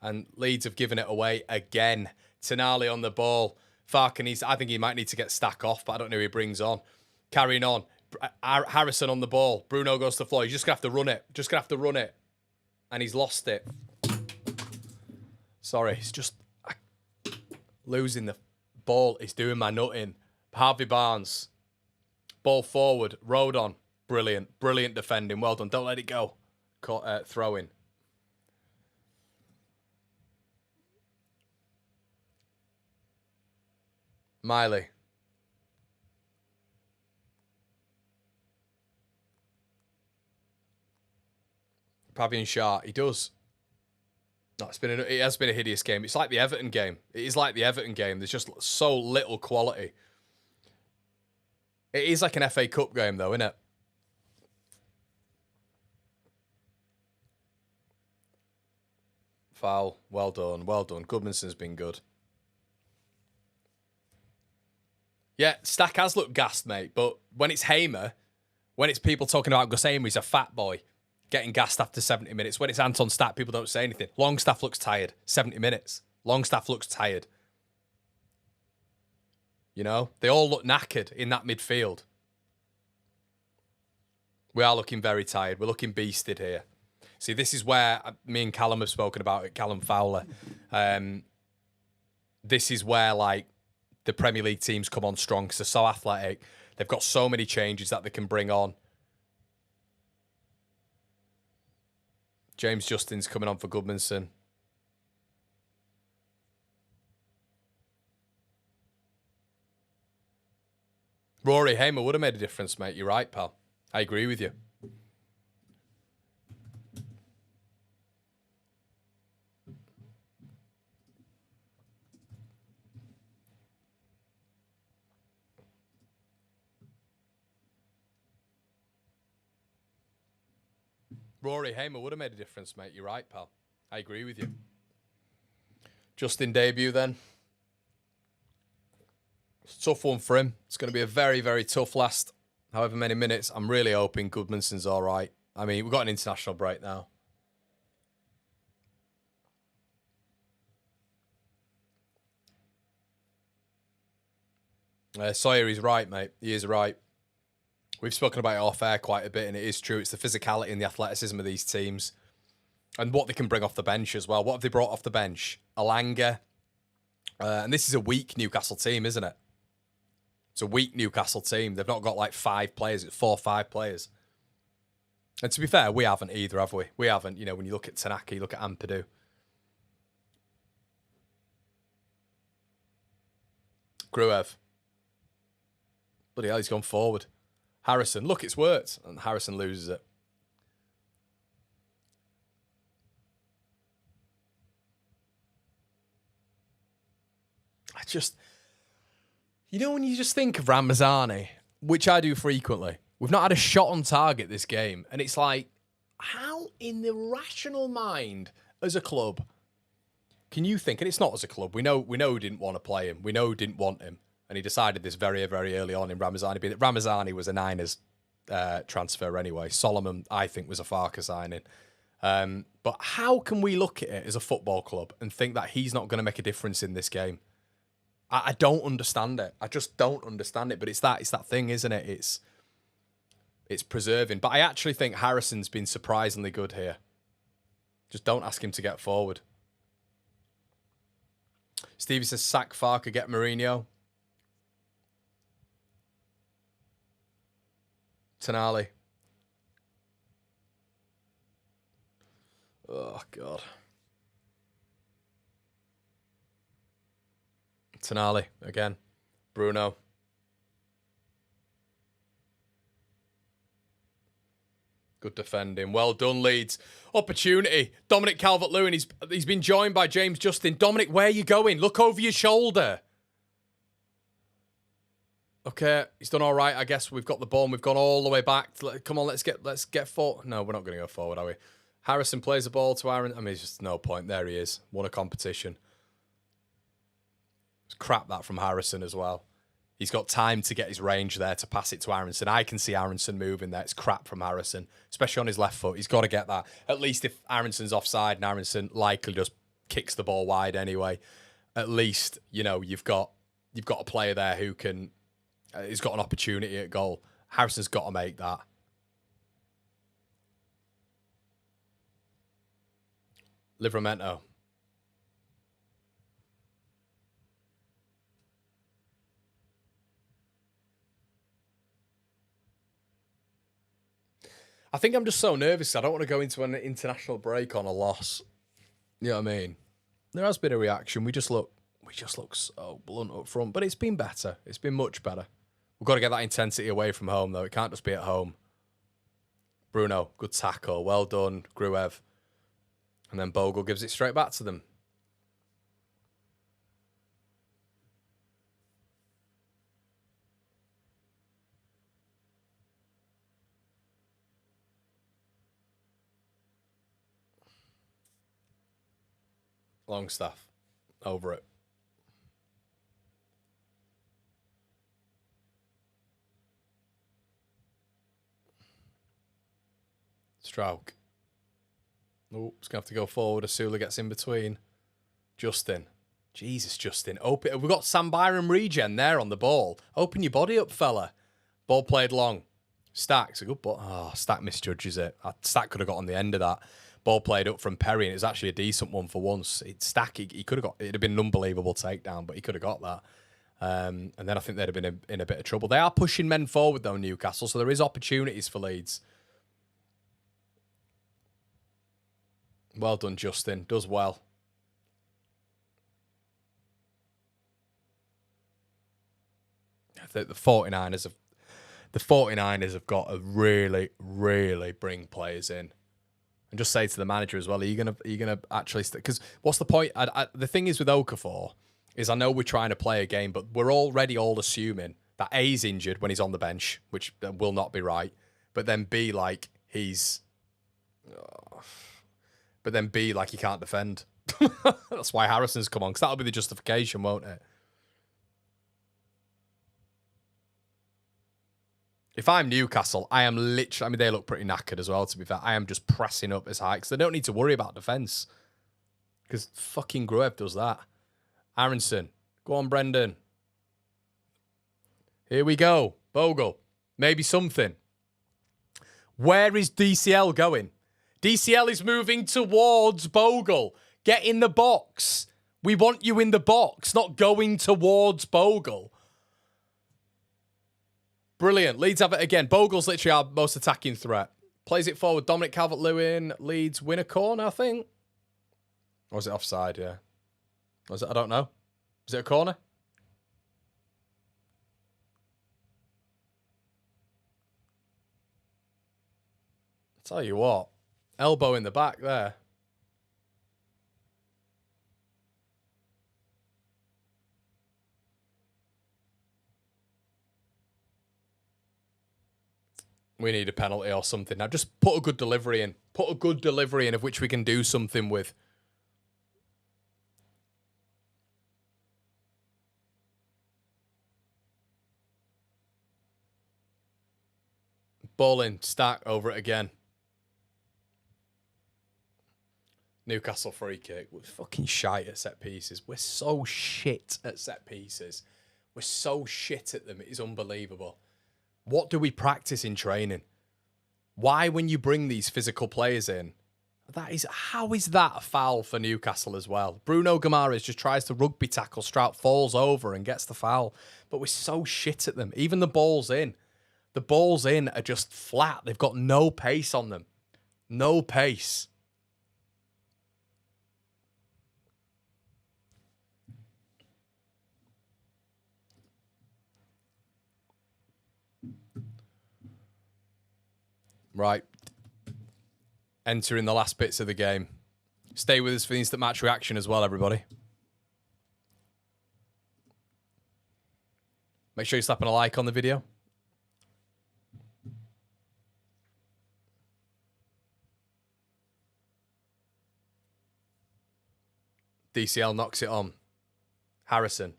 And Leeds have given it away again. Tonali on the ball. Farke I think he might need to get Stack off, but I don't know who he brings on. Carrying on. Harrison on the ball. Bruno goes to the floor. He's just going to have to run it. Just going to have to run it. And he's lost it. Sorry, it's just... losing the ball is doing my nut in. Harvey Barnes. Ball forward. Road on. Brilliant. Brilliant defending. Well done. Don't let it go. Throw in. Miley. Pavian Shah. He does. No, it has been a hideous game. It's like the Everton game. It is like the Everton game. There's just so little quality. It is like an FA Cup game, though, isn't it? Foul. Well done. Well done. Gudmundsson's been good. Yeah, Stack has looked gassed, mate. But when it's Hamer, when it's people talking about Gus Hamer, he's a fat boy. Getting gassed after 70 minutes. When it's Anton Stack, people don't say anything. Longstaff looks tired. 70 minutes. Longstaff looks tired. You know? They all look knackered in that midfield. We are looking very tired. We're looking beasted here. See, this is where me and Callum have spoken about it. Callum Fowler. This is where, like, the Premier League teams come on strong because they're so athletic. They've got so many changes that they can bring on. James Justin's coming on for Gudmundsson. Rory Hamer would have made a difference, mate. You're right, pal. I agree with you. Rory Hamer would have made a difference, mate. You're right, pal. I agree with you. Justin debut then. It's a tough one for him. It's going to be a very, very tough last however many minutes. I'm really hoping Gudmundsson's all right. I mean, we've got an international break now. Sawyer is right, mate. He is right. We've spoken about it off air quite a bit, and it is true. It's the physicality and the athleticism of these teams and what they can bring off the bench as well. What have they brought off the bench? Alanga. And this is a weak Newcastle team, isn't it? It's a weak Newcastle team. They've not got like 5 players. It's 4 or 5 players. And to be fair, we haven't either, have we? We haven't. You know, when you look at Tanaka, you look at Ampadu. Gruev. Bloody hell, he's gone forward. Harrison, look, it's worked. And Harrison loses it. You know when you just think of Ramazani, which I do frequently, we've not had a shot on target this game. And it's like, how in the rational mind as a club can you think, and it's not as a club, we know who didn't want to play him. We know who didn't want him. And he decided this very, very early on in Ramazani. Being that Ramazani was a Niners transfer anyway. Solomon, I think, was a Farke signing. But how can we look at it as a football club and think that he's not going to make a difference in this game? I don't understand it. I just don't understand it. But it's that thing, isn't it? It's preserving. But I actually think Harrison's been surprisingly good here. Just don't ask him to get forward. Stevie says, sack Farker, get Mourinho. Tonali. Oh, God. Tonali, again. Bruno. Good defending. Well done, Leeds. Opportunity. Dominic Calvert-Lewin. He's been joined by James Justin. Dominic, where are you going? Look over your shoulder. Okay, he's done all right. I guess we've got the ball and we've gone all the way back. Come on, let's get forward. No, we're not going to go forward, are we? Harrison plays the ball to Aaron. I mean, it's just no point. There he is. Won a competition. It's crap that from Harrison as well. He's got time to get his range there to pass it to Aronson. I can see Aronson moving there. It's crap from Harrison, especially on his left foot. He's got to get that. At least if Aronson's offside and Aronson likely just kicks the ball wide anyway, at least, you know, you've got a player there who can, he's got an opportunity at goal. Harrison's got to make that. Livramento. I think I'm just so nervous. I don't want to go into an international break on a loss. You know what I mean? There has been a reaction. We just look so blunt up front, but it's been better. It's been much better. We've got to get that intensity away from home, though. It can't just be at home. Bruno, good tackle. Well done, Gruev. And then Bogle gives it straight back to them. Longstaff. Over it. Stroke. Oh, it's going to have to go forward. Asula gets in between. Justin. Jesus, Justin. Open. We've got Sam Byram regen there on the ball. Open your body up, fella. Ball played long. Stack's a good ball. Oh, Stack misjudges it. Stack could have got on the end of that. Ball played up from Perry, and it was actually a decent one for once. Stack, he could have got. It'd have been an unbelievable takedown, but he could have got that. And then I think they'd have been in a bit of trouble. They are pushing men forward, though, Newcastle, so there is opportunities for Leeds. Well done, Justin. Does well. I think the 49ers have got to really, really bring players in. And just say to the manager as well, are you gonna actually because what's the point? The thing is with Okafor is I know we're trying to play a game, but we're already all assuming that A, he's injured when he's on the bench, which will not be right. But then B, like he's, but then B, like he can't defend. That's why Harrison's come on, because that'll be the justification, won't it? If I'm Newcastle, I am literally... I mean, they look pretty knackered as well, to be fair. I am just pressing up as high, because they don't need to worry about defence. Because fucking Gruev does that. Aronson. Go on, Brendan. Here we go. Bogle. Maybe something. Where is DCL going? DCL is moving towards Bogle. Get in the box. We want you in the box, not going towards Bogle. Brilliant. Leeds have it again. Bogle's literally our most attacking threat. Plays it forward. Dominic Calvert-Lewin. Leeds win a corner, I think. Or was it offside? Yeah. Was it? I don't know. Is it a corner? Tell you what. Elbow in the back there. We need a penalty or something. Now just put a good delivery in. Put a good delivery in of which we can do something with. Ball in. Stack over it again. Newcastle free kick. We're fucking shite at set pieces. We're so shit at set pieces. We're so shit at them. It is unbelievable. What do we practice in training? Why, when you bring these physical players in, how is that a foul for Newcastle as well? Bruno Guimaraes just tries to rugby tackle, Strout falls over and gets the foul. But we're so shit at them. Even the balls in. The balls in are just flat. They've got no pace on them. No pace. Right. Entering the last bits of the game. Stay with us for the instant match reaction as well, everybody. Make sure you're slapping a like on the video. DCL knocks it on. Harrison.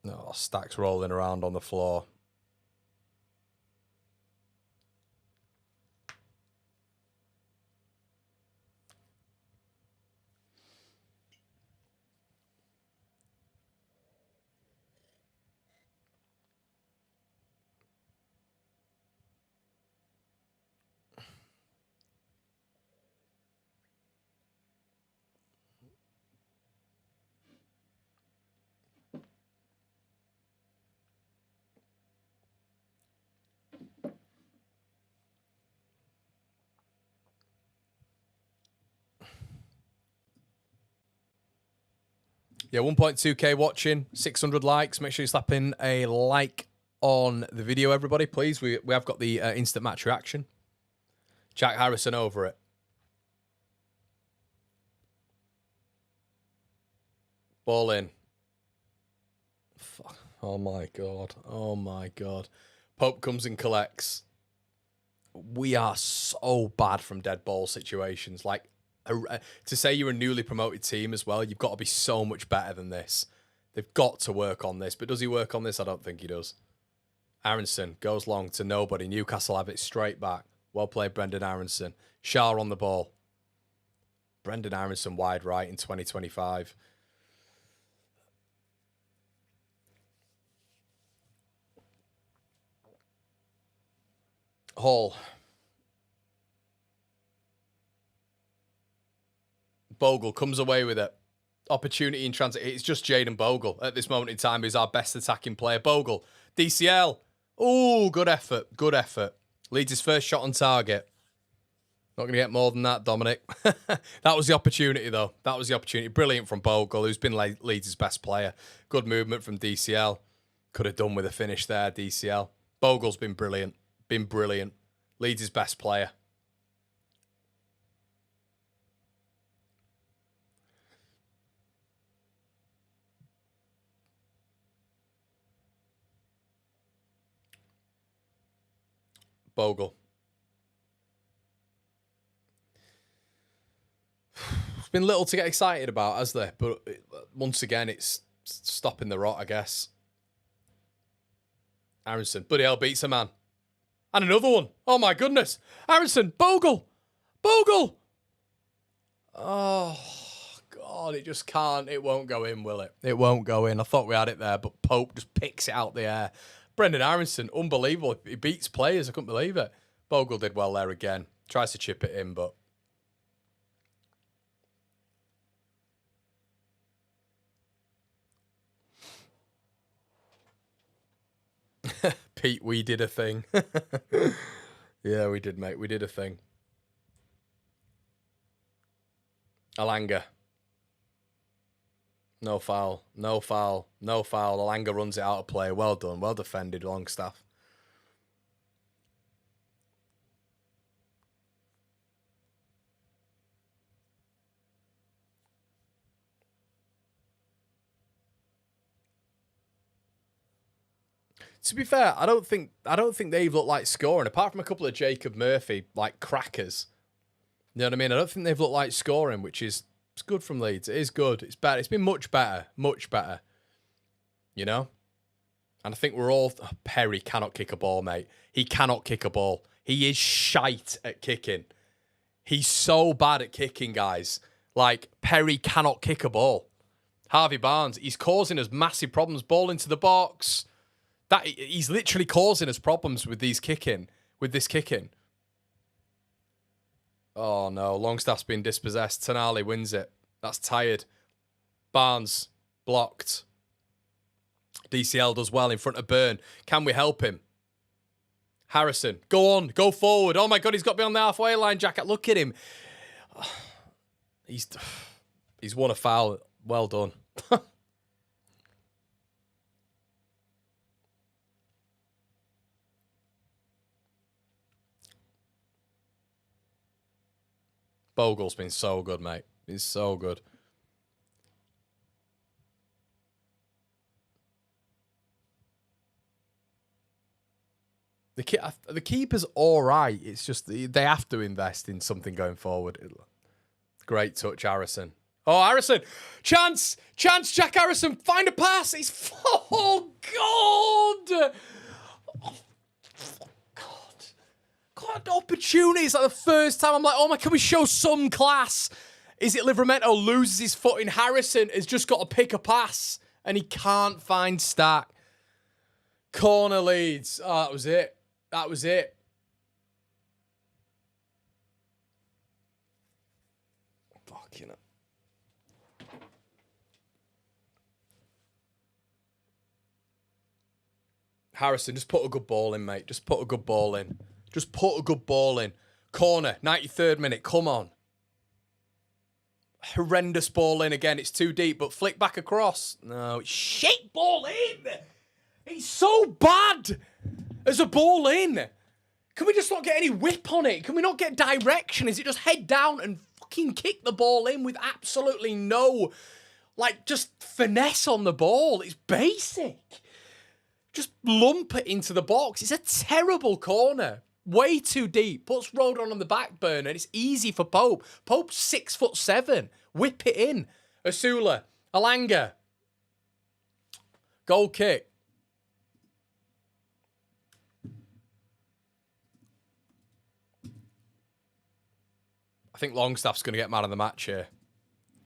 Oh, Stacks rolling around on the floor. Yeah, 1.2k watching, 600 likes. Make sure you're slapping a like on the video, everybody, please. We have got the instant match reaction. Jack Harrison over it. Ball in. Fuck. Oh, my God. Oh, my God. Pope comes and collects. We are so bad from dead ball situations. Like, to say you're a newly promoted team as well, you've got to be so much better than this. They've got to work on this. But does he work on this? I don't think he does. Aronson goes long to nobody. Newcastle have it straight back. Well played, Brendan Aronson. Shah on the ball. Brendan Aronson wide right in 2025. Hall. Bogle comes away with it. Opportunity in transit. It's just Jayden Bogle at this moment in time who's our best attacking player. Bogle. DCL. Oh, good effort. Good effort. Leads his first shot on target. Not going to get more than that, Dominic. That was the opportunity, though. That was the opportunity. Brilliant from Bogle, who's been Leeds' best player. Good movement from DCL. Could have done with a finish there, DCL. Bogle's been brilliant. Been brilliant. Leeds' best player. Bogle. It's been little to get excited about, has there? But once again, it's stopping the rot, I guess. Aronson. Bloody hell, beats a man. And another one. Oh, my goodness. Aronson. Bogle. Bogle. Oh, God. It just can't. It won't go in, will it? It won't go in. I thought we had it there, but Pope just picks it out the air. Brendan Aronson, unbelievable. He beats players. I couldn't believe it. Bogle did well there again. Tries to chip it in, but... Pete, we did a thing. Yeah, we did, mate. We did a thing. Alanga. No foul. No foul. No foul. Alanga runs it out of play. Well done. Well defended, Longstaff. To be fair, I don't think they've looked like scoring, apart from a couple of Jacob Murphy like crackers. You know what I mean? I don't think they've looked like scoring, which is it's good from Leeds. It is good. It's better. It's been much better. Much better. You know? And I think we're all... Oh, Perry cannot kick a ball, mate. He cannot kick a ball. He is shite at kicking. He's so bad at kicking, guys. Like, Perry cannot kick a ball. Harvey Barnes, he's causing us massive problems. Ball into the box. He's literally causing us problems with this kicking. Oh, no. Longstaff's been dispossessed. Tonali wins it. That's tired. Barnes, blocked. DCL does well in front of Byrne. Can we help him? Harrison, go on, go forward. Oh my God, he's got beyond the halfway line, Jack. Look at him. He's won a foul. Well done. Bogle's been so good, mate. He's so good. The keeper's all right. It's just they have to invest in something going forward. Great touch, Harrison. Oh, Harrison. Chance, Jack Harrison. Find a pass. Oh, God. Oh, God, opportunity. It's like the first time I'm like, oh, my, can we show some class? Is it Livramento loses his foot in? Harrison has just got to pick a pass, and he can't find Stack. Corner Leeds. Oh, that was it. That was it. Fucking hell. Harrison, just put a good ball in, mate. Just put a good ball in. Just put a good ball in. Corner, 93rd minute. Come on. Horrendous ball in again. It's too deep, but flick back across. No, it's shit ball in. He's so bad as a ball in. Can we just not get any whip on it? Can we not get direction? Is it just head down and fucking kick the ball in with absolutely no, like, just finesse on the ball? It's basic. Just lump it into the box. It's a terrible corner. Way too deep. Puts Rodon on the back burner. And it's easy for Pope. Pope's 6'7". Whip it in. Asula. Alanga. Goal kick. I think Longstaff's going to get man of the match here.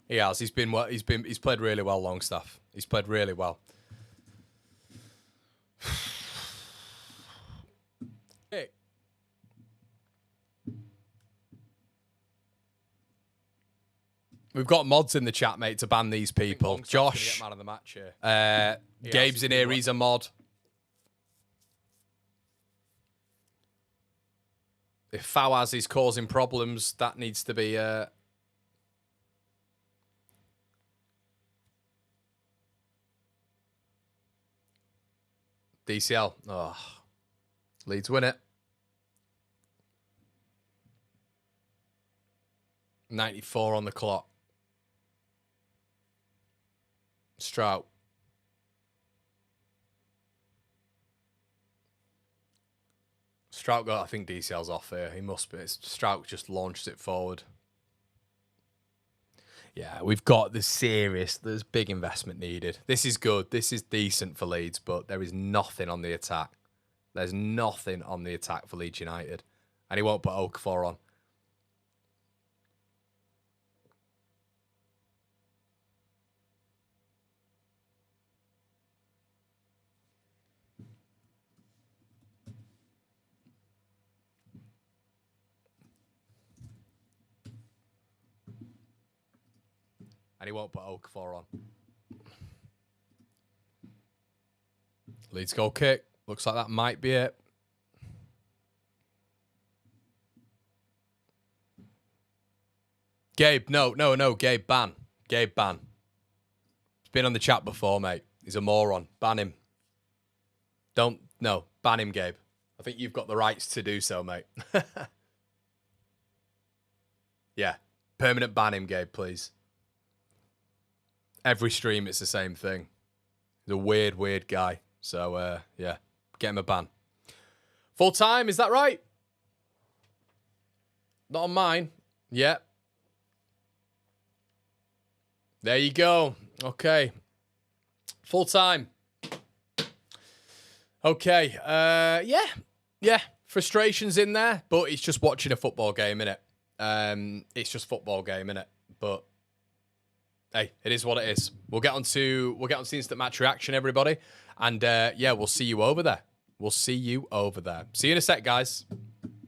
He has. He's played really well, Longstaff. He's played really well. We've got mods in the chat, mate, to ban these people. Josh, get man of the match here. Gabe's in here. He's a mod. If Fawaz is causing problems, that needs to be... DCL. Oh. Leeds win it. 94 on the clock. Strout. Strout got, I think DCL's off here. He must be. Strout just launched it forward. Yeah, we've got there's big investment needed. This is good. This is decent for Leeds, but there is nothing on the attack. There's nothing on the attack for Leeds United. And he won't put Okafor on. And he won't put Okafor on. Leeds goal kick. Looks like that might be it. Gabe, no. Gabe, ban. Gabe, ban. He's been on the chat before, mate. He's a moron. Ban him. Ban him, Gabe. I think you've got the rights to do so, mate. Yeah. Permanent ban him, Gabe, please. Every stream, it's the same thing. He's a weird guy. So, yeah, get him a ban. Full time, is that right? Not on mine. Yeah. There you go. Okay. Full time. Okay. Yeah. Frustrations in there, but it's just watching a football game, innit? It's just football game, innit? But hey, it is what it is. We'll get on to the instant match reaction, everybody, and yeah, we'll see you over there. See you in a sec, guys.